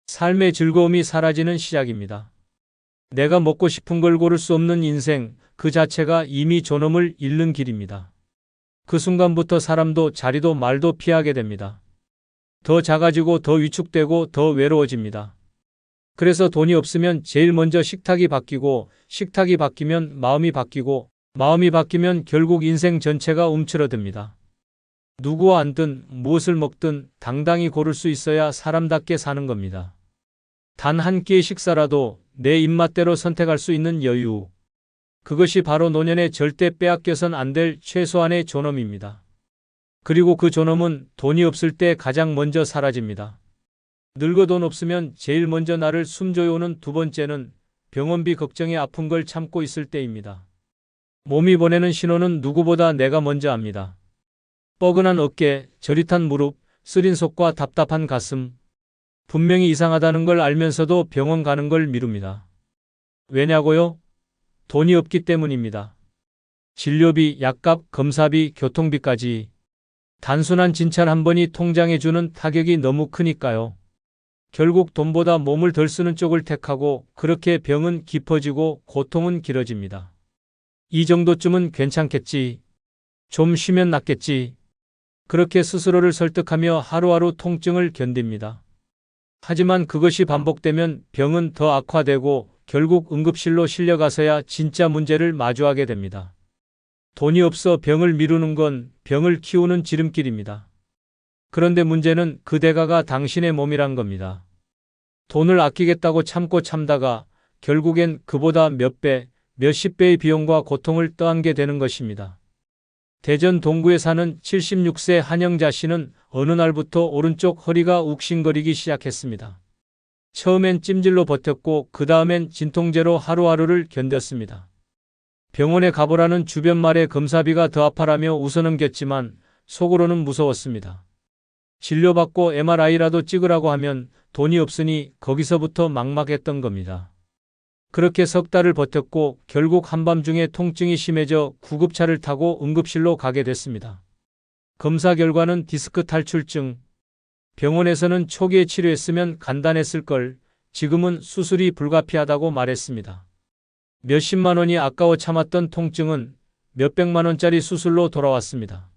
삶의 즐거움이 사라지는 시작입니다. 내가 먹고 싶은 걸 고를 수 없는 인생, 그 자체가 이미 존엄을 잃는 길입니다. 그 순간부터 사람도 자리도 말도 피하게 됩니다. 더 작아지고 더 위축되고 더 외로워집니다. 그래서 돈이 없으면 제일 먼저 식탁이 바뀌고 식탁이 바뀌면 마음이 바뀌고 마음이 바뀌면 결국 인생 전체가 움츠러듭니다. 누구와 앉든 무엇을 먹든 당당히 고를 수 있어야 사람답게 사는 겁니다. 단 한 끼의 식사라도 내 입맛대로 선택할 수 있는 여유. 그것이 바로 노년에 절대 빼앗겨선 안 될 최소한의 존엄입니다. 그리고 그 존엄은 돈이 없을 때 가장 먼저 사라집니다. 늙어 돈 없으면 제일 먼저 나를 숨조여오는 두 번째는 병원비 걱정에 아픈 걸 참고 있을 때입니다. 몸이 보내는 신호는 누구보다 내가 먼저 압니다. 뻐근한 어깨, 저릿한 무릎, 쓰린 속과 답답한 가슴. 분명히 이상하다는 걸 알면서도 병원 가는 걸 미룹니다. 왜냐고요? 돈이 없기 때문입니다. 진료비, 약값, 검사비, 교통비까지. 단순한 진찰 한 번이 통장에 주는 타격이 너무 크니까요. 결국 돈보다 몸을 덜 쓰는 쪽을 택하고 그렇게 병은 깊어지고 고통은 길어집니다. 이 정도쯤은 괜찮겠지. 좀 쉬면 낫겠지. 그렇게 스스로를 설득하며 하루하루 통증을 견딥니다. 하지만 그것이 반복되면 병은 더 악화되고 결국 응급실로 실려가서야 진짜 문제를 마주하게 됩니다. 돈이 없어 병을 미루는 건 병을 키우는 지름길입니다. 그런데 문제는 그 대가가 당신의 몸이란 겁니다. 돈을 아끼겠다고 참고 참다가 결국엔 그보다 몇 배, 몇십 배의 비용과 고통을 떠안게 되는 것입니다. 대전 동구에 사는 76세 한영자 씨는 어느 날부터 오른쪽 허리가 욱신거리기 시작했습니다. 처음엔 찜질로 버텼고 그 다음엔 진통제로 하루하루를 견뎠습니다. 병원에 가보라는 주변 말에 검사비가 더 아파라며 웃어넘겼지만 속으로는 무서웠습니다. 진료받고 MRI라도 찍으라고 하면 돈이 없으니 거기서부터 막막했던 겁니다. 그렇게 석 달을 버텼고 결국 한밤중에 통증이 심해져 구급차를 타고 응급실로 가게 됐습니다. 검사 결과는 디스크 탈출증. 병원에서는 초기에 치료했으면 간단했을 걸, 지금은 수술이 불가피하다고 말했습니다. 몇십만 원이 아까워 참았던 통증은 몇백만 원짜리 수술로 돌아왔습니다.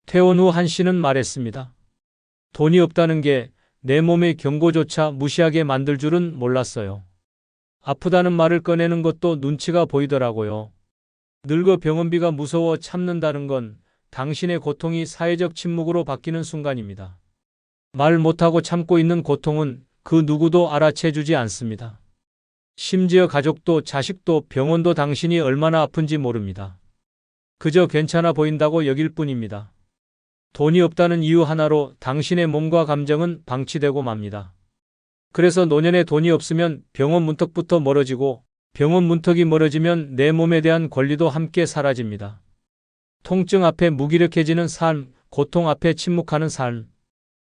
퇴원 후 한 씨는 말했습니다. 돈이 없다는 게 내 몸의 경고조차 무시하게 만들 줄은 몰랐어요. 아프다는 말을 꺼내는 것도 눈치가 보이더라고요. 늙어 병원비가 무서워 참는다는 건 당신의 고통이 사회적 침묵으로 바뀌는 순간입니다. 말 못하고 참고 있는 고통은 그 누구도 알아채주지 않습니다. 심지어 가족도 자식도 병원도 당신이 얼마나 아픈지 모릅니다. 그저 괜찮아 보인다고 여길 뿐입니다. 돈이 없다는 이유 하나로 당신의 몸과 감정은 방치되고 맙니다. 그래서 노년에 돈이 없으면 병원 문턱부터 멀어지고 병원 문턱이 멀어지면 내 몸에 대한 권리도 함께 사라집니다. 통증 앞에 무기력해지는 삶, 고통 앞에 침묵하는 삶.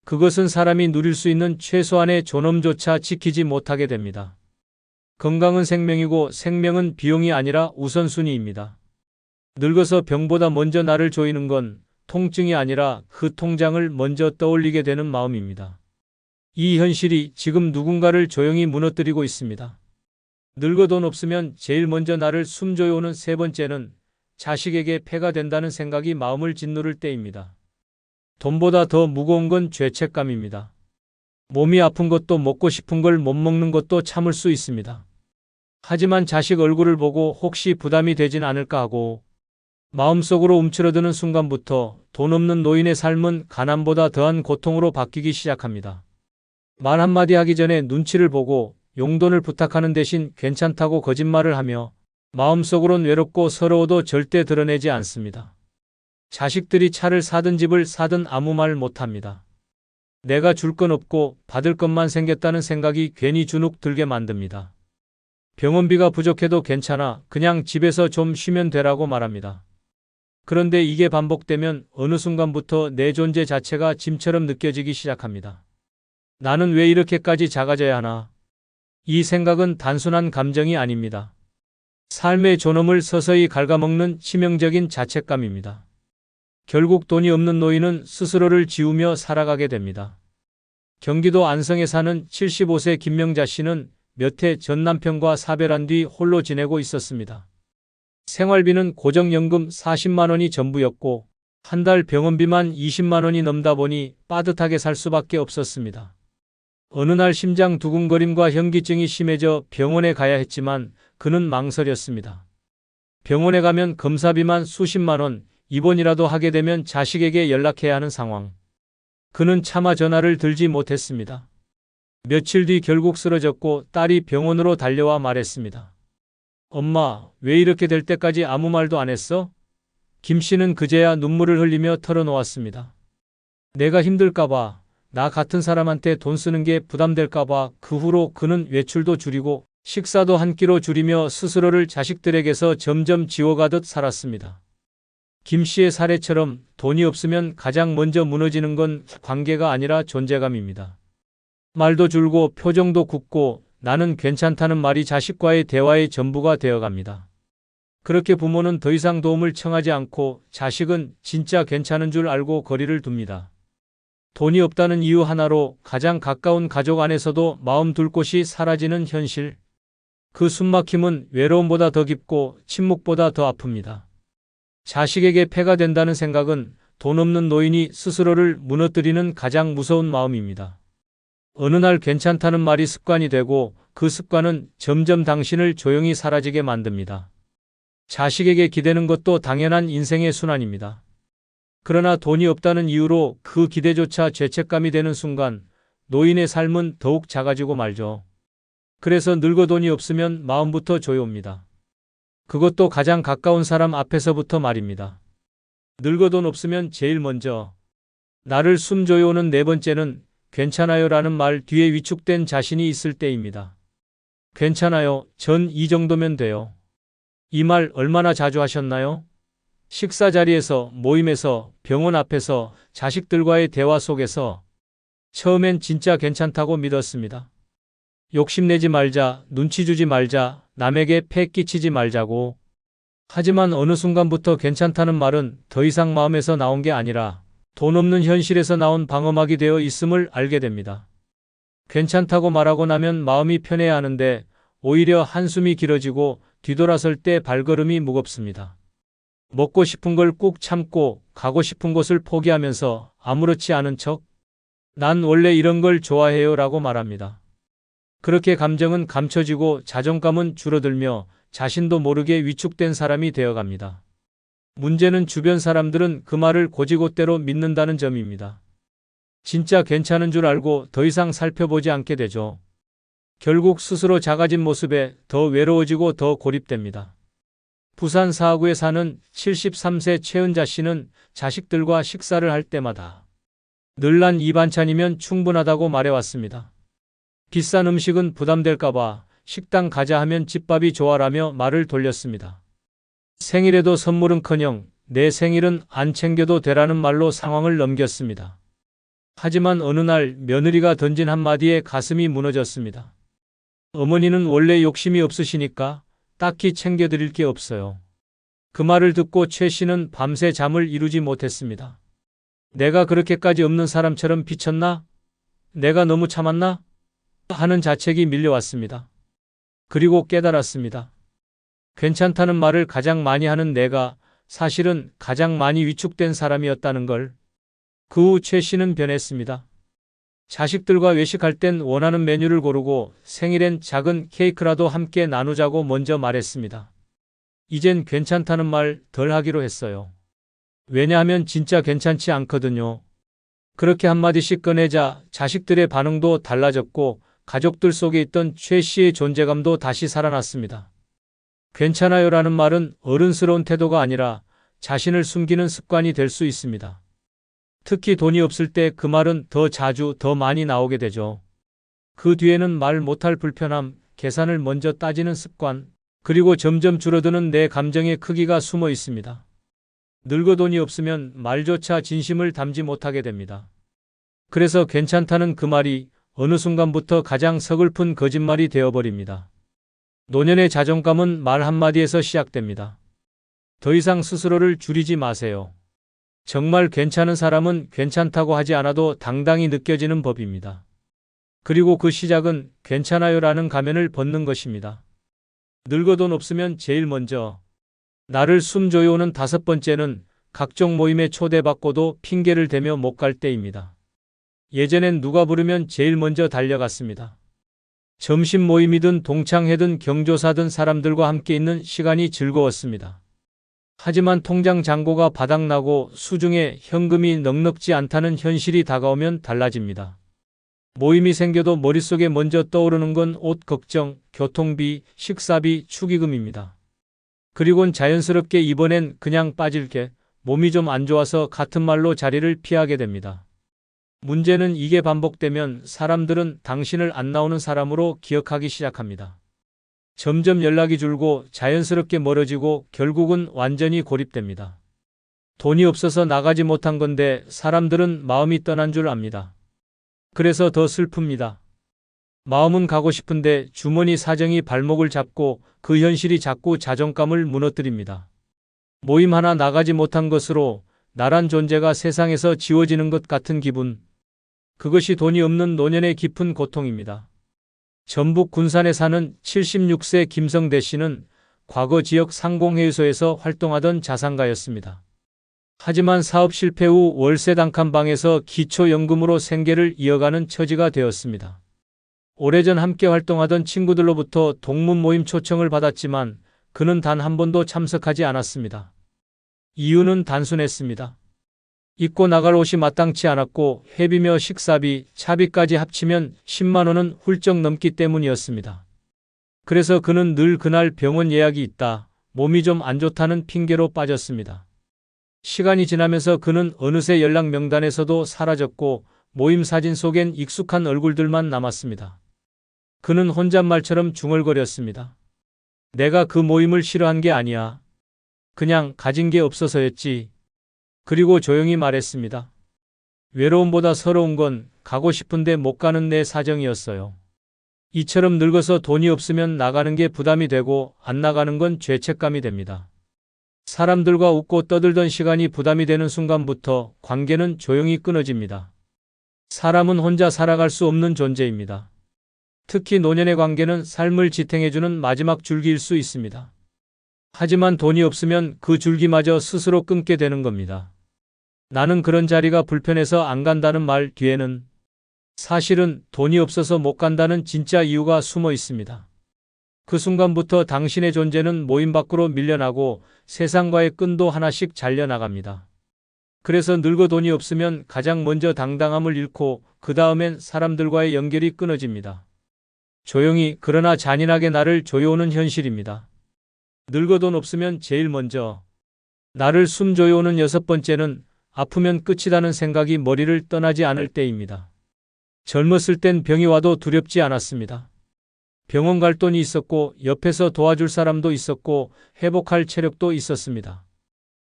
그것은 사람이 누릴 수 있는 최소한의 존엄조차 지키지 못하게 됩니다. 건강은 생명이고 생명은 비용이 아니라 우선순위입니다. 늙어서 병보다 먼저 나를 조이는 건 통증이 아니라 그 통장을 먼저 떠올리게 되는 마음입니다. 이 현실이 지금 누군가를 조용히 무너뜨리고 있습니다. 늙어 돈 없으면 제일 먼저 나를 숨조여오는 세 번째는 자식에게 폐가 된다는 생각이 마음을 짓누를 때입니다. 돈보다 더 무거운 건 죄책감입니다. 몸이 아픈 것도 먹고 싶은 걸 못 먹는 것도 참을 수 있습니다. 하지만 자식 얼굴을 보고 혹시 부담이 되진 않을까 하고 마음속으로 움츠러드는 순간부터 돈 없는 노인의 삶은 가난보다 더한 고통으로 바뀌기 시작합니다. 말 한마디 하기 전에 눈치를 보고 용돈을 부탁하는 대신 괜찮다고 거짓말을 하며 마음속으론 외롭고 서러워도 절대 드러내지 않습니다. 자식들이 차를 사든 집을 사든 아무 말 못합니다. 내가 줄 건 없고 받을 것만 생겼다는 생각이 괜히 주눅 들게 만듭니다. 병원비가 부족해도 괜찮아. 그냥 집에서 좀 쉬면 되라고 말합니다. 그런데 이게 반복되면 어느 순간부터 내 존재 자체가 짐처럼 느껴지기 시작합니다. 나는 왜 이렇게까지 작아져야 하나? 이 생각은 단순한 감정이 아닙니다. 삶의 존엄을 서서히 갉아먹는 치명적인 자책감입니다. 결국 돈이 없는 노인은 스스로를 지우며 살아가게 됩니다. 경기도 안성에 사는 75세 김명자 씨는 몇 해 전 남편과 사별한 뒤 홀로 지내고 있었습니다. 생활비는 고정연금 40만 원이 전부였고 한 달 병원비만 20만 원이 넘다 보니 빠듯하게 살 수밖에 없었습니다. 어느 날 심장 두근거림과 현기증이 심해져 병원에 가야 했지만 그는 망설였습니다. 병원에 가면 검사비만 수십만 원, 입원이라도 하게 되면 자식에게 연락해야 하는 상황. 그는 차마 전화를 들지 못했습니다. 며칠 뒤 결국 쓰러졌고 딸이 병원으로 달려와 말했습니다. 엄마, 왜 이렇게 될 때까지 아무 말도 안 했어? 김 씨는 그제야 눈물을 흘리며 털어놓았습니다. 내가 힘들까봐, 나 같은 사람한테 돈 쓰는 게 부담될까봐 그 후로 그는 외출도 줄이고 식사도 한 끼로 줄이며 스스로를 자식들에게서 점점 지워가듯 살았습니다. 김 씨의 사례처럼 돈이 없으면 가장 먼저 무너지는 건 관계가 아니라 존재감입니다. 말도 줄고 표정도 굳고 나는 괜찮다는 말이 자식과의 대화의 전부가 되어갑니다. 그렇게 부모는 더 이상 도움을 청하지 않고 자식은 진짜 괜찮은 줄 알고 거리를 둡니다. 돈이 없다는 이유 하나로 가장 가까운 가족 안에서도 마음 둘 곳이 사라지는 현실. 그 숨막힘은 외로움보다 더 깊고 침묵보다 더 아픕니다. 자식에게 폐가 된다는 생각은 돈 없는 노인이 스스로를 무너뜨리는 가장 무서운 마음입니다. 어느 날 괜찮다는 말이 습관이 되고 그 습관은 점점 당신을 조용히 사라지게 만듭니다. 자식에게 기대는 것도 당연한 인생의 순환입니다. 그러나 돈이 없다는 이유로 그 기대조차 죄책감이 되는 순간 노인의 삶은 더욱 작아지고 말죠. 그래서 늙어 돈이 없으면 마음부터 조여옵니다. 그것도 가장 가까운 사람 앞에서부터 말입니다. 늙어 돈 없으면 제일 먼저 나를 숨조여오는 네 번째는 괜찮아요 라는 말 뒤에 위축된 자신이 있을 때입니다. 괜찮아요. 전 이 정도면 돼요. 이 말 얼마나 자주 하셨나요? 식사 자리에서, 모임에서, 병원 앞에서, 자식들과의 대화 속에서 처음엔 진짜 괜찮다고 믿었습니다. 욕심내지 말자, 눈치 주지 말자, 남에게 폐 끼치지 말자고. 하지만 어느 순간부터 괜찮다는 말은 더 이상 마음에서 나온 게 아니라 돈 없는 현실에서 나온 방어막이 되어 있음을 알게 됩니다. 괜찮다고 말하고 나면 마음이 편해야 하는데 오히려 한숨이 길어지고 뒤돌아설 때 발걸음이 무겁습니다. 먹고 싶은 걸 꾹 참고 가고 싶은 곳을 포기하면서 아무렇지 않은 척, 난 원래 이런 걸 좋아해요 라고 말합니다. 그렇게 감정은 감춰지고 자존감은 줄어들며 자신도 모르게 위축된 사람이 되어갑니다. 문제는 주변 사람들은 그 말을 곧이곧대로 믿는다는 점입니다. 진짜 괜찮은 줄 알고 더 이상 살펴보지 않게 되죠. 결국 스스로 작아진 모습에 더 외로워지고 더 고립됩니다. 부산 사하구에 사는 73세 최은자 씨는 자식들과 식사를 할 때마다 늘 난 이 반찬이면 충분하다고 말해왔습니다. 비싼 음식은 부담될까봐 식당 가자 하면 집밥이 좋아라며 말을 돌렸습니다. 생일에도 선물은커녕 내 생일은 안 챙겨도 되라는 말로 상황을 넘겼습니다. 하지만 어느 날 며느리가 던진 한마디에 가슴이 무너졌습니다. 어머니는 원래 욕심이 없으시니까 딱히 챙겨드릴 게 없어요. 그 말을 듣고 최 씨는 밤새 잠을 이루지 못했습니다. 내가 그렇게까지 없는 사람처럼 비쳤나? 내가 너무 참았나? 하는 자책이 밀려왔습니다. 그리고 깨달았습니다. 괜찮다는 말을 가장 많이 하는 내가 사실은 가장 많이 위축된 사람이었다는 걸. 그 후 최 씨는 변했습니다. 자식들과 외식할 땐 원하는 메뉴를 고르고 생일엔 작은 케이크라도 함께 나누자고 먼저 말했습니다. 이젠 괜찮다는 말 덜 하기로 했어요. 왜냐하면 진짜 괜찮지 않거든요. 그렇게 한마디씩 꺼내자 자식들의 반응도 달라졌고 가족들 속에 있던 최 씨의 존재감도 다시 살아났습니다. 괜찮아요라는 말은 어른스러운 태도가 아니라 자신을 숨기는 습관이 될 수 있습니다. 특히 돈이 없을 때 그 말은 더 자주 더 많이 나오게 되죠. 그 뒤에는 말 못할 불편함, 계산을 먼저 따지는 습관, 그리고 점점 줄어드는 내 감정의 크기가 숨어 있습니다. 늙어 돈이 없으면 말조차 진심을 담지 못하게 됩니다. 그래서 괜찮다는 그 말이 어느 순간부터 가장 서글픈 거짓말이 되어버립니다. 노년의 자존감은 말 한마디에서 시작됩니다. 더 이상 스스로를 줄이지 마세요. 정말 괜찮은 사람은 괜찮다고 하지 않아도 당당히 느껴지는 법입니다. 그리고 그 시작은 괜찮아요라는 가면을 벗는 것입니다. 늙어 돈 없으면 제일 먼저 나를 숨 조여오는 5번째는 각종 모임에 초대받고도 핑계를 대며 못 갈 때입니다. 예전엔 누가 부르면 제일 먼저 달려갔습니다. 점심 모임이든 동창회든 경조사든 사람들과 함께 있는 시간이 즐거웠습니다. 하지만 통장 잔고가 바닥나고 수중에 현금이 넉넉지 않다는 현실이 다가오면 달라집니다. 모임이 생겨도 머릿속에 먼저 떠오르는 건 옷 걱정, 교통비, 식사비, 축의금입니다. 그리곤 자연스럽게 이번엔 그냥 빠질게, 몸이 좀 안 좋아서 같은 말로 자리를 피하게 됩니다. 문제는 이게 반복되면 사람들은 당신을 안 나오는 사람으로 기억하기 시작합니다. 점점 연락이 줄고 자연스럽게 멀어지고 결국은 완전히 고립됩니다. 돈이 없어서 나가지 못한 건데 사람들은 마음이 떠난 줄 압니다. 그래서 더 슬픕니다. 마음은 가고 싶은데 주머니 사정이 발목을 잡고 그 현실이 자꾸 자존감을 무너뜨립니다. 모임 하나 나가지 못한 것으로 나란 존재가 세상에서 지워지는 것 같은 기분. 그것이 돈이 없는 노년의 깊은 고통입니다. 전북 군산에 사는 76세 김성대 씨는 과거 지역 상공회의소에서 활동하던 자산가였습니다. 하지만 사업 실패 후 월세 단칸 방에서 기초연금으로 생계를 이어가는 처지가 되었습니다. 오래전 함께 활동하던 친구들로부터 동문 모임 초청을 받았지만 그는 단 한 번도 참석하지 않았습니다. 이유는 단순했습니다. 입고 나갈 옷이 마땅치 않았고 회비며 식사비, 차비까지 합치면 10만 원은 훌쩍 넘기 때문이었습니다. 그래서 그는 늘 그날 병원 예약이 있다, 몸이 좀 안 좋다는 핑계로 빠졌습니다. 시간이 지나면서 그는 어느새 연락 명단에서도 사라졌고 모임 사진 속엔 익숙한 얼굴들만 남았습니다. 그는 혼잣말처럼 중얼거렸습니다. 내가 그 모임을 싫어한 게 아니야. 그냥 가진 게 없어서였지. 그리고 조용히 말했습니다. 외로움보다 서러운 건 가고 싶은데 못 가는 내 사정이었어요. 이처럼 늙어서 돈이 없으면 나가는 게 부담이 되고 안 나가는 건 죄책감이 됩니다. 사람들과 웃고 떠들던 시간이 부담이 되는 순간부터 관계는 조용히 끊어집니다. 사람은 혼자 살아갈 수 없는 존재입니다. 특히 노년의 관계는 삶을 지탱해주는 마지막 줄기일 수 있습니다. 하지만 돈이 없으면 그 줄기마저 스스로 끊게 되는 겁니다. 나는 그런 자리가 불편해서 안 간다는 말 뒤에는 사실은 돈이 없어서 못 간다는 진짜 이유가 숨어 있습니다. 그 순간부터 당신의 존재는 모임 밖으로 밀려나고 세상과의 끈도 하나씩 잘려나갑니다. 그래서 늙어 돈이 없으면 가장 먼저 당당함을 잃고 그 다음엔 사람들과의 연결이 끊어집니다. 조용히 그러나 잔인하게 나를 조여오는 현실입니다. 늙어 돈 없으면 제일 먼저 나를 숨 조여오는 여섯 번째는 아프면 끝이라는 생각이 머리를 떠나지 않을 때입니다. 젊었을 땐 병이 와도 두렵지 않았습니다. 병원 갈 돈이 있었고 옆에서 도와줄 사람도 있었고 회복할 체력도 있었습니다.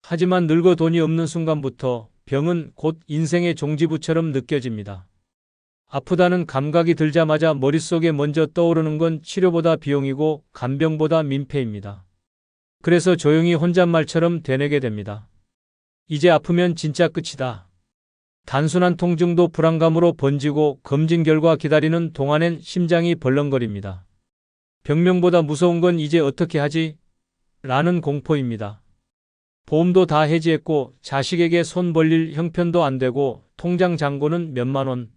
하지만 늙어 돈이 없는 순간부터 병은 곧 인생의 종지부처럼 느껴집니다. 아프다는 감각이 들자마자 머릿속에 먼저 떠오르는 건 치료보다 비용이고 간병보다 민폐입니다. 그래서 조용히 혼잣말처럼 되뇌게 됩니다. 이제 아프면 진짜 끝이다. 단순한 통증도 불안감으로 번지고 검진 결과 기다리는 동안엔 심장이 벌렁거립니다. 병명보다 무서운 건 이제 어떻게 하지? 라는 공포입니다. 보험도 다 해지했고 자식에게 손 벌릴 형편도 안 되고 통장 잔고는 몇만 원.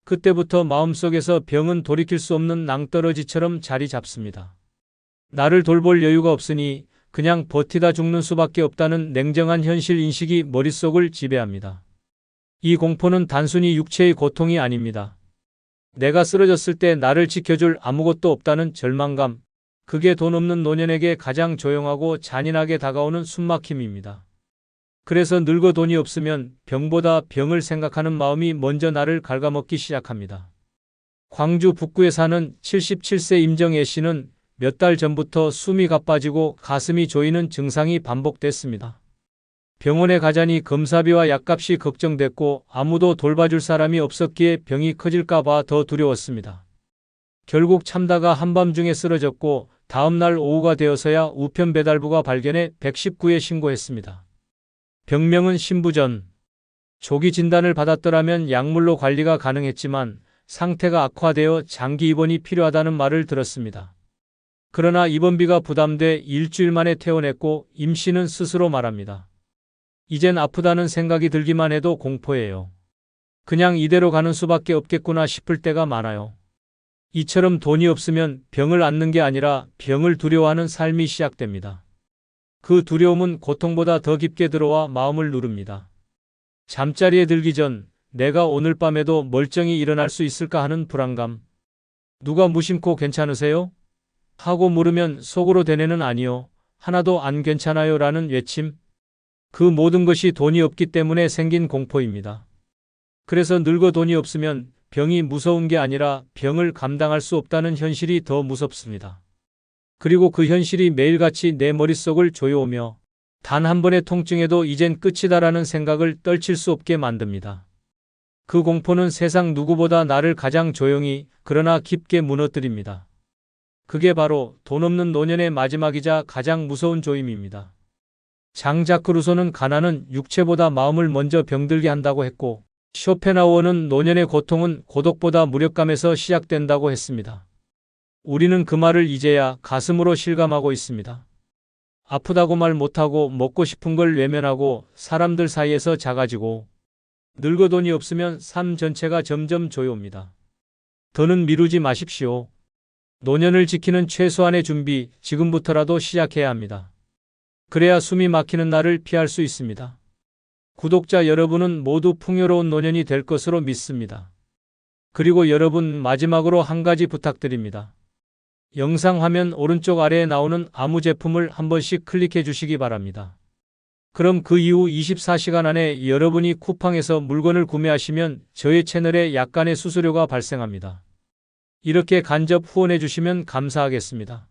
그때부터 마음속에서 병은 돌이킬 수 없는 낭떠러지처럼 자리 잡습니다. 나를 돌볼 여유가 없으니 그냥 버티다 죽는 수밖에 없다는 냉정한 현실 인식이 머릿속을 지배합니다. 이 공포는 단순히 육체의 고통이 아닙니다. 내가 쓰러졌을 때 나를 지켜줄 아무것도 없다는 절망감, 그게 돈 없는 노년에게 가장 조용하고 잔인하게 다가오는 숨막힘입니다. 그래서 늙어 돈이 없으면 병보다 병을 생각하는 마음이 먼저 나를 갉아먹기 시작합니다. 광주 북구에 사는 77세 임정애 씨는 몇 달 전부터 숨이 가빠지고 가슴이 조이는 증상이 반복됐습니다. 병원에 가자니 검사비와 약값이 걱정됐고 아무도 돌봐줄 사람이 없었기에 병이 커질까봐 더 두려웠습니다. 결국 참다가 한밤중에 쓰러졌고 다음날 오후가 되어서야 우편 배달부가 발견해 119에 신고했습니다. 병명은 신부전. 조기 진단을 받았더라면 약물로 관리가 가능했지만 상태가 악화되어 장기 입원이 필요하다는 말을 들었습니다. 그러나 입원비가 부담돼 일주일 만에 퇴원했고 임 씨는 스스로 말합니다. 이젠 아프다는 생각이 들기만 해도 공포예요. 그냥 이대로 가는 수밖에 없겠구나 싶을 때가 많아요. 이처럼 돈이 없으면 병을 앓는 게 아니라 병을 두려워하는 삶이 시작됩니다. 그 두려움은 고통보다 더 깊게 들어와 마음을 누릅니다. 잠자리에 들기 전 내가 오늘 밤에도 멀쩡히 일어날 수 있을까 하는 불안감. 누가 무심코 괜찮으세요? 하고 물으면 속으로 대뇌는 아니요. 하나도 안 괜찮아요 라는 외침. 그 모든 것이 돈이 없기 때문에 생긴 공포입니다. 그래서 늙어 돈이 없으면 병이 무서운 게 아니라 병을 감당할 수 없다는 현실이 더 무섭습니다. 그리고 그 현실이 매일같이 내 머릿속을 조여오며 단 한 번의 통증에도 이젠 끝이다라는 생각을 떨칠 수 없게 만듭니다. 그 공포는 세상 누구보다 나를 가장 조용히 그러나 깊게 무너뜨립니다. 그게 바로 돈 없는 노년의 마지막이자 가장 무서운 조임입니다. 장자크 루소는 가난은 육체보다 마음을 먼저 병들게 한다고 했고 쇼펜하우어는 노년의 고통은 고독보다 무력감에서 시작된다고 했습니다. 우리는 그 말을 이제야 가슴으로 실감하고 있습니다. 아프다고 말 못하고 먹고 싶은 걸 외면하고 사람들 사이에서 작아지고 늙어 돈이 없으면 삶 전체가 점점 조여옵니다. 더는 미루지 마십시오. 노년을 지키는 최소한의 준비 지금부터라도 시작해야 합니다. 그래야 숨이 막히는 날을 피할 수 있습니다. 구독자 여러분은 모두 풍요로운 노년이 될 것으로 믿습니다. 그리고 여러분 마지막으로 한 가지 부탁드립니다. 영상 화면 오른쪽 아래에 나오는 아무 제품을 한 번씩 클릭해 주시기 바랍니다. 그럼 그 이후 24시간 안에 여러분이 쿠팡에서 물건을 구매하시면 저의 채널에 약간의 수수료가 발생합니다. 이렇게 간접 후원해 주시면 감사하겠습니다.